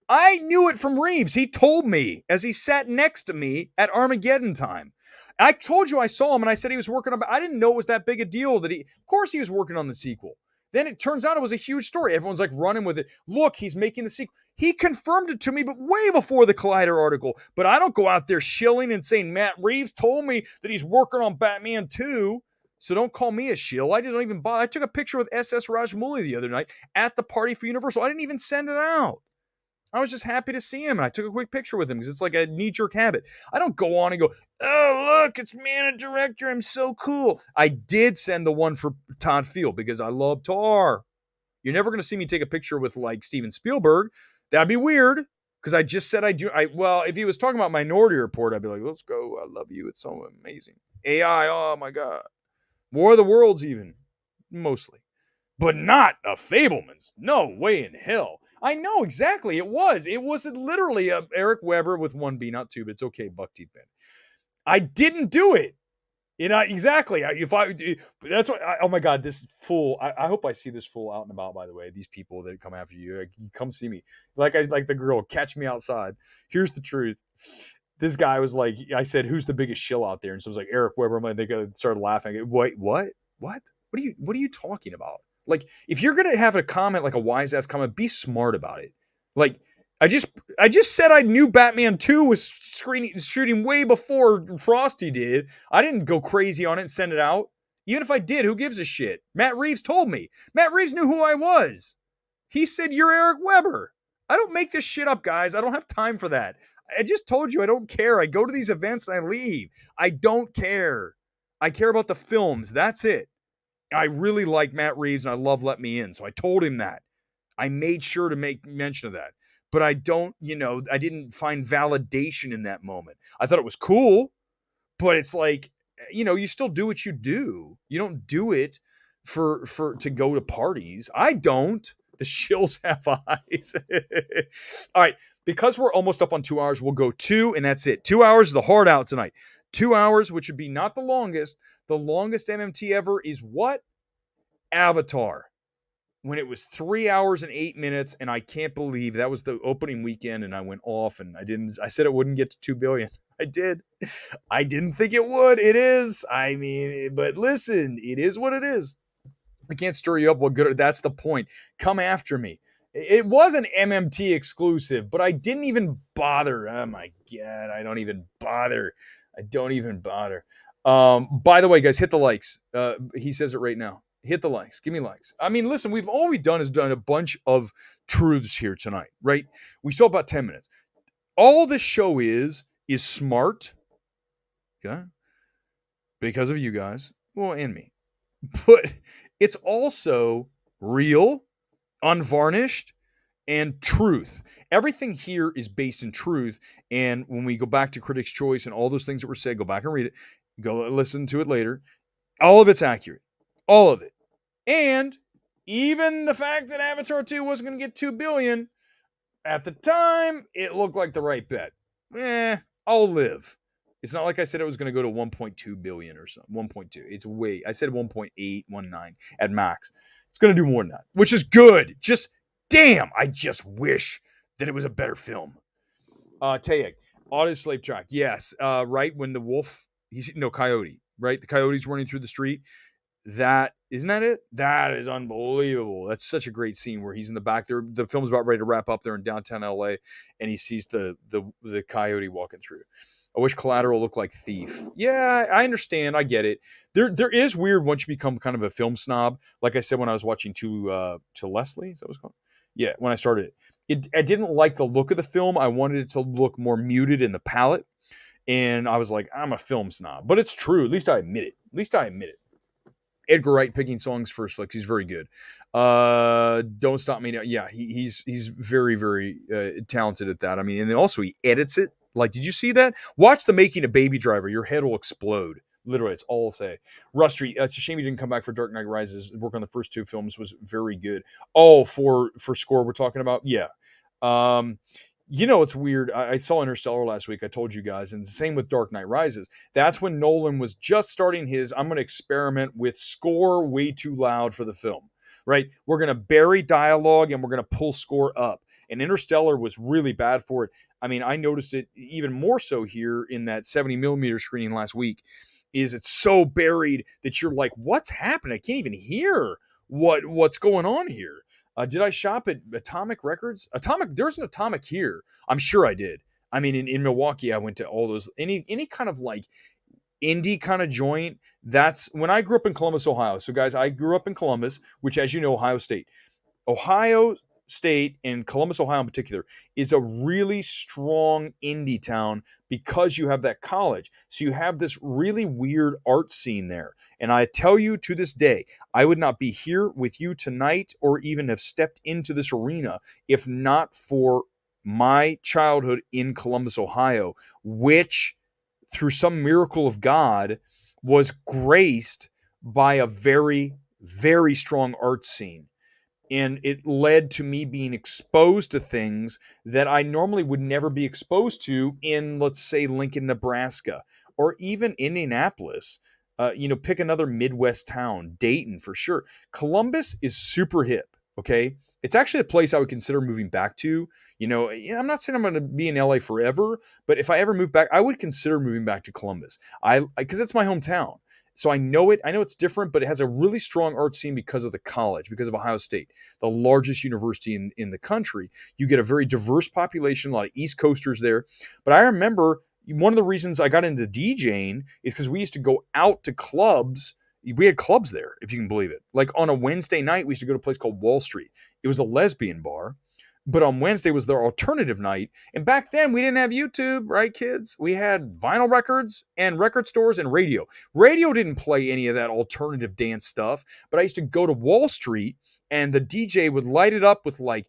I knew it from Reeves. He told me as he sat next to me at Armageddon time. I told you I saw him, and I said he was working on. I didn't know it was that big a deal that he. Of course, he was working on the sequel. Then it turns out it was a huge story. Everyone's like running with it. Look, he's making the sequel. He confirmed it to me, but way before the Collider article. But I don't go out there shilling and saying Matt Reeves told me that he's working on Batman 2. So don't call me a shill. I don't even bother. I took a picture with SS Rajamouli the other night at the party for Universal. I didn't even send it out. I was just happy to see him, and I took a quick picture with him because it's like a knee-jerk habit. I don't go on and go, oh, look, it's me and a director. I'm so cool. I did send the one for Todd Field because I love Tar. You're never going to see me take a picture with, like, Steven Spielberg. That'd be weird because I just said I do. Well, if he was talking about Minority Report, I'd be like, let's go. I love you. It's so amazing. AI, oh, my God. War of the Worlds even, mostly. But not a Fabelmans. No way in hell. I know exactly. It was literally a Eric Weber with one B, not two, but it's okay. Buck teeth Ben. I didn't do it. Exactly. That's what. Oh my God, this fool. I hope I see this fool out and about. By the way, these people that come after you, you come see me. Like the girl, catch me outside. Here's the truth. This guy was like, I said, who's the biggest shill out there? And so it was like Eric Weber. And they started laughing. Wait, what? What are you talking about? Like, if you're gonna have a comment like a wise ass comment, be smart about it. Like, I just said I knew Batman 2 was shooting way before Frosty did. I didn't go crazy on it and send it out. Even if I did, who gives a shit? Matt Reeves told me. Matt Reeves knew who I was. He said, you're Eric Weber. I don't make this shit up, guys. I don't have time for that. I just told you I don't care. I go to these events and I leave. I don't care. I care about the films. That's it. I really like Matt Reeves and I love Let Me In. So I told him that. I made sure to make mention of that. But I didn't find validation in that moment. I thought it was cool, but it's like, you still do what you do. You don't do it to go to parties. I don't. The shills have eyes. All right. Because we're almost up on 2 hours, we'll go 2 and that's it. 2 hours is the hard out tonight. 2 hours, which would be not the longest. The longest MMT ever is what? Avatar. When it was 3 hours and 8 minutes, and I can't believe that was the opening weekend, and I went off, and I said it wouldn't get to 2 billion. I did. I didn't think it would. It is. I mean, but listen, it is what it is. I can't stir you up. Well, good. That's the point. Come after me. It was an MMT exclusive, but I didn't even bother. Oh my God. I don't even bother. By the way, guys, hit the likes. He says it right now. Hit the likes. Give me likes. I mean, listen, all we've done is done a bunch of truths here tonight, right? We still have about 10 minutes. All this show is smart. Yeah. because of you guys, well, and me. But it's also real, unvarnished, and truth. Everything here is based in truth. And when we go back to Critics' Choice and all those things that were said, go back and read it, go listen to it later. All of it's accurate. All of it. And even the fact that Avatar 2 wasn't going to get $2 billion, at the time, it looked like the right bet. I'll live. It's not like I said it was going to go to 1.2 billion or something. 1.2. It's way. I said 1.819 at max. It's going to do more than that, which is good. Just damn, I just wish that it was a better film. Tayek, Auto Slave Track. Yes, right when the wolf, coyote, right? The coyote's running through the street. That isn't that it? That is unbelievable. That's such a great scene where he's in the back there. The film's about ready to wrap up there in downtown LA, and he sees the coyote walking through. I wish Collateral looked like Thief. Yeah, I understand. I get it. There is weird once you become kind of a film snob. Like I said when I was watching To Leslie, is that what it's called? Yeah, when I started it. I didn't like the look of the film. I wanted it to look more muted in the palette. And I was like, I'm a film snob. But it's true. At least I admit it. Edgar Wright picking songs for flicks. He's very good. Don't Stop Me Now. Yeah, he's very, very talented at that. I mean, and then also he edits it. Like, did you see that? Watch The Making of Baby Driver. Your head will explode. Literally, it's all I'll say. Rusty, it's a shame he didn't come back for Dark Knight Rises. Work on the first two films was very good. Oh, for score we're talking about? Yeah. It's weird. I saw Interstellar last week. I told you guys. And the same with Dark Knight Rises. That's when Nolan was just starting his, I'm going to experiment with score way too loud for the film, right? We're going to bury dialogue and we're going to pull score up. And Interstellar was really bad for it. I mean, I noticed it even more so here in that 70 millimeter screening last week. Is it's so buried that you're like, what's happening? I can't even hear what's going on here. Did I shop at Atomic Records? There's an Atomic here. I'm sure I did. I mean, in Milwaukee, I went to all those, any kind of like indie kind of joint. That's when I grew up in Columbus, Ohio. So guys, I grew up in Columbus, which, as you know, Ohio State and Columbus, Ohio in particular, is a really strong indie town because you have that college. So you have this really weird art scene there. And I tell you to this day, I would not be here with you tonight or even have stepped into this arena if not for my childhood in Columbus, Ohio, which through some miracle of God was graced by a very, very strong art scene. And it led to me being exposed to things that I normally would never be exposed to in, let's say, Lincoln, Nebraska, or even Indianapolis. Pick another Midwest town, Dayton for sure. Columbus is super hip, okay? It's actually a place I would consider moving back to. I'm not saying I'm going to be in LA forever, but if I ever move back, I would consider moving back to Columbus. Because it's my hometown. So I know it. I know it's different, but it has a really strong art scene because of the college, because of Ohio State, the largest university in the country. You get a very diverse population, a lot of East Coasters there. But I remember one of the reasons I got into DJing is because we used to go out to clubs. We had clubs there, if you can believe it. Like on a Wednesday night, we used to go to a place called Wall Street. It was a lesbian bar. But on Wednesday was their alternative night. And back then, we didn't have YouTube, right, kids? We had vinyl records and record stores and radio. Radio didn't play any of that alternative dance stuff. But I used to go to Wall Street, and the DJ would light it up with, like,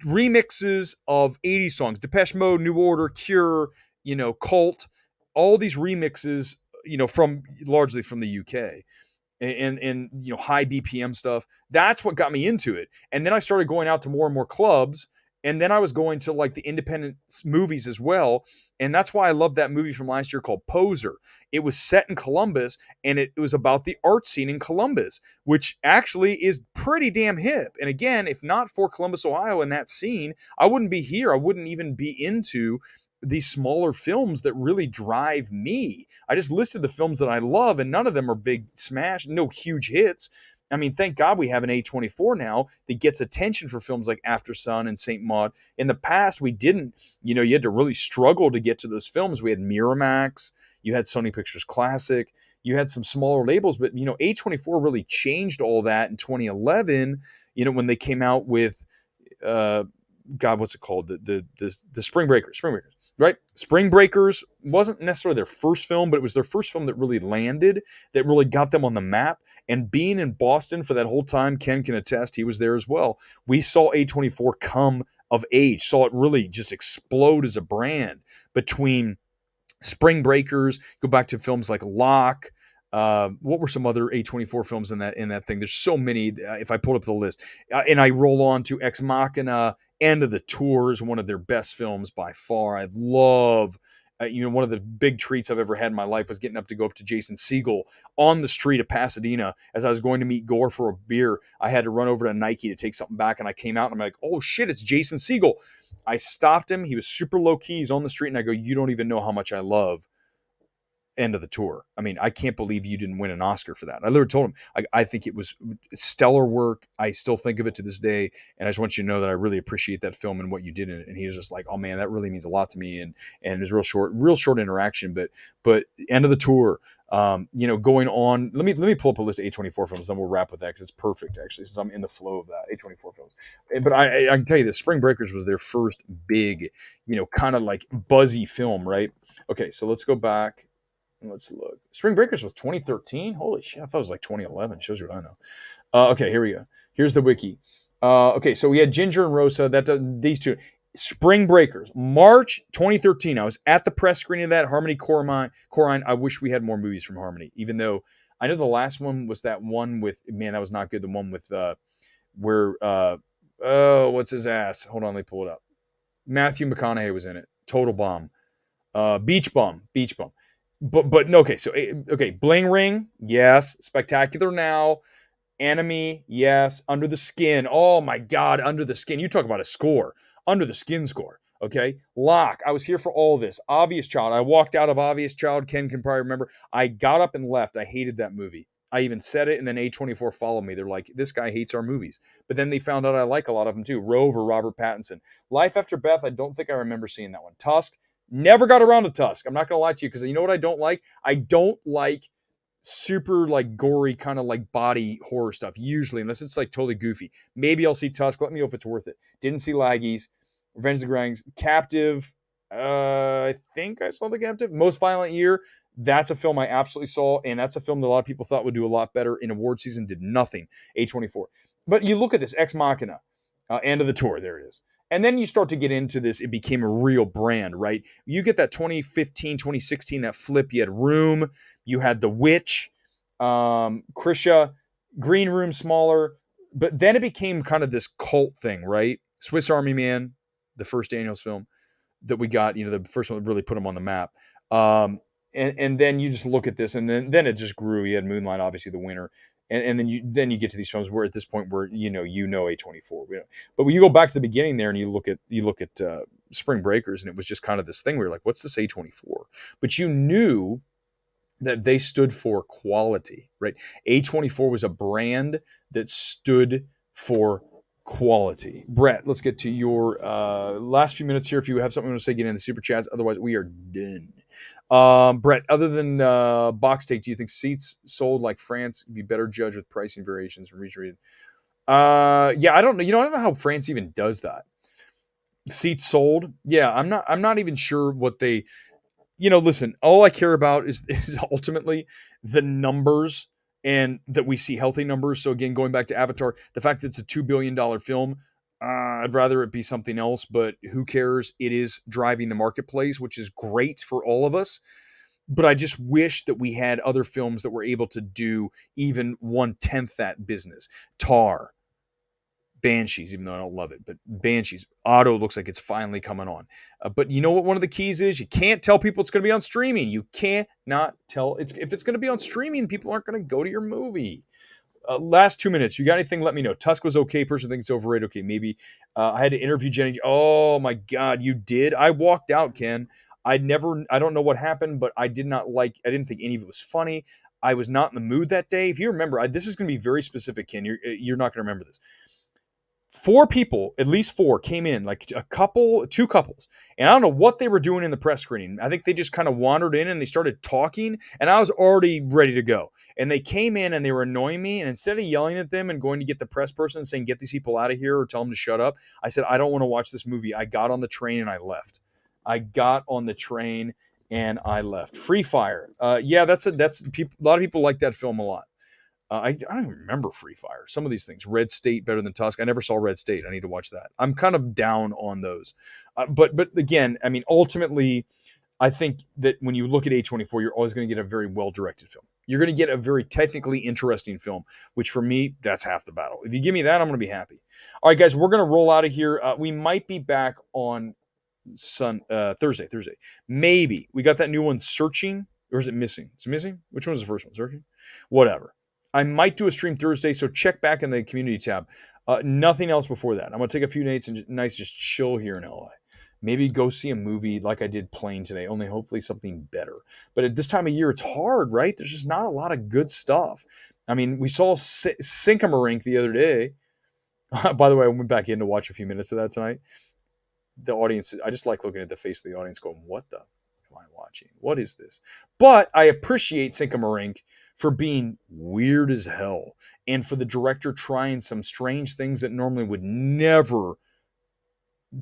remixes of 80s songs. Depeche Mode, New Order, Cure, Cult. All these remixes, largely from the UK. And high BPM stuff. That's what got me into it. And then I started going out to more and more clubs. And then I was going to like the independent movies as well. And that's why I love that movie from last year called Poser. It was set in Columbus, and it was about the art scene in Columbus, which actually is pretty damn hip. And again, if not for Columbus, Ohio, and that scene, I wouldn't be here. I wouldn't even be into these smaller films that really drive me. I just listed the films that I love, and none of them are big smash, no huge hits. I mean, thank God we have an A24 now that gets attention for films like After Sun and Saint Maud. In the past, we didn't. You had to really struggle to get to those films. We had Miramax, you had Sony Pictures Classic, you had some smaller labels, but A24 really changed all that in 2011. When they came out with God, what's it called? The Spring Breakers. right? Spring Breakers wasn't necessarily their first film, but it was their first film that really landed, that really got them on the map. And being in Boston for that whole time, Ken can attest, he was there as well. We saw A24 come of age, saw it really just explode as a brand between Spring Breakers, go back to films like Locke. What were some other A24 films in that thing? There's so many. If I pulled up the list, and I roll on to Ex Machina, End of the Tour is one of their best films by far. I love. One of the big treats I've ever had in my life was getting up to go up to Jason Segel on the street of Pasadena as I was going to meet Gore for a beer. I had to run over to Nike to take something back, and I came out and I'm like, oh shit, it's Jason Segel. I stopped him. He was super low key. He's on the street, and I go, you don't even know how much I love End of the Tour. I mean, I can't believe you didn't win an Oscar for that. I literally told him, I think it was stellar work. I still think of it to this day. And I just want you to know that I really appreciate that film and what you did in it. And he was just like, oh man, that really means a lot to me. And it was real short interaction, but End of the Tour, going on, let me pull up a list of A24 films, then we'll wrap with that because it's perfect actually, since I'm in the flow of that A24 films. But I can tell you this, Spring Breakers was their first big, kind of like buzzy film, right? Okay, so let's go back. Let's look. Spring Breakers was 2013. Holy shit! I thought it was like 2011. Shows you what I know. Okay, here we go. Here's the wiki. Okay, so we had Ginger and Rosa. These two. Spring Breakers, March 2013. I was at the press screening of that. Harmony Korine. I wish we had more movies from Harmony. Even though I know the last one was that one with, man, that was not good. The one with what's his ass? Hold on, let me pull it up. Matthew McConaughey was in it. Total bomb. Beach Bum. But no, okay, so Bling Ring, yes. Spectacular Now, Enemy, yes. Under the Skin, oh my God, Under the Skin. You talk about a score, Under the Skin score. Okay, Locke. I was here for all this. Obvious Child. I walked out of Obvious Child. Ken can probably remember. I got up and left. I hated that movie. I even said it, and then A24 followed me. They're like, this guy hates our movies. But then they found out I like a lot of them too. Rover, Robert Pattinson. Life After Beth, I don't think I remember seeing that one. Tusk. Never got around to Tusk. I'm not going to lie to you because you know what I don't like? I don't like super like gory kind of like body horror stuff usually, unless it's like totally goofy. Maybe I'll see Tusk. Let me know if it's worth it. Didn't see Laggies. Revenge of the Grangs. Captive. I think I saw The Captive. Most Violent Year. That's a film I absolutely saw, and that's a film that a lot of people thought would do a lot better in award season. Did nothing. A24. But you look at this, Ex Machina. End of the Tour. There it is. And then you start to get into this, it became a real brand, right? You get that 2015, 2016, that flip. You had Room, you had The Witch, Krisha, Green Room, smaller. But then it became kind of this cult thing, right? Swiss Army Man, the first Daniels film that we got, the first one that really put him on the map. And then you just look at this, and then it just grew. You had Moonlight, obviously the winner. And then you get to these films where at this point where A24. But when you go back to the beginning there and you look at Spring Breakers, and it was just kind of this thing where you're like, what's this A24? But you knew that they stood for quality, right? A24 was a brand that stood for quality. Brett, let's get to your last few minutes here. If you have something you want to say, get in the super chats. Otherwise, we are done. Brett, other than box take, do you think seats sold like France would be better judged with pricing variations from region to region? Yeah, I don't know. I don't know how France even does that. Seats sold. Yeah, I'm not even sure what they. Listen, all I care about is ultimately the numbers, and that we see healthy numbers. So again, going back to Avatar, the fact that it's a $2 billion film, I'd rather it be something else, but who cares? It is driving the marketplace, which is great for all of us. But I just wish that we had other films that were able to do even 1/10 that business. Tar, Banshees, even though I don't love it, but Banshees, Otto looks like it's finally coming on. But you know what one of the keys is? You can't tell people it's going to be on streaming. You cannot tell. If it's going to be on streaming, people aren't going to go to your movie. Last 2 minutes. You got anything? Let me know. Tusk was okay. Person thinks it's overrated. Okay, maybe. I had to interview Jenny. Oh my God, you did? I walked out, Ken. I don't know what happened, but I didn't think any of it was funny. I was not in the mood that day. If you remember, this is going to be very specific, Ken. You're not going to remember this. 4 people, at least 4, came in, like 2 couples. And I don't know what they were doing in the press screening. I think they just kind of wandered in and they started talking, and I was already ready to go. And they came in and they were annoying me. And instead of yelling at them and going to get the press person and saying, get these people out of here or tell them to shut up, I said, I don't want to watch this movie. I got on the train and I left. I got on the train and I left. Free Fire. Yeah, that's a lot of people like that film a lot. I don't even remember Free Fire. Some of these things. Red State better than Tusk. I never saw Red State. I need to watch that. I'm kind of down on those. But again, I mean, ultimately, I think that when you look at A24, you're always going to get a very well-directed film. You're going to get a very technically interesting film, which for me, that's half the battle. If you give me that, I'm going to be happy. All right, guys, we're going to roll out of here. We might be back on Thursday. Maybe. We got that new one, Searching, or is it Missing? Is it Missing? Which one was the first one? Searching? Whatever. I might do a stream Thursday, so check back in the community tab. Nothing else before that. I'm going to take a few nights just chill here in LA. Maybe go see a movie like I did Plane today, only hopefully something better. But at this time of year, it's hard, right? There's just not a lot of good stuff. I mean, we saw Sinkamarink the other day. By the way, I went back in to watch a few minutes of that tonight. The audience, I just like looking at the face of the audience going, what the am I watching? What is this? But I appreciate Sinkamarink for being weird as hell and for the director trying some strange things that normally would never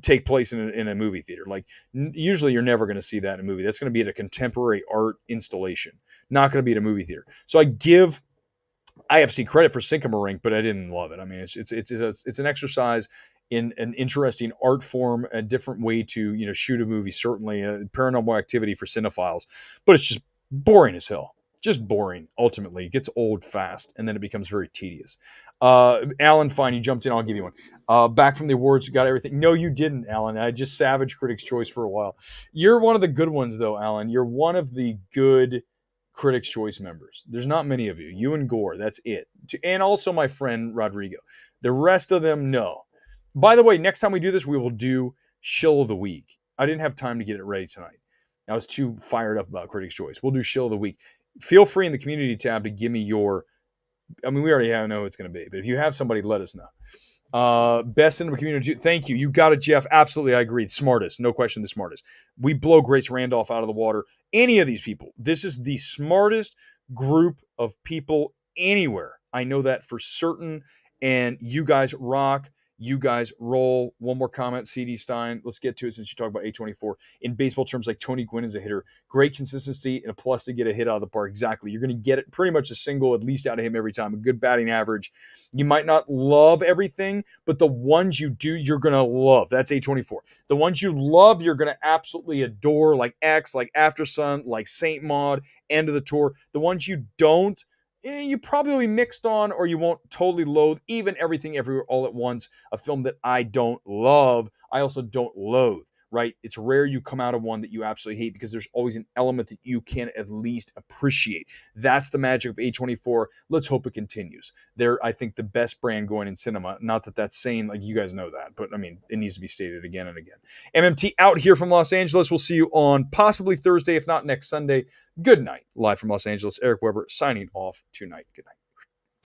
take place in a movie theater. Like usually you're never going to see that in a movie. That's going to be at a contemporary art installation, not going to be at a movie theater. So I give IFC credit for Sinkamarink, but I didn't love it. I mean, it's an exercise in an interesting art form, a different way to shoot a movie. Certainly, a Paranormal Activity for cinephiles, but it's just boring as hell. Just boring. Ultimately, it gets old fast, and then it becomes very tedious. Alan, fine, you jumped in. I'll give you one. Back from the awards, you got everything. No, you didn't, Alan. I just savage Critics' Choice for a while. You're one of the good ones, though, Alan. You're one of the good Critics' Choice members. There's not many of you. You and Gore, that's it. And also my friend Rodrigo. The rest of them, no. By the way, next time we do this, we will do Shill of the Week. I didn't have time to get it ready tonight. I was too fired up about Critics' Choice. We'll do Shill of the Week. Feel free in the community tab to give me your, I mean, we already know who it's going to be, but if you have somebody, let us know. Best in the community. Thank you. You got it, Jeff. Absolutely. I agree. Smartest. No question the smartest. We blow Grace Randolph out of the water. Any of these people. This is the smartest group of people anywhere. I know that for certain. And you guys rock. You guys roll. One more comment, CD Stein. Let's get to it since you talked about A24. In baseball terms, like Tony Gwynn is a hitter. Great consistency and a plus to get a hit out of the park. Exactly. You're going to get it pretty much a single at least out of him every time. A good batting average. You might not love everything, but the ones you do, you're going to love. That's A24. The ones you love, you're going to absolutely adore, like X, like After Sun, like Saint Maud, End of the Tour. The ones you don't, you probably mixed on, or you won't totally loathe. Even Everything Everywhere All at Once, a film that I don't love, I also don't loathe, right? It's rare you come out of one that you absolutely hate because there's always an element that you can at least appreciate. That's the magic of A24. Let's hope it continues. They're, I think, the best brand going in cinema. Not that that's saying, like, you guys know that, but I mean, it needs to be stated again and again. MMT out here from Los Angeles. We'll see you on possibly Thursday, if not next Sunday. Good night. Live from Los Angeles, Eric Weber signing off tonight. Good night.